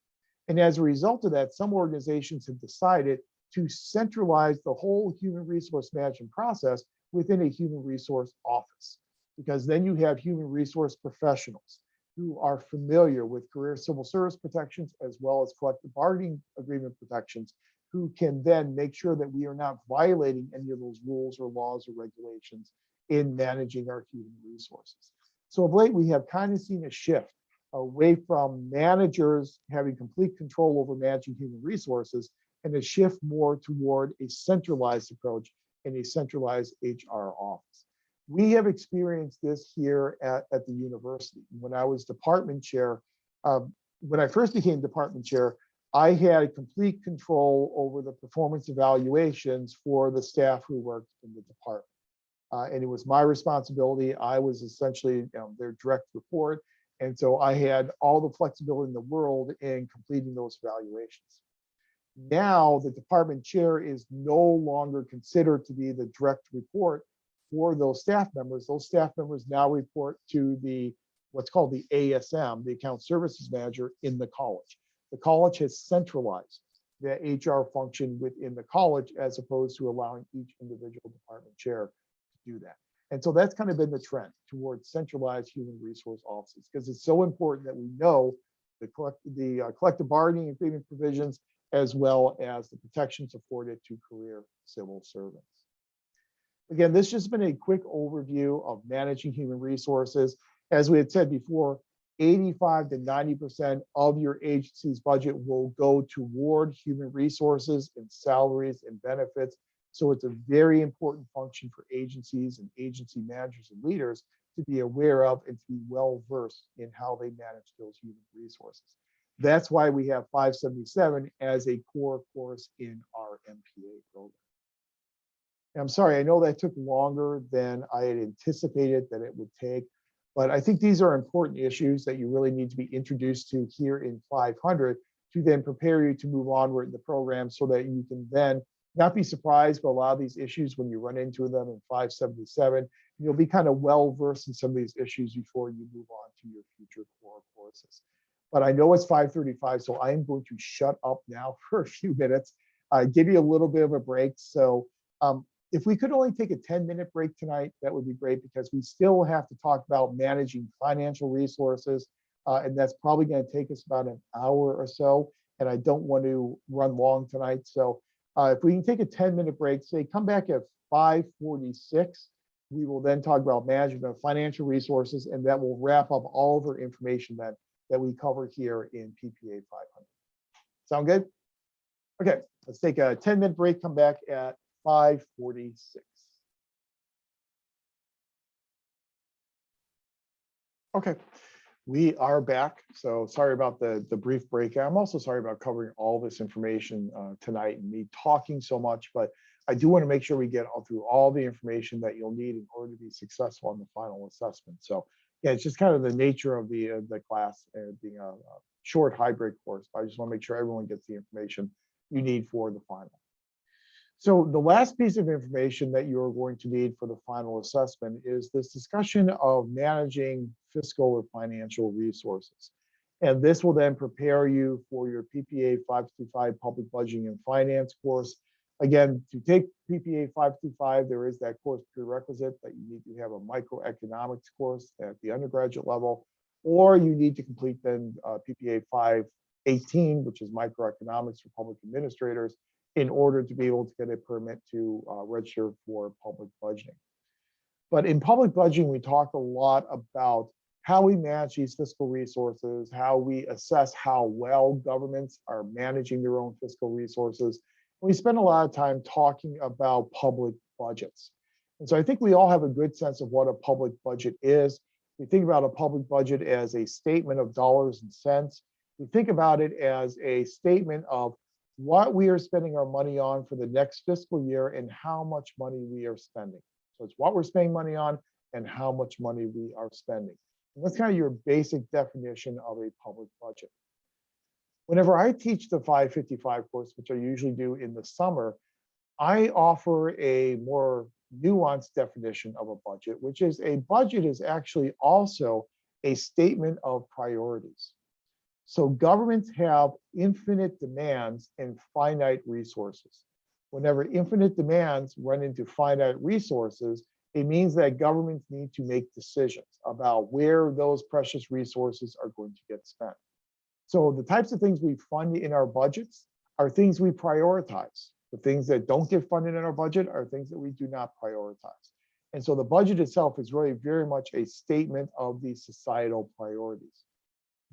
S1: And as a result of that, some organizations have decided to centralize the whole human resource management process within a human resource office, because then you have human resource professionals who are familiar with career civil service protections as well as collective bargaining agreement protections, who can then make sure that we are not violating any of those rules or laws or regulations in managing our human resources. So of late, we have kind of seen a shift away from managers having complete control over managing human resources and a shift more toward a centralized approach in a centralized HR office. We have experienced this here at the university. When I was department chair, when I first became department chair, I had complete control over the performance evaluations for the staff who worked in the department. And it was my responsibility. I was essentially their direct report. And so I had all the flexibility in the world in completing those evaluations. Now the department chair is no longer considered to be the direct report for those staff members. Those staff members now report to the what's called the ASM, the account services manager in the college. The college has centralized the HR function within the college as opposed to allowing each individual department chair to do that. And so that's kind of been the trend towards centralized human resource offices, because it's so important that we know the collective bargaining agreement provisions as well as the protections afforded to career civil servants. Again, this has just been a quick overview of managing human resources. As we had said before, 85 to 90% of your agency's budget will go toward human resources and salaries and benefits. So it's a very important function for agencies and agency managers and leaders to be aware of and to be well versed in how they manage those human resources. That's why we have 577 as a core course in our MPA program. And I'm sorry, I know that took longer than I had anticipated that it would take, But I think these are important issues that you really need to be introduced to here in 500 to then prepare you to move onward in the program so that you can then not be surprised by a lot of these issues when you run into them in 577. You'll be kind of well versed in some of these issues before you move on to your future core courses. But I know it's 5:35, so I am going to shut up now for a few minutes, give you a little bit of a break. So if we could only take a 10-minute break tonight, that would be great, because we still have to talk about managing financial resources. And that's probably going to take us about an hour or so. And I don't want to run long tonight. So if we can take a 10-minute break, say come back at 5:46, we will then talk about management of financial resources, and that will wrap up all of our information that we cover here in PPA 500. Sound good? Okay, let's take a 10-minute break, come back at 5:46. Okay, we are back. So sorry about the brief break. I'm also sorry about covering all this information tonight and me talking so much, but I do want to make sure we get through all the information that you'll need in order to be successful in the final assessment. So yeah, it's just kind of the nature of the class being a short hybrid course. But I just want to make sure everyone gets the information you need for the final. So the last piece of information that you're going to need for the final assessment is this discussion of managing fiscal or financial resources. And this will then prepare you for your PPA 525 Public Budgeting and Finance course. Again, to take PPA 525, there is that course prerequisite that you need to have a microeconomics course at the undergraduate level, or you need to complete then PPA 518, which is microeconomics for public administrators, in order to be able to get a permit to register for public budgeting. But in public budgeting, we talk a lot about how we manage these fiscal resources, how we assess how well governments are managing their own fiscal resources. We spend a lot of time talking about public budgets. And so I think we all have a good sense of what a public budget is. We think about a public budget as a statement of dollars and cents. We think about it as a statement of what we are spending our money on for the next fiscal year and how much money we are spending. So it's what we're spending money on and how much money we are spending. And that's kind of your basic definition of a public budget. Whenever I teach the 555 course, which I usually do in the summer, I offer a more nuanced definition of a budget, which is a budget is actually also a statement of priorities. So governments have infinite demands and finite resources. Whenever infinite demands run into finite resources, it means that governments need to make decisions about where those precious resources are going to get spent. So the types of things we fund in our budgets are things we prioritize. The things that don't get funded in our budget are things that we do not prioritize. And so the budget itself is really very much a statement of these societal priorities.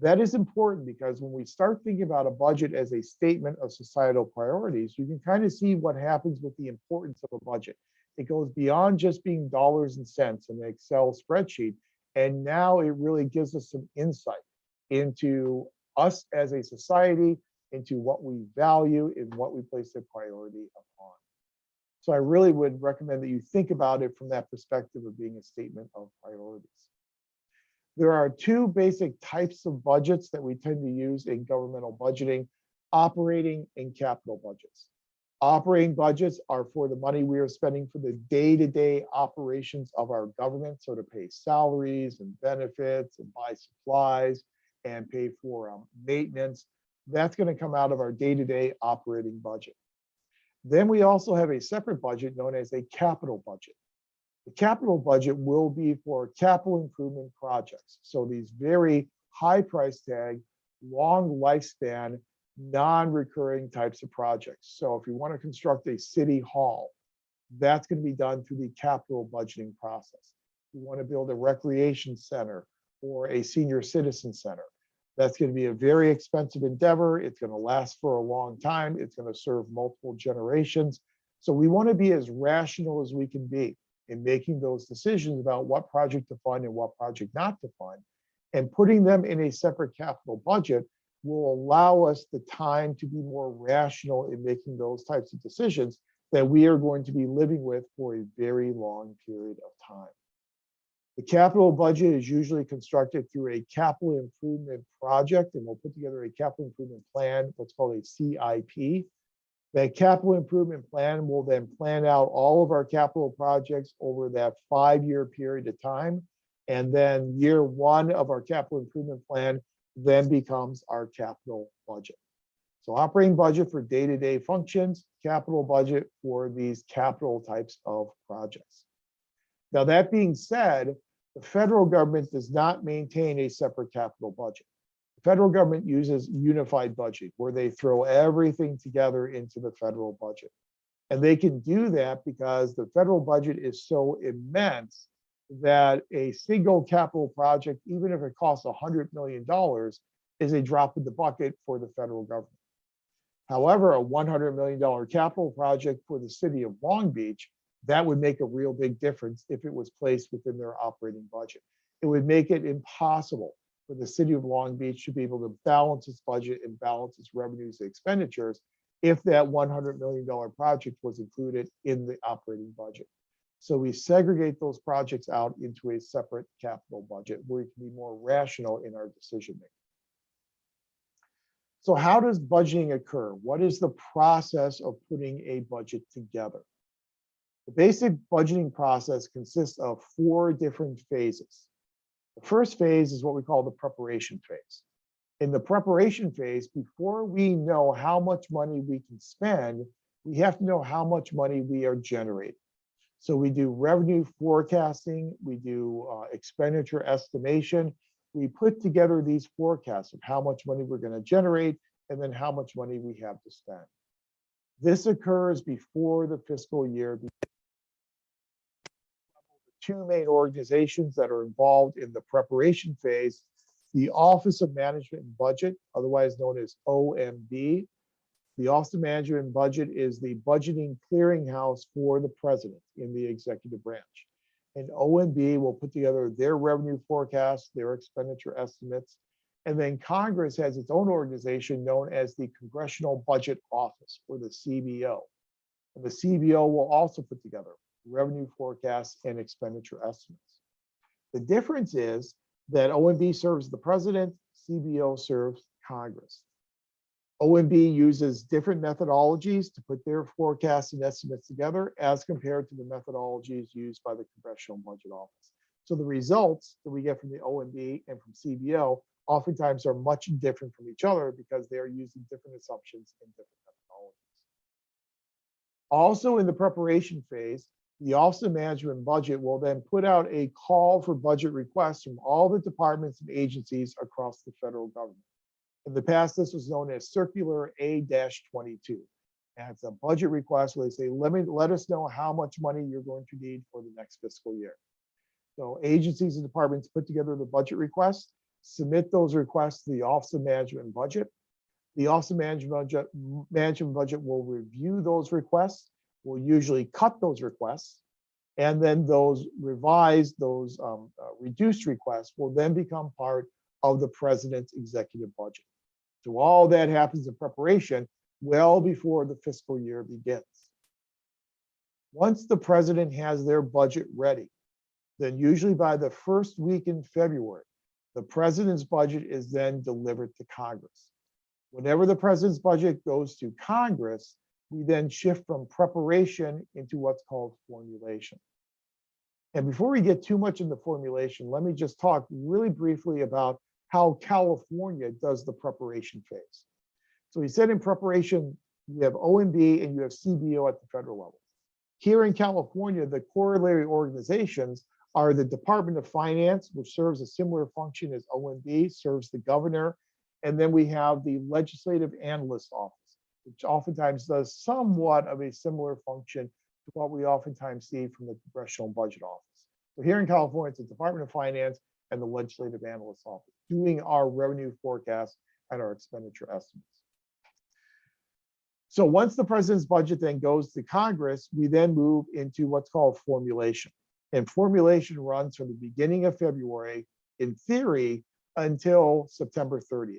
S1: That is important because when we start thinking about a budget as a statement of societal priorities, you can kind of see what happens with the importance of a budget. It goes beyond just being dollars and cents in an Excel spreadsheet. And now it really gives us some insight into us as a society, into what we value and what we place a priority upon. So I really would recommend that you think about it from that perspective of being a statement of priorities. There are two basic types of budgets that we tend to use in governmental budgeting: operating and capital budgets. Operating budgets are for the money we are spending for the day-to-day operations of our government, so to pay salaries and benefits and buy supplies and pay for maintenance. That's going to come out of our day-to-day operating budget. Then we also have a separate budget known as a capital budget. The capital budget will be for capital improvement projects. So these very high price tag, long lifespan, non-recurring types of projects. So if you want to construct a city hall, that's going to be done through the capital budgeting process. If you want to build a recreation center or a senior citizen center, that's going to be a very expensive endeavor. It's going to last for a long time. It's going to serve multiple generations. So we want to be as rational as we can be in making those decisions about what project to fund and what project not to fund. And putting them in a separate capital budget will allow us the time to be more rational in making those types of decisions that we are going to be living with for a very long period of time. The capital budget is usually constructed through a capital improvement project, and we'll put together a capital improvement plan, what's called a CIP. That capital improvement plan will then plan out all of our capital projects over that 5-year period of time. And then year 1 of our capital improvement plan then becomes our capital budget. So operating budget for day-to-day functions, capital budget for these capital types of projects. Now, that being said, the federal government does not maintain a separate capital budget. The federal government uses unified budget, where they throw everything together into the federal budget. And they can do that because the federal budget is so immense that a single capital project, even if it costs $100 million, is a drop in the bucket for the federal government. However, a $100 million capital project for the city of Long Beach, that would make a real big difference if it was placed within their operating budget. It would make it impossible for the city of Long Beach to be able to balance its budget and balance its revenues and expenditures if that $100 million project was included in the operating budget. So we segregate those projects out into a separate capital budget where we can be more rational in our decision making. So how does budgeting occur? What is the process of putting a budget together? The basic budgeting process consists of 4 different phases. The first phase is what we call the preparation phase. In the preparation phase, before we know how much money we can spend, we have to know how much money we are generating. So we do revenue forecasting, we do expenditure estimation. We put together these forecasts of how much money we're going to generate and then how much money we have to spend. This occurs before the fiscal year. The 2 main organizations that are involved in the preparation phase, the Office of Management and Budget, otherwise known as OMB. The Office of Management and Budget is the budgeting clearinghouse for the president in the executive branch. And OMB will put together their revenue forecasts, their expenditure estimates. And then Congress has its own organization known as the Congressional Budget Office, or the CBO. And the CBO will also put together revenue forecasts and expenditure estimates. The difference is that OMB serves the president, CBO serves Congress. OMB uses different methodologies to put their forecasts and estimates together as compared to the methodologies used by the Congressional Budget Office. So the results that we get from the OMB and from CBO oftentimes are much different from each other because they are using different assumptions and different methodologies. Also in the preparation phase, the Office of Management and Budget will then put out a call for budget requests from all the departments and agencies across the federal government. In the past, this was known as Circular A-22. And it's a budget request where they say, let us know how much money you're going to need for the next fiscal year. So agencies and departments put together the budget requests, submit those requests to the Office of Management and Budget. The Office of Management and Budget will review those requests, will usually cut those requests, and then those revised, those reduced requests will then become part of the president's executive budget. So all that happens in preparation well before the fiscal year begins. Once the president has their budget ready, then usually by the first week in February, the president's budget is then delivered to Congress. Whenever the president's budget goes to Congress, we then shift from preparation into what's called formulation. And before we get too much into formulation, let me just talk really briefly about how California does the preparation phase. So we said in preparation, you have OMB and you have CBO at the federal level. Here in California, the corollary organizations are the Department of Finance, which serves a similar function as OMB, serves the governor. And then we have the Legislative Analyst Office, which oftentimes does somewhat of a similar function to what we oftentimes see from the Congressional Budget Office. So here in California, it's the Department of Finance and the Legislative Analyst Office doing our revenue forecast and our expenditure estimates. So once the president's budget then goes to Congress, we then move into what's called formulation. And formulation runs from the beginning of February, in theory, until September 30th.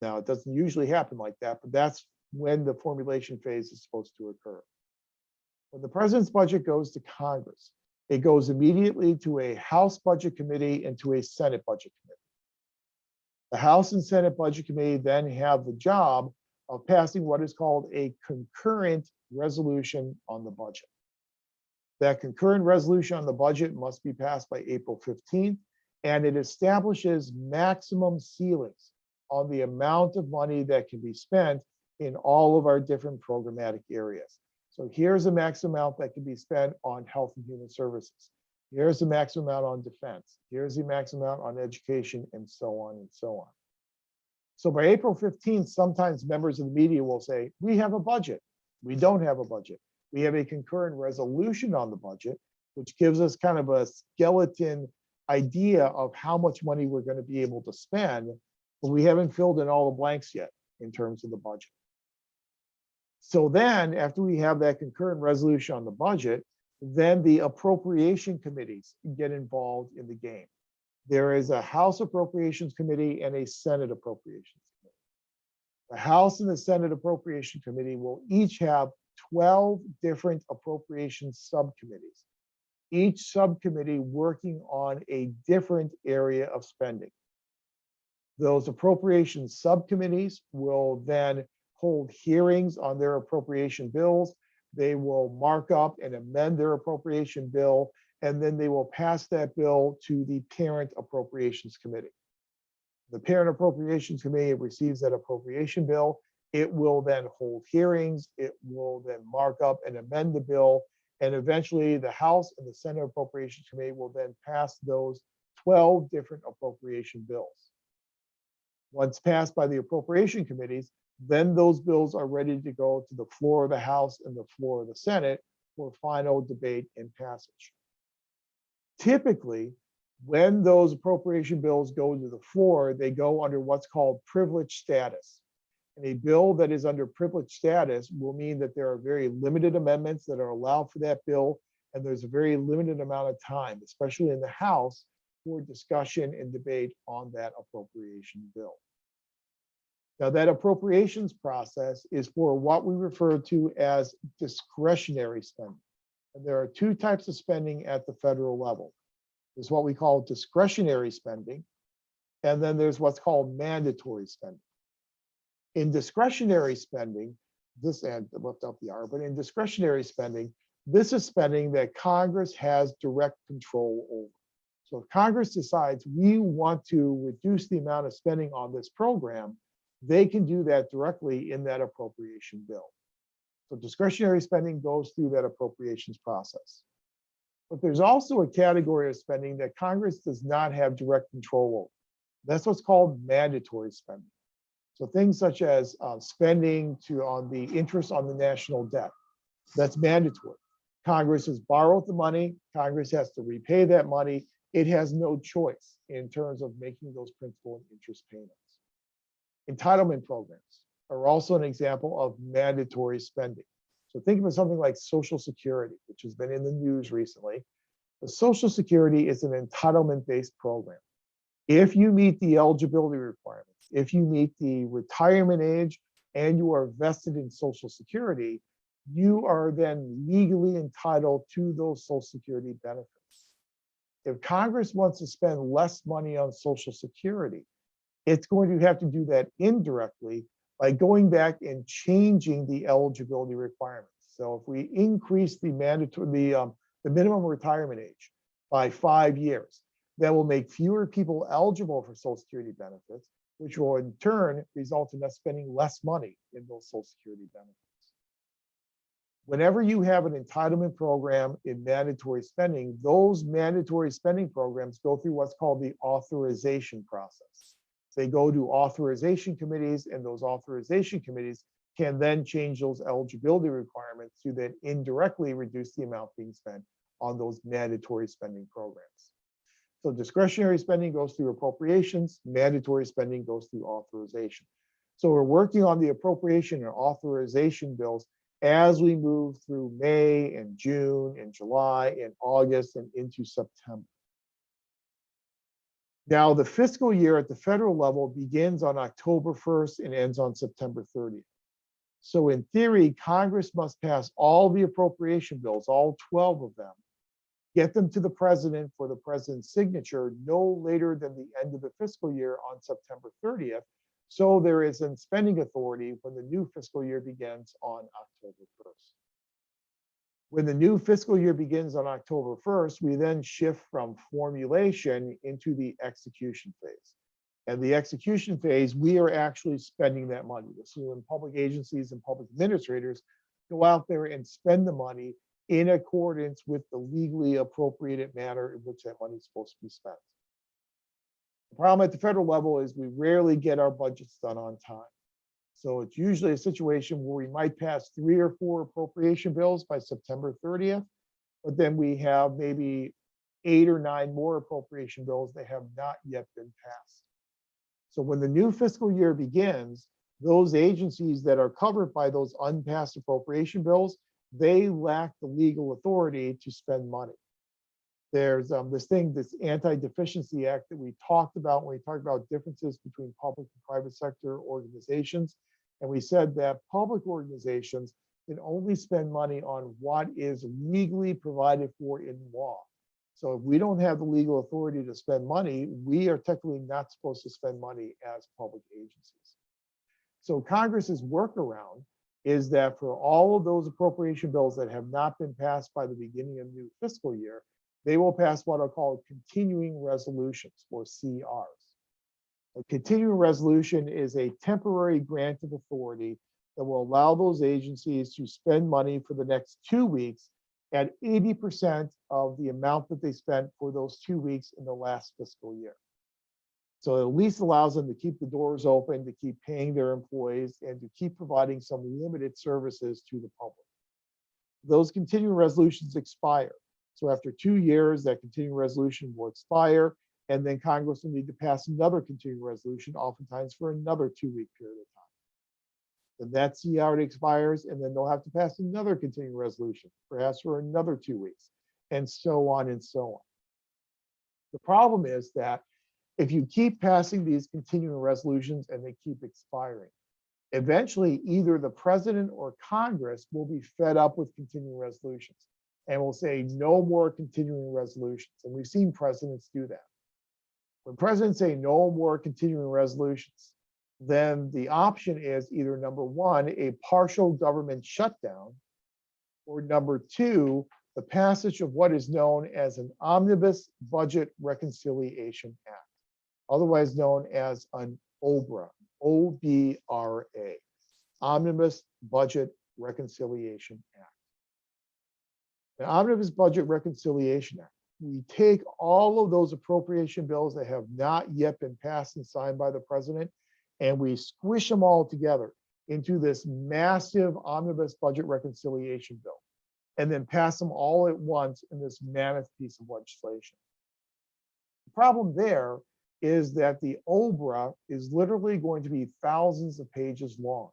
S1: Now, it doesn't usually happen like that, but that's when the formulation phase is supposed to occur. When the president's budget goes to Congress, it goes immediately to a House Budget Committee and to a Senate Budget Committee. The House and Senate Budget Committee then have the job of passing what is called a concurrent resolution on the budget. That concurrent resolution on the budget must be passed by April 15th, and it establishes maximum ceilings on the amount of money that can be spent in all of our different programmatic areas. So here's a maximum amount that can be spent on health and human services. Here's the maximum amount on defense. Here's the maximum amount on education, and so on and so on. So by April 15th, sometimes members of the media will say, we have a budget. We don't have a budget. We have a concurrent resolution on the budget, which gives us kind of a skeleton idea of how much money we're going to be able to spend, but we haven't filled in all the blanks yet in terms of the budget. So then after we have that concurrent resolution on the budget, then the appropriation committees get involved in the game. There is a House Appropriations Committee and a Senate Appropriations Committee. The House and the Senate Appropriation Committee will each have 12 different appropriations subcommittees, each subcommittee working on a different area of spending. Those appropriations subcommittees will then hold hearings on their appropriation bills. They will mark up and amend their appropriation bill, and then they will pass that bill to the parent appropriations committee. The parent appropriations committee receives that appropriation bill. It will then hold hearings. It will then mark up and amend the bill. And eventually the House and the Senate Appropriations Committee will then pass those 12 different appropriation bills. Once passed by the appropriation committees, then those bills are ready to go to the floor of the House and the floor of the Senate for final debate and passage. Typically, when those appropriation bills go to the floor, they go under what's called privileged status. And a bill that is under privileged status will mean that there are very limited amendments that are allowed for that bill, and there's a very limited amount of time, especially in the House, for discussion and debate on that appropriation bill. Now, that appropriations process is for what we refer to as discretionary spending. And there are two types of spending at the federal level. There's what we call discretionary spending, and then there's what's called mandatory spending. In discretionary spending, this and left out the R, but in discretionary spending, this is spending that Congress has direct control over. So if Congress decides we want to reduce the amount of spending on this program, they can do that directly in that appropriation bill. So discretionary spending goes through that appropriations process. But there's also a category of spending that Congress does not have direct control over. That's what's called mandatory spending. So things such as spending on the interest on the national debt, that's mandatory. Congress has borrowed the money. Congress has to repay that money. It has no choice in terms of making those principal and interest payments. Entitlement programs are also an example of mandatory spending. So think of something like Social Security, which has been in the news recently. The Social Security is an entitlement-based program. If you meet the eligibility requirements, if you meet the retirement age and you are vested in Social Security, you are then legally entitled to those Social Security benefits. If Congress wants to spend less money on Social Security, it's going to have to do that indirectly by going back and changing the eligibility requirements. So if we increase the minimum retirement age by 5 years, that will make fewer people eligible for Social Security benefits, which will in turn result in us spending less money in those Social Security benefits. Whenever you have an entitlement program in mandatory spending, those mandatory spending programs go through what's called the authorization process. They go to authorization committees, and those authorization committees can then change those eligibility requirements to then indirectly reduce the amount being spent on those mandatory spending programs. So discretionary spending goes through appropriations, mandatory spending goes through authorization. So we're working on the appropriation and authorization bills as we move through May and June and July and August and into September. Now, the fiscal year at the federal level begins on October 1st and ends on September 30th. So in theory, Congress must pass all the appropriation bills, all 12 of them, get them to the president for the president's signature no later than the end of the fiscal year on September 30th. So there is a spending authority when the new fiscal year begins on October 1st. When the new fiscal year begins on October 1st, we then shift from formulation into the execution phase. And the execution phase, we are actually spending that money. This is when public agencies and public administrators go out there and spend the money in accordance with the legally appropriated manner in which that money is supposed to be spent. The problem at the federal level is we rarely get our budgets done on time. So it's usually a situation where we might pass 3 or 4 appropriation bills by September 30th, but then we have maybe 8 or 9 more appropriation bills that have not yet been passed. So when the new fiscal year begins, those agencies that are covered by those unpassed appropriation bills, they lack the legal authority to spend money. There's this Anti-Deficiency Act that we talked about when we talked about differences between public and private sector organizations. And we said that public organizations can only spend money on what is legally provided for in law. So if we don't have the legal authority to spend money, we are technically not supposed to spend money as public agencies. So Congress's workaround is that for all of those appropriation bills that have not been passed by the beginning of the new fiscal year, they will pass what are called continuing resolutions, or CRs. A continuing resolution is a temporary grant of authority that will allow those agencies to spend money for the next 2 weeks at 80% of the amount that they spent for those 2 weeks in the last fiscal year. So it at least allows them to keep the doors open, to keep paying their employees, and to keep providing some limited services to the public. Those continuing resolutions expire. So after 2 years, that continuing resolution will expire, and then Congress will need to pass another continuing resolution, oftentimes for another 2-week period of time. Then that CR expires, and then they'll have to pass another continuing resolution, perhaps for another 2 weeks, and so on and so on. The problem is that if you keep passing these continuing resolutions and they keep expiring, eventually either the president or Congress will be fed up with continuing resolutions and will say no more continuing resolutions. And we've seen presidents do that. When presidents say no more continuing resolutions, then the option is either number one, a partial government shutdown, or number two, the passage of what is known as an Omnibus Budget Reconciliation Act, otherwise known as an OBRA, O-B-R-A, Omnibus Budget Reconciliation Act. The Omnibus Budget Reconciliation Act, we take all of those appropriation bills that have not yet been passed and signed by the president, and we squish them all together into this massive Omnibus Budget Reconciliation Bill, and then pass them all at once in this mammoth piece of legislation. The problem there is that the OBRA is literally going to be thousands of pages long.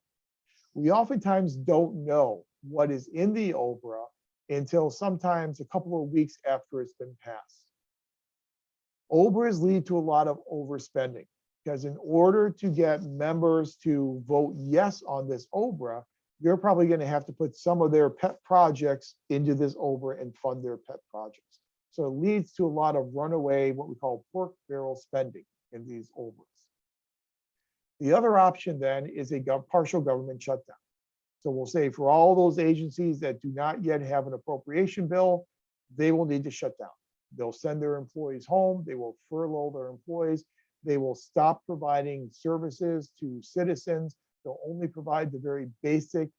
S1: We oftentimes don't know what is in the OBRA until sometimes a couple of weeks after it's been passed. OBRAs lead to a lot of overspending, because in order to get members to vote yes on this OBRA, they're probably going to have to put some of their pet projects into this OBRA and fund their pet projects. So it leads to a lot of runaway, what we call pork barrel spending in these OBRAs. The other option then is a partial government shutdown. So we'll say for all those agencies that do not yet have an appropriation bill, they will need to shut down. They'll send their employees home. They will furlough their employees. They will stop providing services to citizens. They'll only provide the very basic,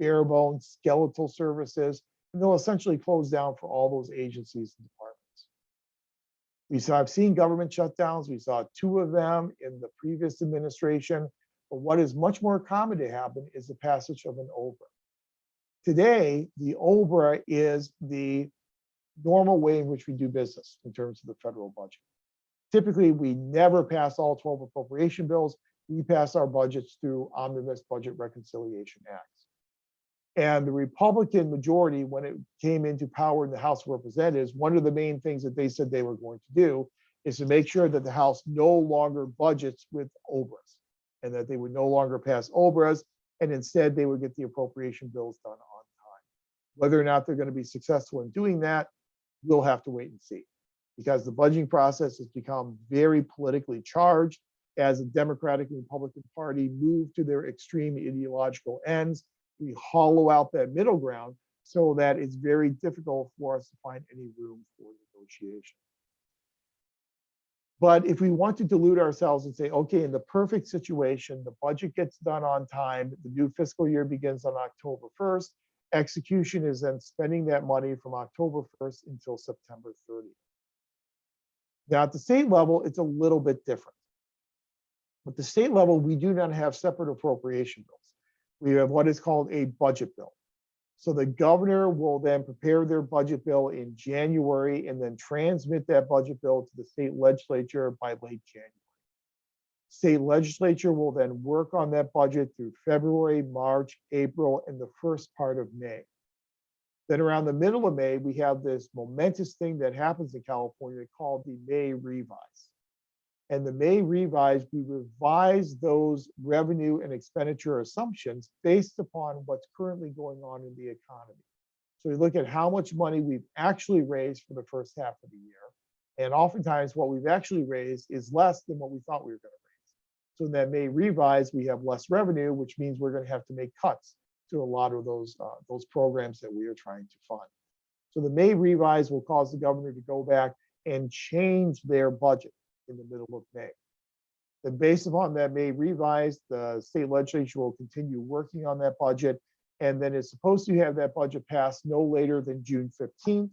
S1: bare bones, skeletal services, and they'll essentially close down for all those agencies and departments. I've seen government shutdowns. We saw 2 of them in the previous administration. But what is much more common to happen is the passage of an OBRA. Today, the OBRA is the normal way in which we do business in terms of the federal budget. Typically, we never pass all 12 appropriation bills. We pass our budgets through Omnibus Budget Reconciliation Acts. And the Republican majority, when it came into power in the House of Representatives, one of the main things that they said they were going to do is to make sure that the House no longer budgets with OBRAs, and that they would no longer pass OBRAs, and instead they would get the appropriation bills done on time. Whether or not they're going to be successful in doing that, we'll have to wait and see, because the budgeting process has become very politically charged as the Democratic and Republican Party move to their extreme ideological ends. We hollow out that middle ground so that it's very difficult for us to find any room for negotiation. But if we want to delude ourselves and say, okay, in the perfect situation, the budget gets done on time, the new fiscal year begins on October 1st, execution is then spending that money from October 1st until September 30th. Now, at the state level, it's a little bit different. At the state level, we do not have separate appropriation bills. We have what is called a budget bill. So the governor will then prepare their budget bill in January and then transmit that budget bill to the state legislature by late January. State legislature will then work on that budget through February, March, April, and the first part of May. Then around the middle of May, we have this momentous thing that happens in California called the May revise. And the May revise, we revise those revenue and expenditure assumptions based upon what's currently going on in the economy. So we look at how much money we've actually raised for the first half of the year. And oftentimes what we've actually raised is less than what we thought we were going to raise. So in that May revise, we have less revenue, which means we're going to have to make cuts to a lot of those programs that we are trying to fund. So the May revise will cause the governor to go back and change their budget in the middle of May. Then based upon that May revise, the state legislature will continue working on that budget, and then it's supposed to have that budget passed no later than June 15th,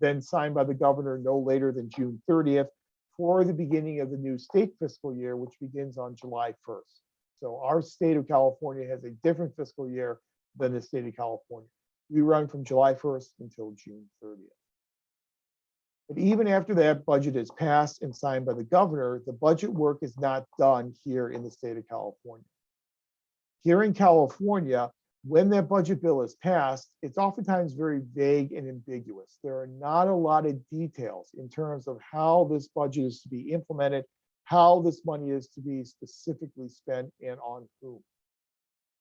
S1: then signed by the governor no later than June 30th for the beginning of the new state fiscal year, which begins on July 1st. So our state of California has a different fiscal year than the state of California. We run from July 1st until June 30th. But even after that budget is passed and signed by the governor, the budget work is not done here in the state of California. Here in California, when that budget bill is passed, it's oftentimes very vague and ambiguous. There are not a lot of details in terms of how this budget is to be implemented, how this money is to be specifically spent, and on whom.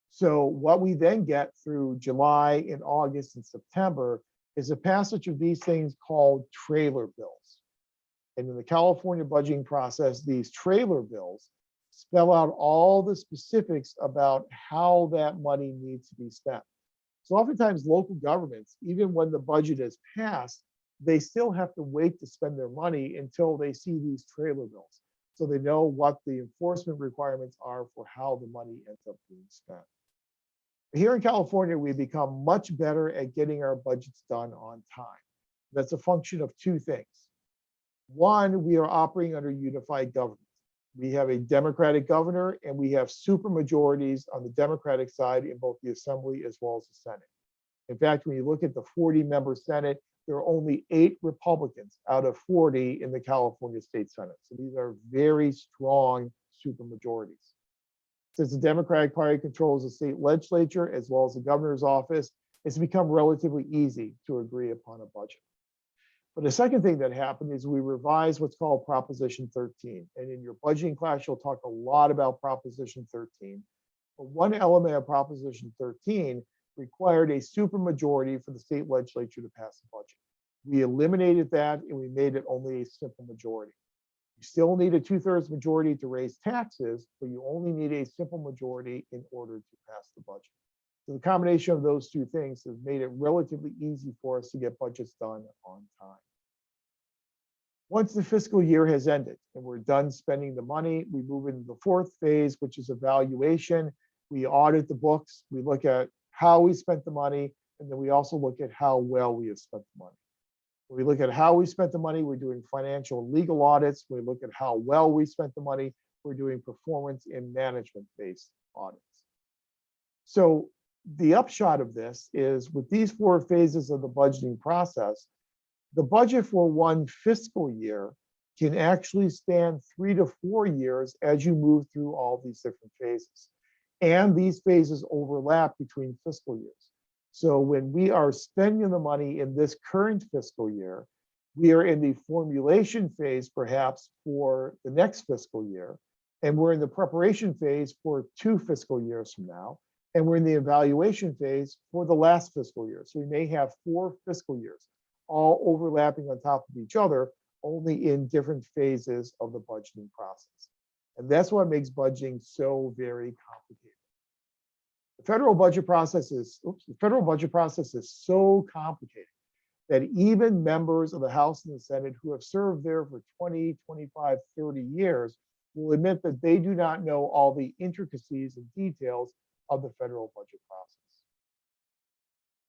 S1: So what we then get through July and August and September is a passage of these things called trailer bills. And in the California budgeting process, these trailer bills spell out all the specifics about how that money needs to be spent. So oftentimes local governments, even when the budget is passed, they still have to wait to spend their money until they see these trailer bills. So they know what the enforcement requirements are for how the money ends up being spent. Here in California, we've become much better at getting our budgets done on time. That's a function of two things. One, we are operating under unified government. We have a Democratic governor and we have supermajorities on the Democratic side in both the Assembly as well as the Senate. In fact, when you look at the 40-member Senate, there are only 8 Republicans out of 40 in the California State Senate. So these are very strong supermajorities. Since the Democratic Party controls the state legislature as well as the governor's office, it's become relatively easy to agree upon a budget. But the second thing that happened is we revised what's called Proposition 13. And in your budgeting class, you'll talk a lot about Proposition 13. But one element of Proposition 13 required a supermajority for the state legislature to pass the budget. We eliminated that and we made it only a simple majority. You still need a 2/3 majority to raise taxes, but you only need a simple majority in order to pass the budget. So the combination of those two things has made it relatively easy for us to get budgets done on time. Once the fiscal year has ended and we're done spending the money, we move into the fourth phase, which is evaluation. We audit the books, we look at how we spent the money, and then we also look at how well we have spent the money. When we look at how we spent the money, we're doing financial and legal audits. When we look at how well we spent the money, we're doing performance and management-based audits. So the upshot of this is with these 4 phases of the budgeting process, the budget for one fiscal year can actually span 3 to 4 years as you move through all these different phases. And these phases overlap between fiscal years. So when we are spending the money in this current fiscal year, we are in the formulation phase perhaps for the next fiscal year, and we're in the preparation phase for 2 fiscal years from now, and we're in the evaluation phase for the last fiscal year. So we may have 4 fiscal years. all overlapping on top of each other, only in different phases of the budgeting process. And that's what makes budgeting so very complicated. The federal budget process is so complicated that even members of the House and the Senate who have served there for 20, 25, 30 years will admit that they do not know all the intricacies and details of the federal budget process.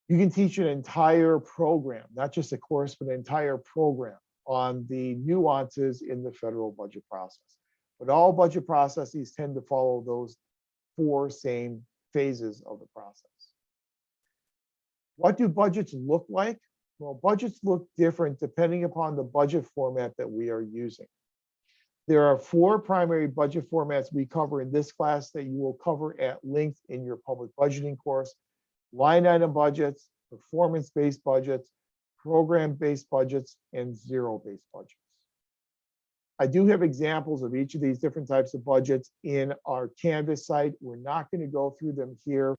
S1: You can teach an entire program, not just a course, but an entire program on the nuances in the federal budget process. But all budget processes tend to follow those 4 same phases of the process. What do budgets look like? Well, budgets look different depending upon the budget format that we are using. There are 4 primary budget formats we cover in this class that you will cover at length in your public budgeting course: line item budgets, performance-based budgets, program-based budgets, and zero-based budgets. I do have examples of each of these different types of budgets in our Canvas site. We're not going to go through them here,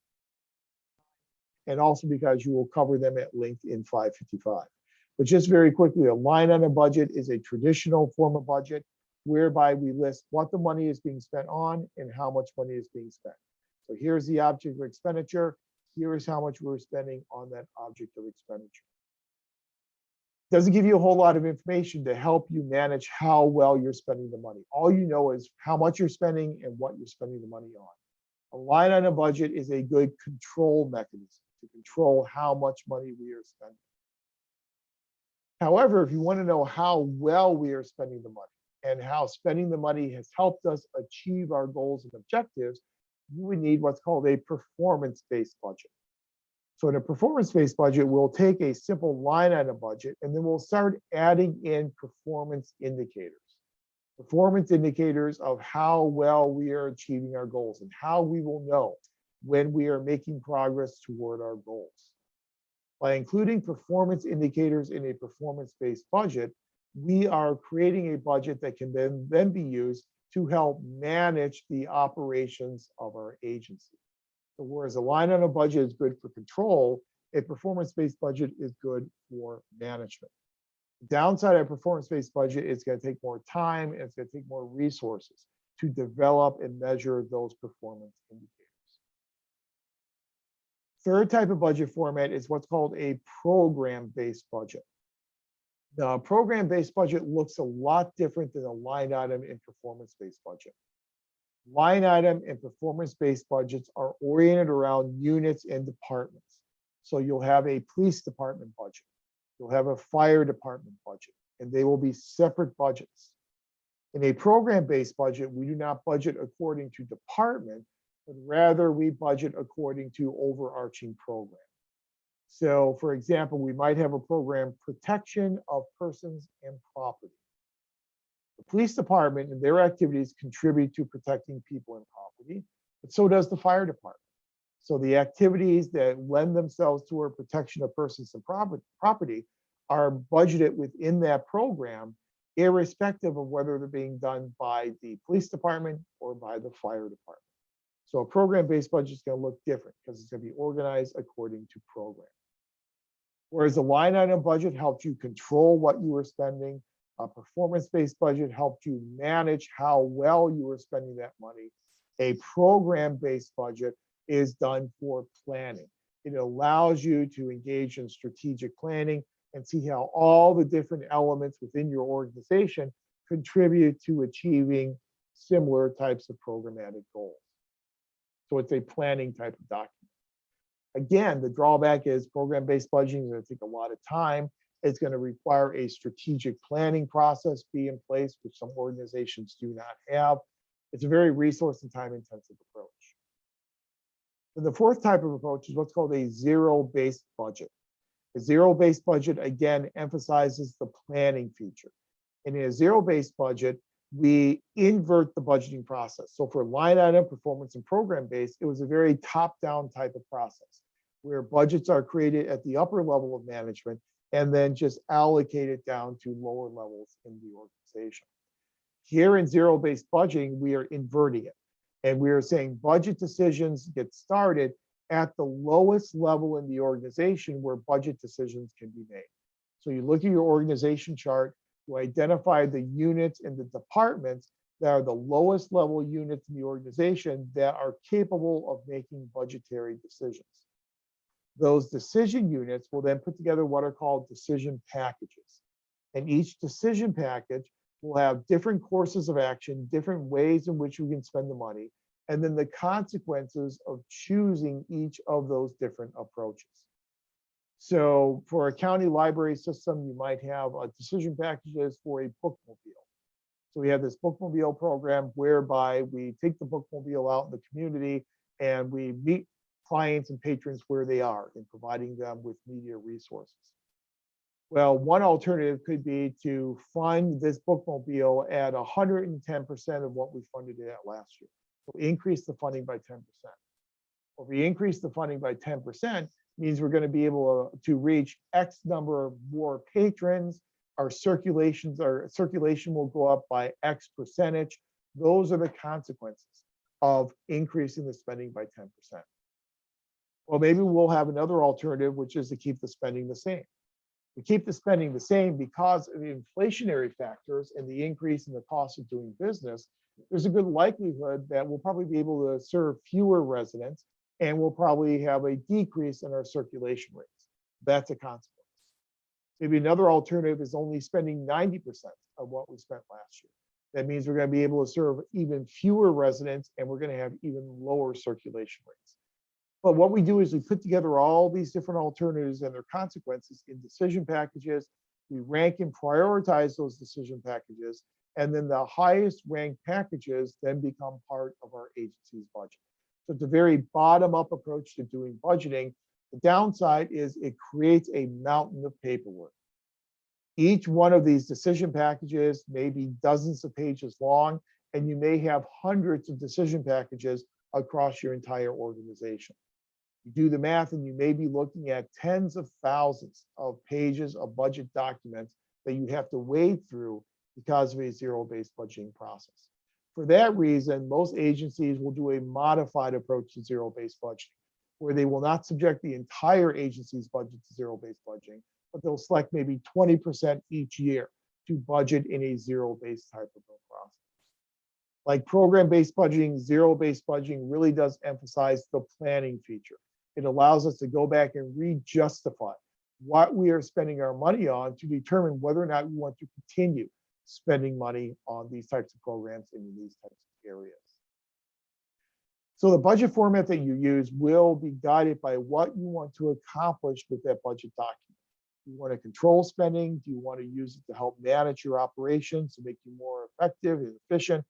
S1: and also because you will cover them at length in 555. But just very quickly, a line item budget is a traditional form of budget whereby we list what the money is being spent on and how much money is being spent. So here's the object of expenditure. Here is how much we're spending on that object of expenditure. Doesn't give you a whole lot of information to help you manage how well you're spending the money. All you know is how much you're spending and what you're spending the money on. A line item budget is a good control mechanism to control how much money we are spending. However, if you want to know how well we are spending the money and how spending the money has helped us achieve our goals and objectives, you would need what's called a performance-based budget. So in a performance-based budget, we'll take a simple line item budget and then we'll start adding in performance indicators. Performance indicators of how well we are achieving our goals and how we will know when we are making progress toward our goals. By including performance indicators in a performance-based budget, we are creating a budget that can then be used to help manage the operations of our agency. So whereas a line item budget is good for control, a performance-based budget is good for management. The downside of a performance-based budget is going to take more time and it's going to take more resources to develop and measure those performance indicators. Third type of budget format is what's called a program-based budget. Now, a program-based budget looks a lot different than a line item and performance-based budget. Line item and performance-based budgets are oriented around units and departments. So you'll have a police department budget, you'll have a fire department budget, and they will be separate budgets. In a program-based budget, we do not budget according to department, but rather we budget according to overarching program. So for example, we might have a program, protection of persons and property. The police department and their activities contribute to protecting people and property, but so does the fire department. So the activities that lend themselves toward protection of persons and property are budgeted within that program, irrespective of whether they're being done by the police department or by the fire department. So a program-based budget is going to look different because it's going to be organized according to program. Whereas a line item budget helps you control what you are spending, a performance-based budget helped you manage how well you are spending that money. A program-based budget is done for planning. It allows you to engage in strategic planning and see how all the different elements within your organization contribute to achieving similar types of programmatic goals. So it's a planning type of document. Again, the drawback is program-based budgeting is going to take a lot of time. It's going to require a strategic planning process be in place, which some organizations do not have. It's a very resource and time-intensive approach. And the fourth type of approach is what's called a zero-based budget. A zero-based budget, again, emphasizes the planning feature. And in a zero-based budget, we invert the budgeting process. So for line item, performance, and program-based, it was a very top-down type of process where budgets are created at the upper level of management and then just allocated down to lower levels in the organization. Here in zero-based budgeting, we are inverting it. And we are saying budget decisions get started at the lowest level in the organization where budget decisions can be made. So you look at your organization chart, you identify the units and the departments that are the lowest level units in the organization that are capable of making budgetary decisions. Those decision units will then put together what are called decision packages. And each decision package will have different courses of action, different ways in which you can spend the money, and then the consequences of choosing each of those different approaches. So for a county library system, you might have decision packages for a bookmobile. So we have this bookmobile program whereby we take the bookmobile out in the community and we meet clients and patrons where they are and providing them with media resources. Well, one alternative could be to fund this bookmobile at 110% of what we funded it at last year. So increase the funding by 10%. Well, if we increase the funding by 10%, means we're going to be able to reach X number of more patrons. Our circulation will go up by X percentage. Those are the consequences of increasing the spending by 10%. Well, maybe we'll have another alternative, which is to keep the spending the same. We keep the spending the same because of the inflationary factors and the increase in the cost of doing business. There's a good likelihood that we'll probably be able to serve fewer residents and we'll probably have a decrease in our circulation rates. That's a consequence. Maybe another alternative is only spending 90% of what we spent last year. That means we're going to be able to serve even fewer residents and we're going to have even lower circulation rates. But what we do is we put together all these different alternatives and their consequences in decision packages. We rank and prioritize those decision packages. And then the highest ranked packages then become part of our agency's budget. So it's a very bottom-up approach to doing budgeting. The downside is it creates a mountain of paperwork. Each one of these decision packages may be dozens of pages long, and you may have hundreds of decision packages across your entire organization. You do the math and you may be looking at tens of thousands of pages of budget documents that you have to wade through because of a zero-based budgeting process. For that reason, most agencies will do a modified approach to zero-based budgeting, where they will not subject the entire agency's budget to zero-based budgeting, but they'll select maybe 20% each year to budget in a zero-based type of process. Like program-based budgeting, zero-based budgeting really does emphasize the planning feature. It allows us to go back and re-justify what we are spending our money on to determine whether or not we want to continue spending money on these types of programs and in these types of areas. So the budget format that you use will be guided by what you want to accomplish with that budget document. Do you want to control spending? Do you want to use it to help manage your operations to make you more effective and efficient?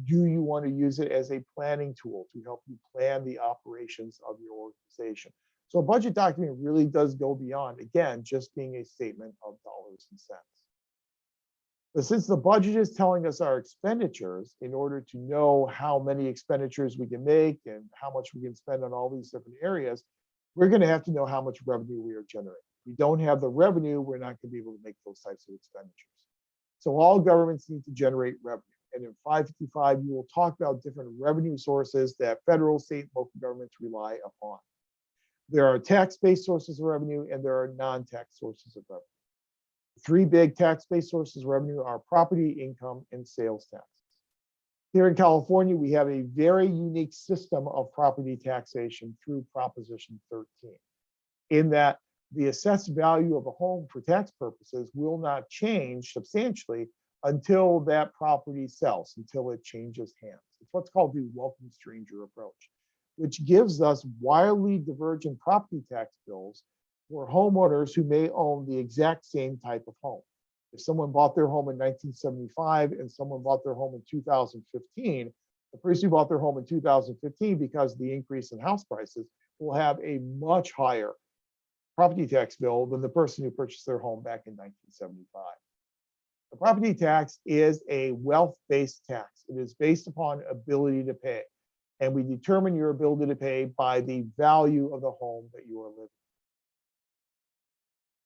S1: Do you want to use it as a planning tool to help you plan the operations of your organization? So a budget document really does go beyond, again, just being a statement of dollars and cents. But since the budget is telling us our expenditures, in order to know how many expenditures we can make and how much we can spend on all these different areas, we're going to have to know how much revenue we are generating. If we don't have the revenue, we're not going to be able to make those types of expenditures. So all governments need to generate revenue. And in 555, you will talk about different revenue sources that federal, state, local governments rely upon. There are tax-based sources of revenue and there are non-tax sources of revenue. Three big tax-based sources of revenue are property, income, and sales taxes. Here in California, we have a very unique system of property taxation through Proposition 13, in that the assessed value of a home for tax purposes will not change substantially until that property sells, until it changes hands. It's what's called the welcome stranger approach, which gives us wildly divergent property tax bills for homeowners who may own the exact same type of home. If someone bought their home in 1975 and someone bought their home in 2015, the person who bought their home in 2015, because of the increase in house prices, will have a much higher property tax bill than the person who purchased their home back in 1975. The property tax is a wealth-based tax. It is based upon ability to pay. And we determine your ability to pay by the value of the home that you are living in.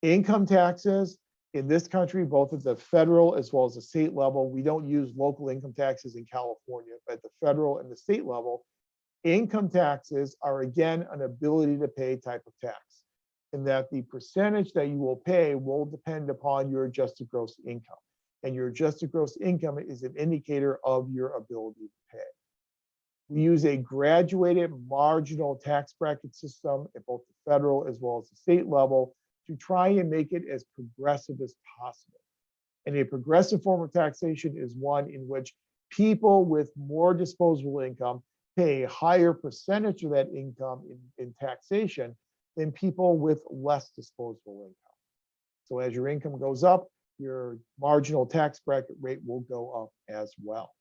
S1: Income taxes in this country, both at the federal as well as the state level, we don't use local income taxes in California, but at the federal and the state level, income taxes are again an ability to pay type of tax. in that the percentage that you will pay will depend upon your adjusted gross income. And your adjusted gross income is an indicator of your ability to pay. We use a graduated marginal tax bracket system at both the federal as well as the state level to try and make it as progressive as possible. And a progressive form of taxation is one in which people with more disposable income pay a higher percentage of that income in taxation than people with less disposable income. So as your income goes up, your marginal tax bracket rate will go up as well.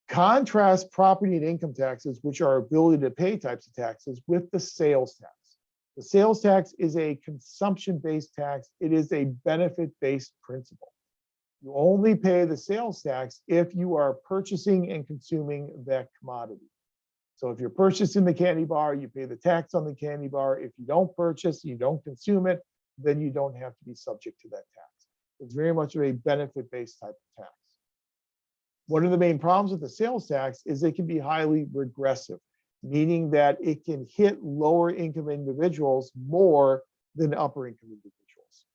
S1: Contrast property and income taxes, which are ability to pay types of taxes, with the sales tax. The sales tax is a consumption-based tax. It is a benefit-based principle. You only pay the sales tax if you are purchasing and consuming that commodity. So if you're purchasing the candy bar, you pay the tax on the candy bar. If you don't purchase, you don't consume it, then you don't have to be subject to that tax. It's very much of a benefit-based type of tax. One of the main problems with the sales tax is it can be highly regressive, meaning that it can hit lower income individuals more than upper income individuals.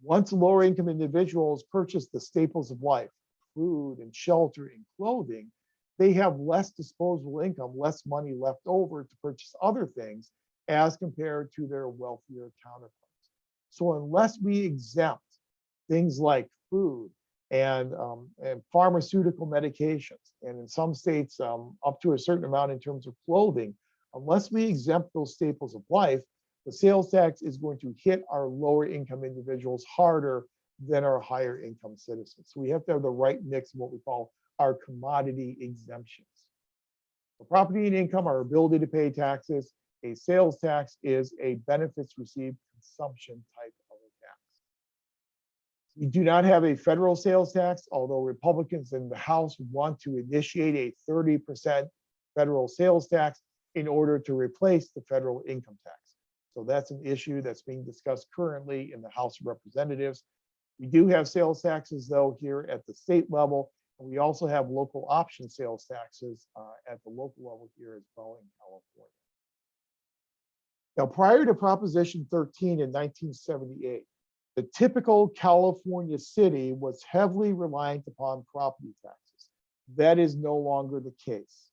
S1: Once lower income individuals purchase the staples of life, food and shelter and clothing, they have less disposable income, less money left over to purchase other things as compared to their wealthier counterparts. So unless we exempt things like food and pharmaceutical medications, and in some states up to a certain amount in terms of clothing, unless we exempt those staples of life, the sales tax is going to hit our lower income individuals harder than our higher income citizens. So we have to have the right mix of what we call our commodity exemptions. For property and income, our ability to pay taxes. A sales tax is a benefits received consumption type of a tax. We do not have a federal sales tax, although Republicans in the House want to initiate a 30% federal sales tax in order to replace the federal income tax. So that's an issue that's being discussed currently in the House of Representatives. We do have sales taxes, though, here at the state level. And we also have local option sales taxes at the local level here as well in California. Now, prior to Proposition 13 in 1978, the typical California city was heavily reliant upon property taxes. That is no longer the case.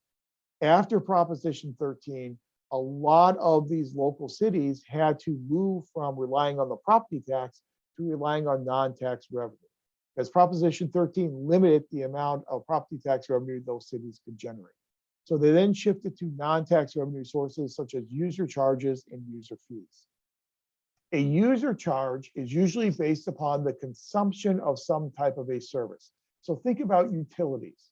S1: After Proposition 13, a lot of these local cities had to move from relying on the property tax to relying on non-tax revenue, because Proposition 13 limited the amount of property tax revenue those cities could generate. So they then shifted to non-tax revenue sources such as user charges and user fees. A user charge is usually based upon the consumption of some type of a service. So think about utilities.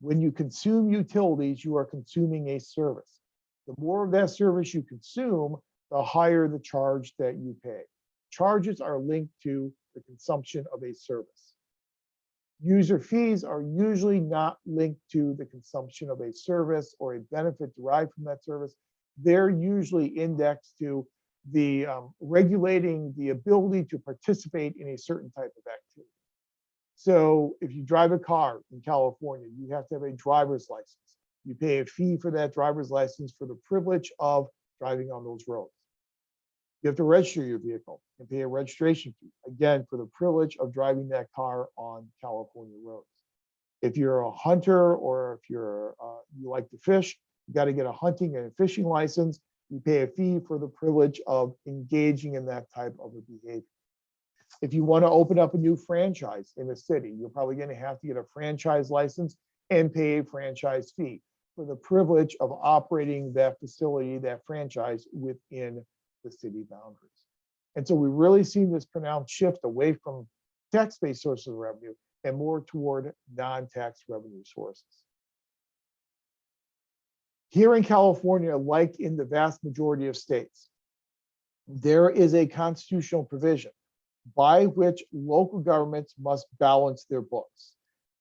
S1: When you consume utilities, you are consuming a service. The more of that service you consume, the higher the charge that you pay. Charges are linked to the consumption of a service. User fees are usually not linked to the consumption of a service or a benefit derived from that service. They're usually indexed to the regulating the ability to participate in a certain type of activity. So if you drive a car in California, you have to have a driver's license. You pay a fee for that driver's license for the privilege of driving on those roads. You have to register your vehicle and pay a registration fee, again, for the privilege of driving that car on California roads. If you're a hunter or if you like to fish, you got to get a hunting and a fishing license. You pay a fee for the privilege of engaging in that type of a behavior. If you want to open up a new franchise in a city, you're probably going to have to get a franchise license and pay a franchise fee for the privilege of operating that facility, that franchise within the city boundaries. And so we've really seen this pronounced shift away from tax-based sources of revenue and more toward non-tax revenue sources. Here in California, like in the vast majority of states, there is a constitutional provision by which local governments must balance their books.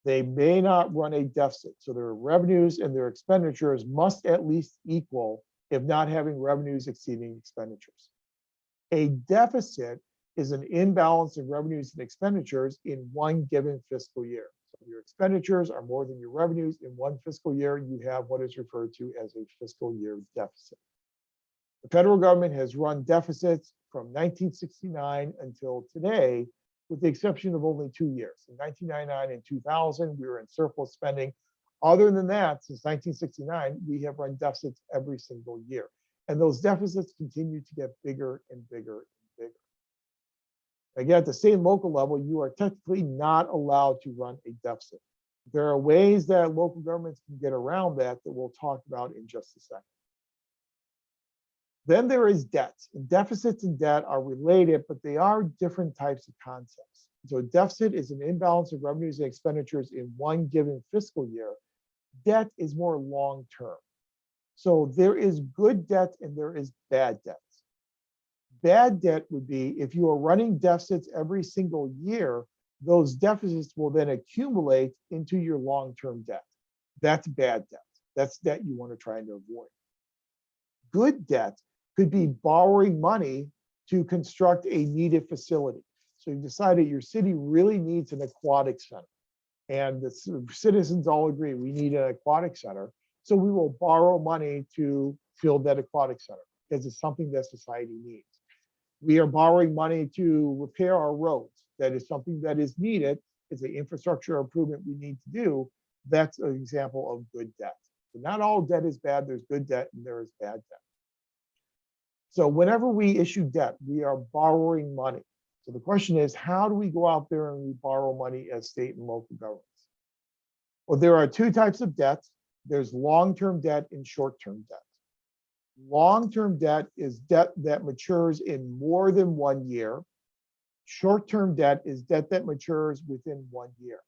S1: They may not run a deficit, so their revenues and their expenditures must at least equal, if not having revenues exceeding expenditures. A deficit is an imbalance in revenues and expenditures in one given fiscal year. So if your expenditures are more than your revenues in one fiscal year, you have what is referred to as a fiscal year deficit. The federal government has run deficits from 1969 until today, with the exception of only 2 years. In 1999 and 2000, we were in surplus spending. Other than that, since 1969, we have run deficits every single year. And those deficits continue to get bigger and bigger and bigger. Again, at the state and local level, you are technically not allowed to run a deficit. There are ways that local governments can get around that we'll talk about in just a second. Then there is debt. And deficits and debt are related, but they are different types of concepts. So a deficit is an imbalance of revenues and expenditures in one given fiscal year. Debt is more long-term. So there is good debt and there is bad debt. Bad debt would be if you are running deficits every single year, those deficits will then accumulate into your long-term debt. That's bad debt. That's debt you want to try and avoid. Good debt could be borrowing money to construct a needed facility. So you decided your city really needs an aquatic center. And the citizens all agree we need an aquatic center. So we will borrow money to fill that aquatic center because it's something that society needs. We are borrowing money to repair our roads. That is something that is needed. It's an infrastructure improvement we need to do. That's an example of good debt. So not all debt is bad. There's good debt and there is bad debt. So whenever we issue debt, we are borrowing money. So the question is, how do we go out there and we borrow money as state and local governments? Well, there are two types of debt. There's long-term debt and short-term debt. Long-term debt is debt that matures in more than 1 year. Short-term debt is debt that matures within 1 year.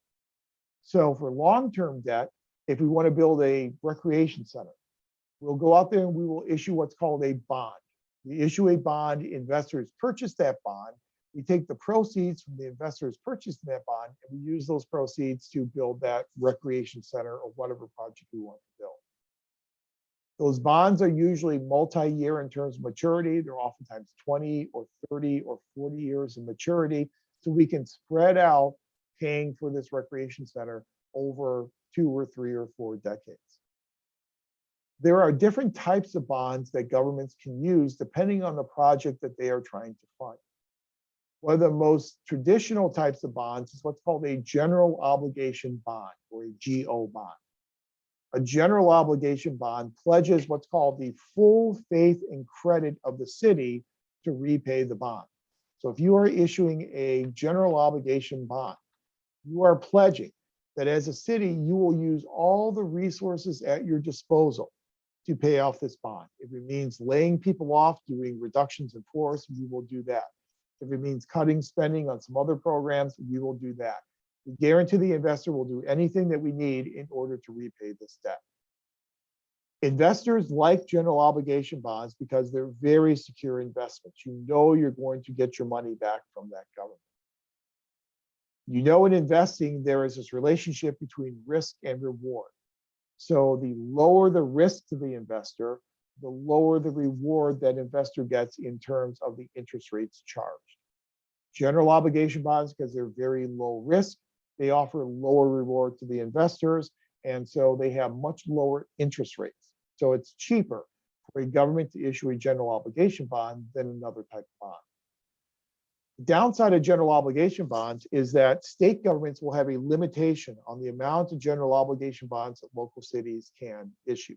S1: So for long-term debt, if we want to build a recreation center, we'll go out there and we will issue what's called a bond. We issue a bond, investors purchase that bond. We take the proceeds from the investors purchasing that bond and we use those proceeds to build that recreation center or whatever project we want to build. Those bonds are usually multi-year in terms of maturity. They're oftentimes 20 or 30 or 40 years of maturity. So we can spread out paying for this recreation center over 2 or 3 or 4 decades. There are different types of bonds that governments can use depending on the project that they are trying to fund. One of the most traditional types of bonds is what's called a general obligation bond or a GO bond. A general obligation bond pledges what's called the full faith and credit of the city to repay the bond. So if you are issuing a general obligation bond, you are pledging that as a city, you will use all the resources at your disposal to pay off this bond. If it means laying people off, doing reductions in force, we will do that. If it means cutting spending on some other programs, we will do that. We guarantee the investor will do anything that we need in order to repay this debt. Investors like general obligation bonds because they're very secure investments. You know you're going to get your money back from that government. You know in investing, there is this relationship between risk and reward. So the lower the risk to the investor, the lower the reward that investor gets in terms of the interest rates charged. General obligation bonds, because they're very low risk, they offer lower reward to the investors, and so they have much lower interest rates. So it's cheaper for a government to issue a general obligation bond than another type of bond. The downside of general obligation bonds is that state governments will have a limitation on the amount of general obligation bonds that local cities can issue.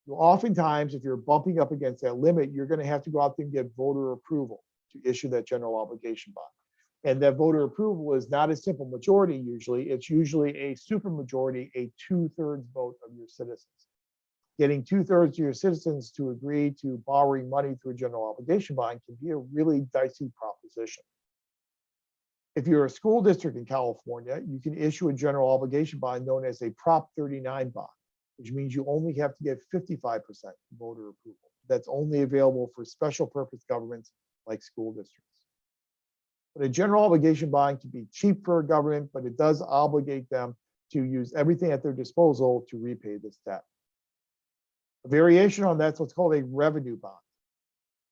S1: Oftentimes, if you're bumping up against that limit, you're going to have to go out there and get voter approval to issue that general obligation bond. And that voter approval is not a simple majority usually. It's usually a supermajority, a 2/3 vote of your citizens. Getting 2/3 of your citizens to agree to borrowing money through a general obligation bond can be a really dicey proposition. If you're a school district in California, you can issue a general obligation bond known as a Prop 39 bond, which means you only have to get 55% voter approval. That's only available for special purpose governments like school districts. But a general obligation bond can be cheap for a government, but it does obligate them to use everything at their disposal to repay this debt. A variation on that's what's called a revenue bond.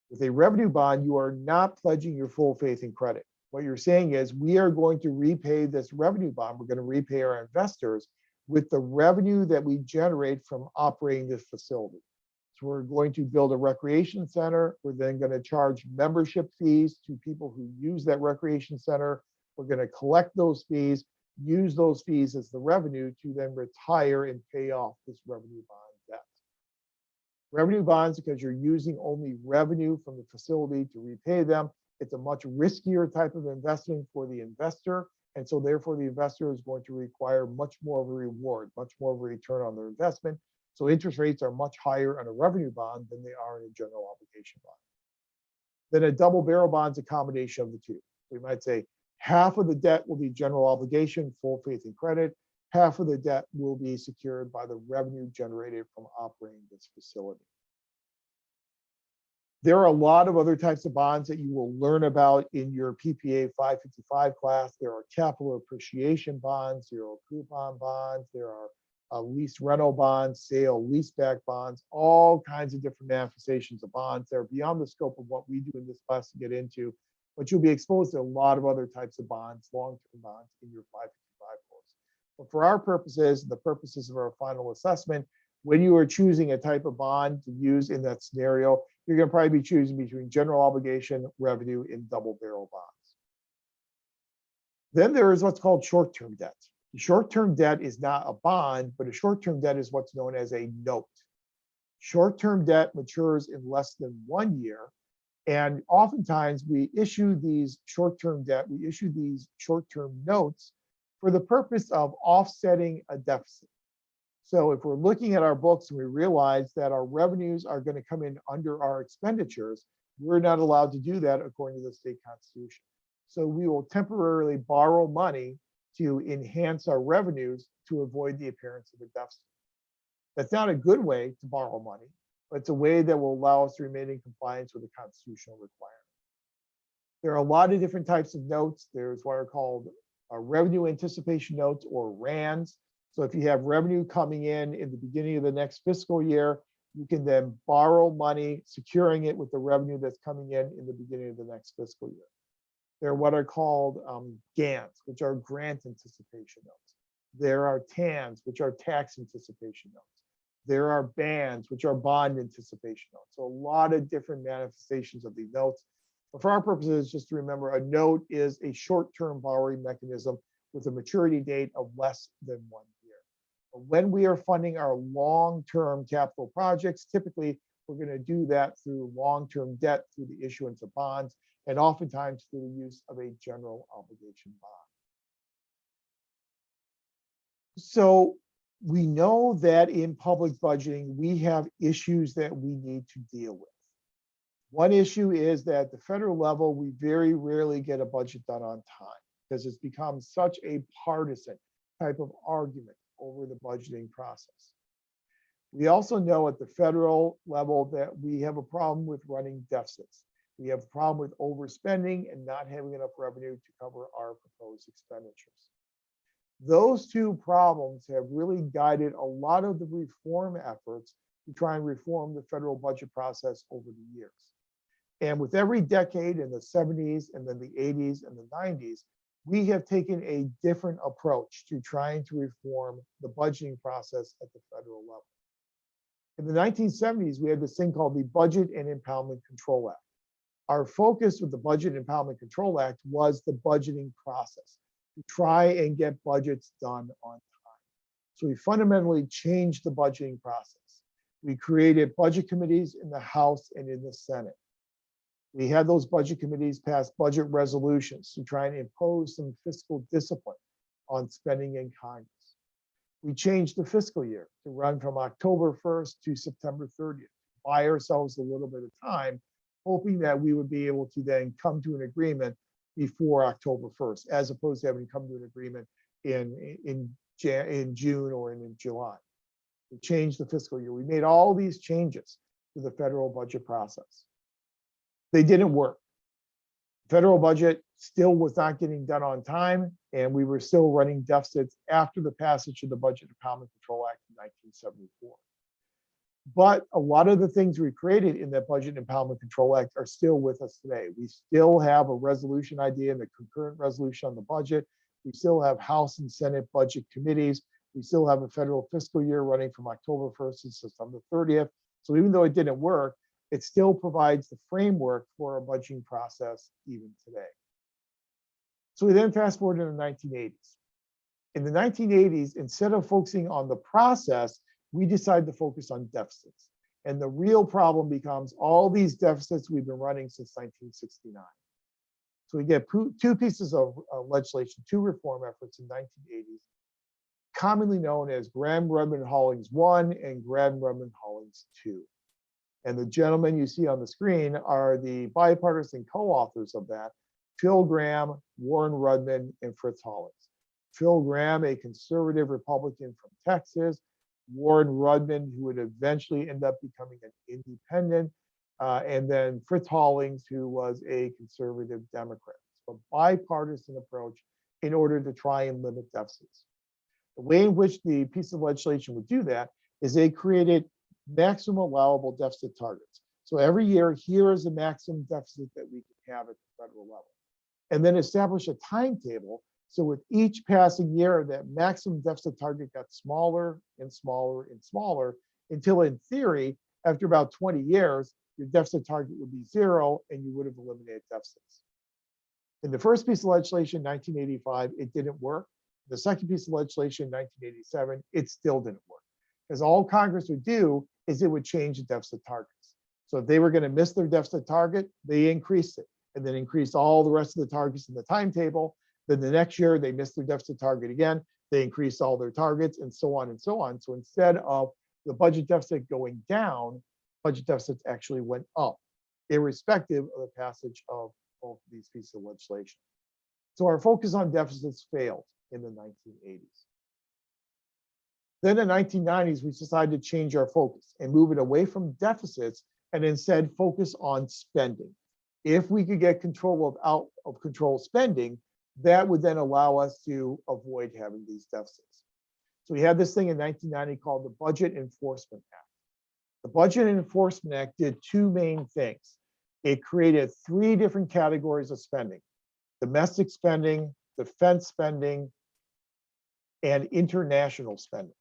S1: With a revenue bond, you are not pledging your full faith and credit. What you're saying is, we are going to repay this revenue bond. We're going to repay our investors with the revenue that we generate from operating this facility. So we're going to build a recreation center. We're then going to charge membership fees to people who use that recreation center. We're going to collect those fees, use those fees as the revenue to then retire and pay off this revenue bond debt. Revenue bonds, because you're using only revenue from the facility to repay them, it's a much riskier type of investment for the investor. And so therefore the investor is going to require much more of a reward, much more of a return on their investment. So interest rates are much higher on a revenue bond than they are in a general obligation bond. Then a double barrel bond is a combination of the two. We might say half of the debt will be general obligation, full faith and credit. Half of the debt will be secured by the revenue generated from operating this facility. There are a lot of other types of bonds that you will learn about in your PPA 555 class. There are capital appreciation bonds, zero coupon bonds, there are lease rental bonds, sale leaseback bonds, all kinds of different manifestations of bonds. They're beyond the scope of what we do in this class to get into, but you'll be exposed to a lot of other types of bonds, long-term bonds in your 555 course. But for our purposes, the purposes of our final assessment, when you are choosing a type of bond to use in that scenario, you're going to probably be choosing between general obligation, revenue, and double barrel bonds. Then there is what's called short-term debt. Short-term debt is not a bond, but a short-term debt is what's known as a note. Short-term debt matures in less than 1 year. And oftentimes we issue these short-term debt, we issue these short-term notes for the purpose of offsetting a deficit. So if we're looking at our books and we realize that our revenues are going to come in under our expenditures, we're not allowed to do that according to the state constitution. So we will temporarily borrow money to enhance our revenues to avoid the appearance of a deficit. That's not a good way to borrow money, but it's a way that will allow us to remain in compliance with the constitutional requirement. There are a lot of different types of notes. There's what are called revenue anticipation notes, or RANs. So if you have revenue coming in the beginning of the next fiscal year, you can then borrow money, securing it with the revenue that's coming in the beginning of the next fiscal year. There are what are called GANs, which are grant anticipation notes. There are TANs, which are tax anticipation notes. There are BANs, which are bond anticipation notes. So a lot of different manifestations of these notes. But for our purposes, just to remember, a note is a short-term borrowing mechanism with a maturity date of less than 1 year. But when we are funding our long-term capital projects, typically we're going to do that through long-term debt, through the issuance of bonds, and oftentimes through the use of a general obligation bond. So we know that in public budgeting, we have issues that we need to deal with. One issue is that at the federal level, we very rarely get a budget done on time because it's become such a partisan type of argument over the budgeting process. We also know at the federal level that we have a problem with running deficits. We have a problem with overspending and not having enough revenue to cover our proposed expenditures. Those two problems have really guided a lot of the reform efforts to try and reform the federal budget process over the years. And with every decade in the 70s and then the 80s and the 90s, we have taken a different approach to trying to reform the budgeting process at the federal level. In the 1970s, we had this thing called the Budget and Impoundment Control Act. Our focus with the Budget and Impoundment Control Act was the budgeting process, to try and get budgets done on time. So we fundamentally changed the budgeting process. We created budget committees in the House and in the Senate. We had those budget committees pass budget resolutions to try and impose some fiscal discipline on spending in Congress. We changed the fiscal year to run from October 1st to September 30th, buy ourselves a little bit of time, hoping that we would be able to then come to an agreement before October 1st, as opposed to having come to an agreement in June or in July. We changed the fiscal year. We made all these changes to the federal budget process. They didn't work. The federal budget still was not getting done on time, and we were still running deficits after the passage of the Budget Impoundment Control Act in 1974. But a lot of the things we created in that Budget Impoundment Control Act are still with us today. We still have a resolution idea and the concurrent resolution on the budget. We still have House and Senate budget committees. We still have a federal fiscal year running from October 1st to September 30th. So even though it didn't work, it still provides the framework for a budgeting process even today. So we then fast forward to the 1980s. In the 1980s, instead of focusing on the process, we decided to focus on deficits. And the real problem becomes all these deficits we've been running since 1969. So we get two pieces of legislation, two reform efforts in 1980s, commonly known as Graham-Rudman-Hollings 1 and Graham-Rudman-Hollings 2. And the gentlemen you see on the screen are the bipartisan co-authors of that, Phil Graham, Warren Rudman, and Fritz Hollings. Phil Graham, a conservative Republican from Texas, Warren Rudman, who would eventually end up becoming an independent, and then Fritz Hollings, who was a conservative Democrat. So a bipartisan approach in order to try and limit deficits. The way in which the piece of legislation would do that is they created maximum allowable deficit targets. So every year, here is the maximum deficit that we can have at the federal level. And then establish a timetable. So with each passing year, that maximum deficit target got smaller and smaller and smaller until in theory, after about 20 years, your deficit target would be 0 and you would have eliminated deficits. In the first piece of legislation, 1985, it didn't work. The second piece of legislation, 1987, it still didn't work. Because all Congress would do is it would change the deficit targets. So if they were going to miss their deficit target, they increased it and then increased all the rest of the targets in the timetable. Then the next year, they missed their deficit target again. They increased all their targets and so on and so on. So instead of the budget deficit going down, budget deficits actually went up, irrespective of the passage of both of these pieces of legislation. So our focus on deficits failed in the 1980s. Then in the 1990s, we decided to change our focus and move it away from deficits and instead focus on spending. If we could get control of out of control spending, that would then allow us to avoid having these deficits. So we had this thing in 1990 called the Budget Enforcement Act. The Budget Enforcement Act did two main things. It created 3 different categories of spending: domestic spending, defense spending, and international spending.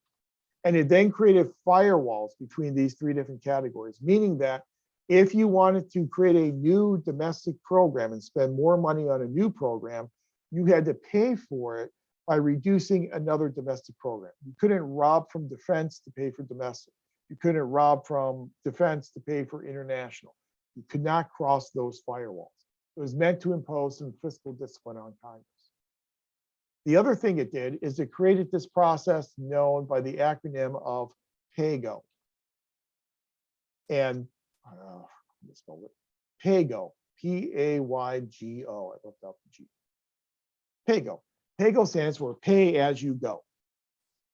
S1: And it then created firewalls between these 3 different categories, meaning that if you wanted to create a new domestic program and spend more money on a new program, you had to pay for it by reducing another domestic program. You couldn't rob from defense to pay for domestic. You couldn't rob from defense to pay for international. You could not cross those firewalls. It was meant to impose some fiscal discipline on Congress. The other thing it did is it created this process known by the acronym of PAYGO. And misspelled it. PAYGO, P-A-Y-G-O. I left out the G. PAYGO. PAYGO stands for pay as you go.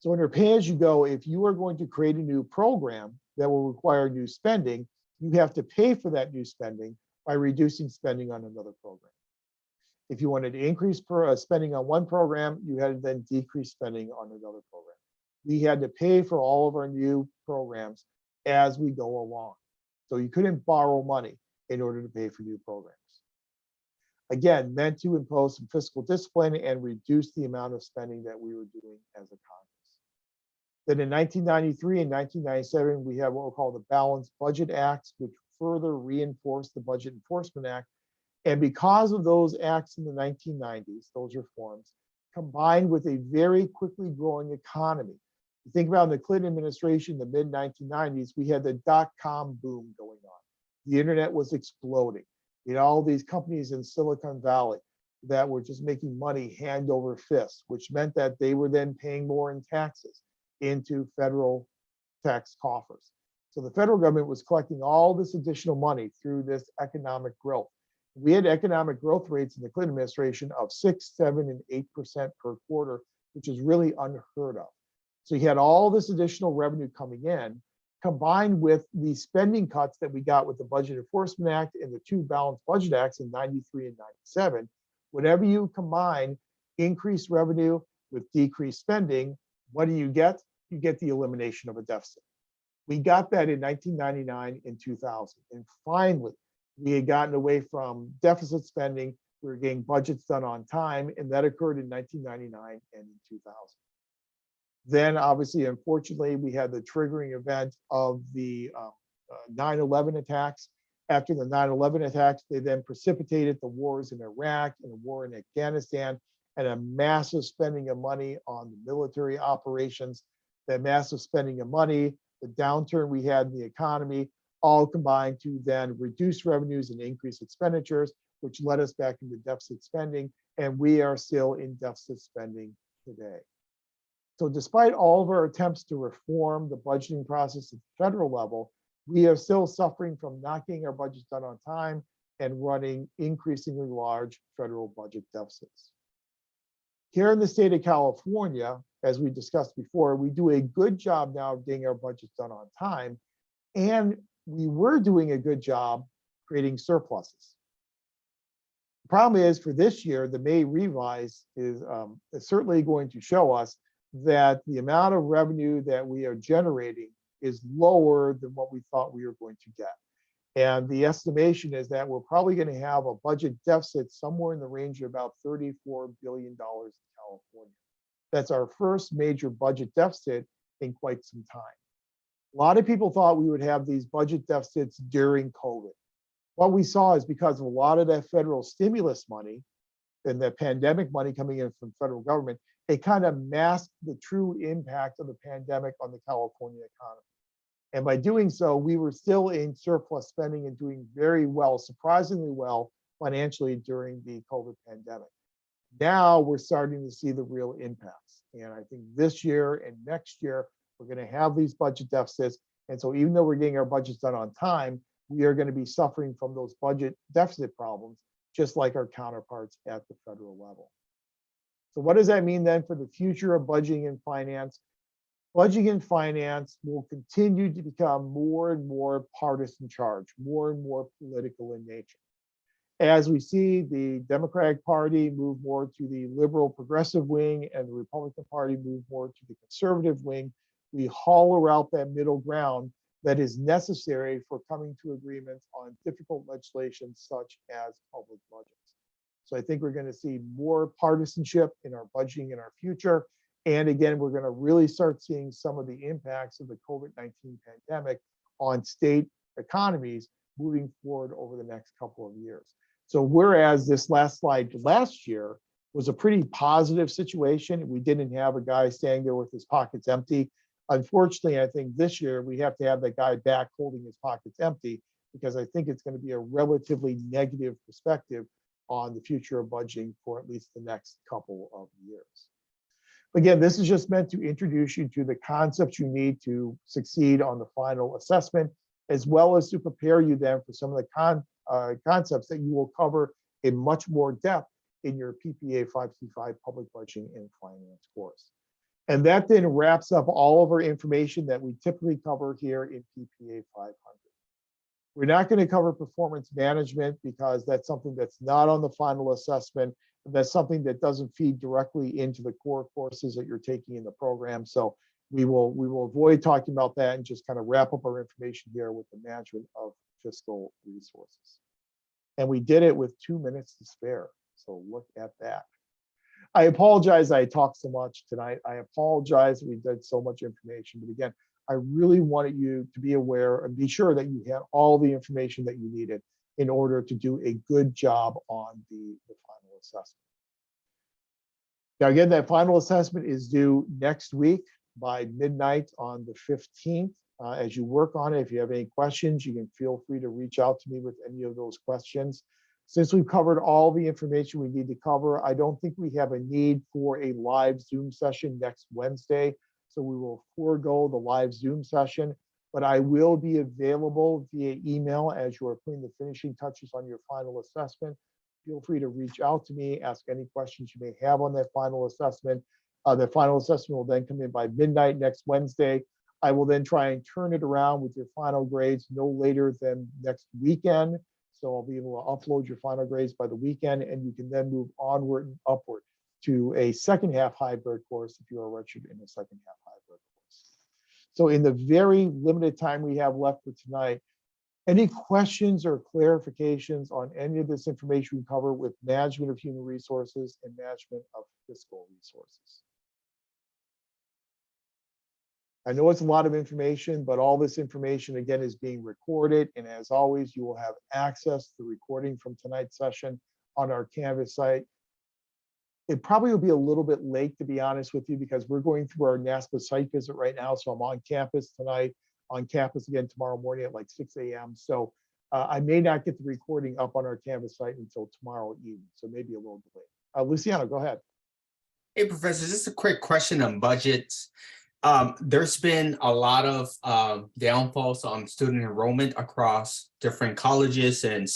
S1: So under pay as you go, if you are going to create a new program that will require new spending, you have to pay for that new spending by reducing spending on another program. If you wanted to increase spending on one program, you had to then decrease spending on another program. We had to pay for all of our new programs as we go along. So you couldn't borrow money in order to pay for new programs. Again, meant to impose some fiscal discipline and reduce the amount of spending that we were doing as a Congress. Then in 1993 and 1997, we have what we'll call the Balanced Budget Acts, which further reinforced the Budget Enforcement Act. And because of those acts in the 1990s, those reforms, combined with a very quickly growing economy. You think about the Clinton administration, the mid-1990s, we had the dot-com boom going on. The internet was exploding. You know, all these companies in Silicon Valley that were just making money hand over fist, which meant that they were then paying more in taxes into federal tax coffers. So the federal government was collecting all this additional money through this economic growth. We had economic growth rates in the Clinton administration of 6, 7, and 8% per quarter, which is really unheard of. So you had all this additional revenue coming in, combined with the spending cuts that we got with the Budget Enforcement Act and the 2 Balanced Budget Acts in 93 and 97. Whenever you combine increased revenue with decreased spending, what do you get? You get the elimination of a deficit. We got that in 1999 and 2000. And finally, we had gotten away from deficit spending. We were getting budgets done on time, and that occurred in 1999 and in 2000. Then, obviously, unfortunately, we had the triggering event of the
S3: 9/11 attacks. After the 9/11 attacks, they then precipitated the wars in Iraq and the war in Afghanistan and a massive spending of money on the military operations. That massive spending of money, the downturn we had in the economy, all combined to then reduce revenues and increase expenditures, which led us back into deficit spending. And we are still in deficit spending today. So despite all of our attempts to reform the budgeting process at the federal level, we are still suffering from not getting our budgets done on time and running increasingly large federal budget deficits. Here in the state of California, as we discussed before, we do a good job now of getting our budgets done on time, and we were doing a good job creating surpluses. The problem is for this year, the May revise is certainly going to show us that the amount of revenue that we are generating is lower than what we thought we were going to get. And the estimation is that we're probably going to have a budget deficit somewhere in the range of about $34 billion in California. That's our first major budget deficit in quite some time. A lot of people thought we would have these budget deficits during COVID. What we saw is because of a lot of that federal stimulus money and the pandemic money coming in from federal government, it kind of masked the true impact of the pandemic on the California economy. And by doing so, we were still in surplus spending and doing very well, surprisingly well financially during the COVID pandemic. Now we're starting to see the real impacts. And I think this year and next year, we're going to have these budget deficits. And so even though we're getting our budgets done on time, we are going to be suffering from those budget deficit problems, just like our counterparts at the federal level. So what does that mean then for the future of budgeting and finance? Budgeting and finance will continue to become more and more partisan charged, more and more political in nature. As we see the Democratic Party move more to the liberal progressive wing and the Republican Party move more to the conservative wing, we hollow out that middle ground that is necessary for coming to agreements on difficult legislation such as public budgets. So I think we're going to see more partisanship in our budgeting in our future. And again, we're going to really start seeing some of the impacts of the COVID-19 pandemic on state economies moving forward over the next couple of years. So whereas this last slide last year was a pretty positive situation, we didn't have a guy standing there with his pockets empty. Unfortunately, I think this year we have to have that guy back holding his pockets empty, because I think it's going to be a relatively negative perspective on the future of budgeting for at least the next couple of years. Again, this is just meant to introduce you to the concepts you need to succeed on the final assessment, as well as to prepare you then for some of the concepts that you will cover in much more depth in your PPA 525 Public Budgeting and Finance course. And that then wraps up all of our information that we typically cover here in PPA 500. We're not going to cover performance management because that's something that's not on the final assessment. That's something that doesn't feed directly into the core courses that you're taking in the program. So we will avoid talking about that and just kind of wrap up our information here with the management of fiscal resources. And we did it with 2 minutes to spare. So look at that. I apologize I talked so much tonight. I apologize we did so much information. But again, I really wanted you to be aware and be sure that you had all the information that you needed in order to do a good job on the final assessment. Now, again, that final assessment is due next week by midnight on the 15th. As you work on it, if you have any questions, you can feel free to reach out to me with any of those questions. Since we've covered all the information we need to cover, I don't think we have a need for a live Zoom session next Wednesday. So we will forego the live Zoom session, but I will be available via email as you are putting the finishing touches on your final assessment. Feel free to reach out to me, ask any questions you may have on that final assessment. The final assessment will then come in by midnight next Wednesday. I will then try and turn it around with your final grades no later than next weekend. So I'll be able to upload your final grades by the weekend, and you can then move onward and upward to a second half hybrid course if you are registered in the second half hybrid course. So in the very limited time we have left for tonight, any questions or clarifications on any of this information we cover with management of human resources and management of fiscal resources? I know it's a lot of information, but all this information again is being recorded. And as always, you will have access to the recording from tonight's session on our Canvas site. It probably will be a little bit late, to be honest with you, because we're going through our NASPA site visit right now. So I'm on campus tonight, on campus again tomorrow morning at like 6 a.m. So I may not get the recording up on our Canvas site until tomorrow evening. So maybe a little bit late. Luciano, go ahead.
S4: Hey, Professor, just a quick question on budgets. There's been a lot of downfalls on student enrollment across different colleges and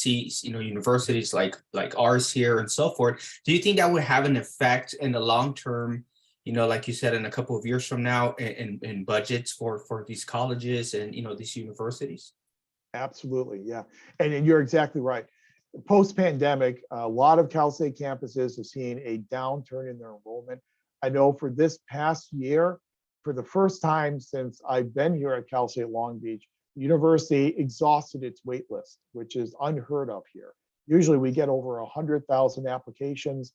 S4: universities like ours here and so forth. Do you think that would have an effect in the long term, like you said, in a couple of years from now in budgets for these colleges and, these universities?
S3: Absolutely, yeah. And you're exactly right. Post-pandemic, a lot of Cal State campuses have seen a downturn in their enrollment. I know for this past year, for the first time since I've been here at Cal State Long Beach, the university exhausted its wait list, which is unheard of here. Usually we get over 100,000 applications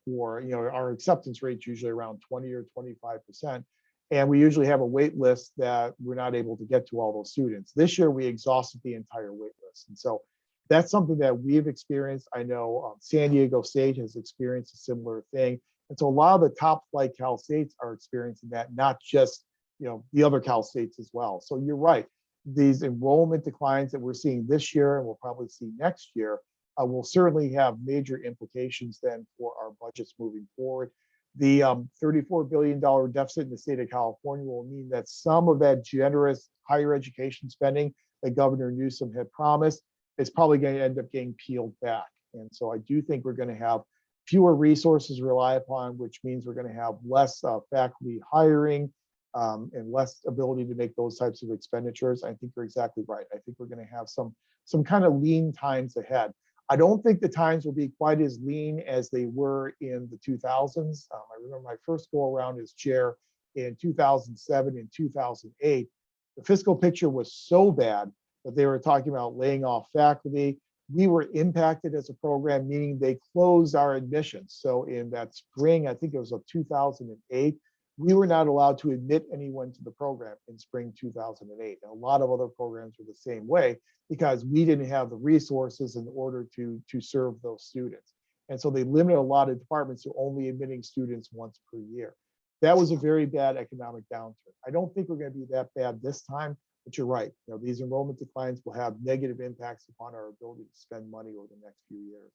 S3: for, our acceptance rate's usually around 20 or 25%. And we usually have a wait list that we're not able to get to all those students. This year we exhausted the entire wait list. And so that's something that we've experienced. I know San Diego State has experienced a similar thing. And so a lot of the top flight Cal States are experiencing that, not just, the other Cal States as well. So you're right. These enrollment declines that we're seeing this year and we'll probably see next year will certainly have major implications then for our budgets moving forward. The $34 billion deficit in the state of California will mean that some of that generous higher education spending that Governor Newsom had promised is probably going to end up getting peeled back. And so I do think we're going to have fewer resources to rely upon, which means we're going to have less faculty hiring and less ability to make those types of expenditures. I think you're exactly right. I think we're going to have some kind of lean times ahead. I don't think the times will be quite as lean as they were in the 2000s. I remember my first go around as chair in 2007 and 2008. The fiscal picture was so bad that they were talking about laying off faculty. We were impacted as a program, meaning they closed our admissions. So in that spring, I think it was of 2008, we were not allowed to admit anyone to the program in spring 2008. And a lot of other programs were the same way because we didn't have the resources in order to serve those students. And so they limited a lot of departments to only admitting students once per year. That was a very bad economic downturn. I don't think we're going to be that bad this time. But you're right, these enrollment declines will have negative impacts upon our ability to spend money over the next few years.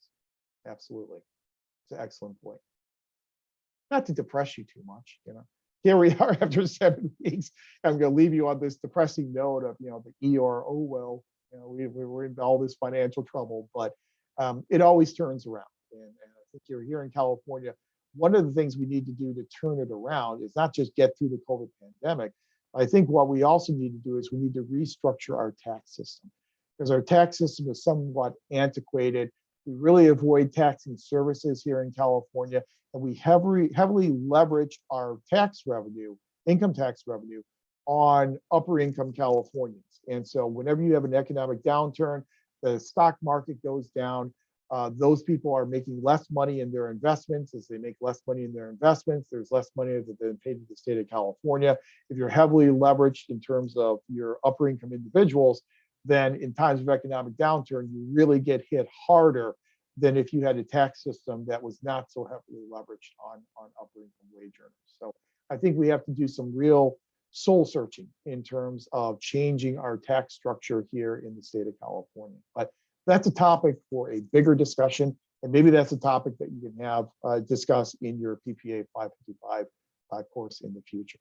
S3: Absolutely. It's an excellent point. Not to depress you too much, Here we are after 7 weeks. I'm going to leave you on this depressing note of, the ER, oh, well, we're in all this financial trouble, but it always turns around. And I think you're here in California. One of the things we need to do to turn it around is not just get through the COVID pandemic. I think what we also need to do is we need to restructure our tax system because our tax system is somewhat antiquated. We really avoid taxing services here in California, and we heavily leverage our tax revenue, income tax revenue, on upper income Californians. And so whenever you have an economic downturn, the stock market goes down. Those people are making less money in their investments. As they make less money in their investments, there's less money that they're paid to the state of California. If you're heavily leveraged in terms of your upper income individuals, then in times of economic downturn, you really get hit harder than if you had a tax system that was not so heavily leveraged on upper income wage earners. So I think we have to do some real soul searching in terms of changing our tax structure here in the state of California. But that's a topic for a bigger discussion, and maybe that's a topic that you can have discuss in your PPA 555 course in the future.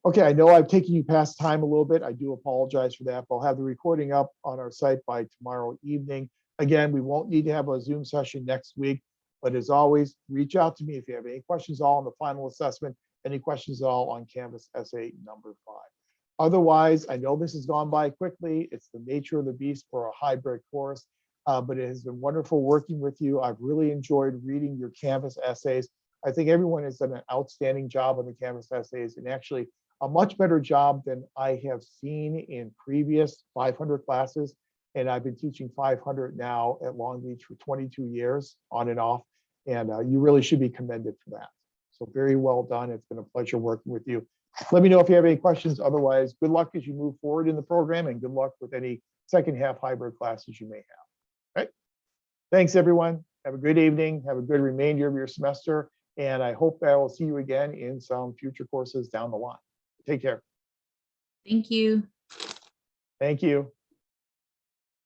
S3: Okay, I know I've taken you past time a little bit. I do apologize for that, but I'll have the recording up on our site by tomorrow evening. Again, we won't need to have a Zoom session next week, but as always, reach out to me if you have any questions at all on the final assessment, any questions at all on Canvas essay number 5. Otherwise, I know this has gone by quickly. It's the nature of the beast for a hybrid course, but it has been wonderful working with you. I've really enjoyed reading your Canvas essays. I think everyone has done an outstanding job on the Canvas essays, and actually a much better job than I have seen in previous 500 classes. And I've been teaching 500 now at Long Beach for 22 years on and off. And you really should be commended for that. So very well done. It's been a pleasure working with you. Let me know if you have any questions. Otherwise, good luck as you move forward in the program and good luck with any second half hybrid classes you may have. Right? Thanks, everyone. Have a good evening. Have a good remainder of your semester. And I hope I will see you again in some future courses down the line. Take care.
S5: Thank you.
S3: Thank you.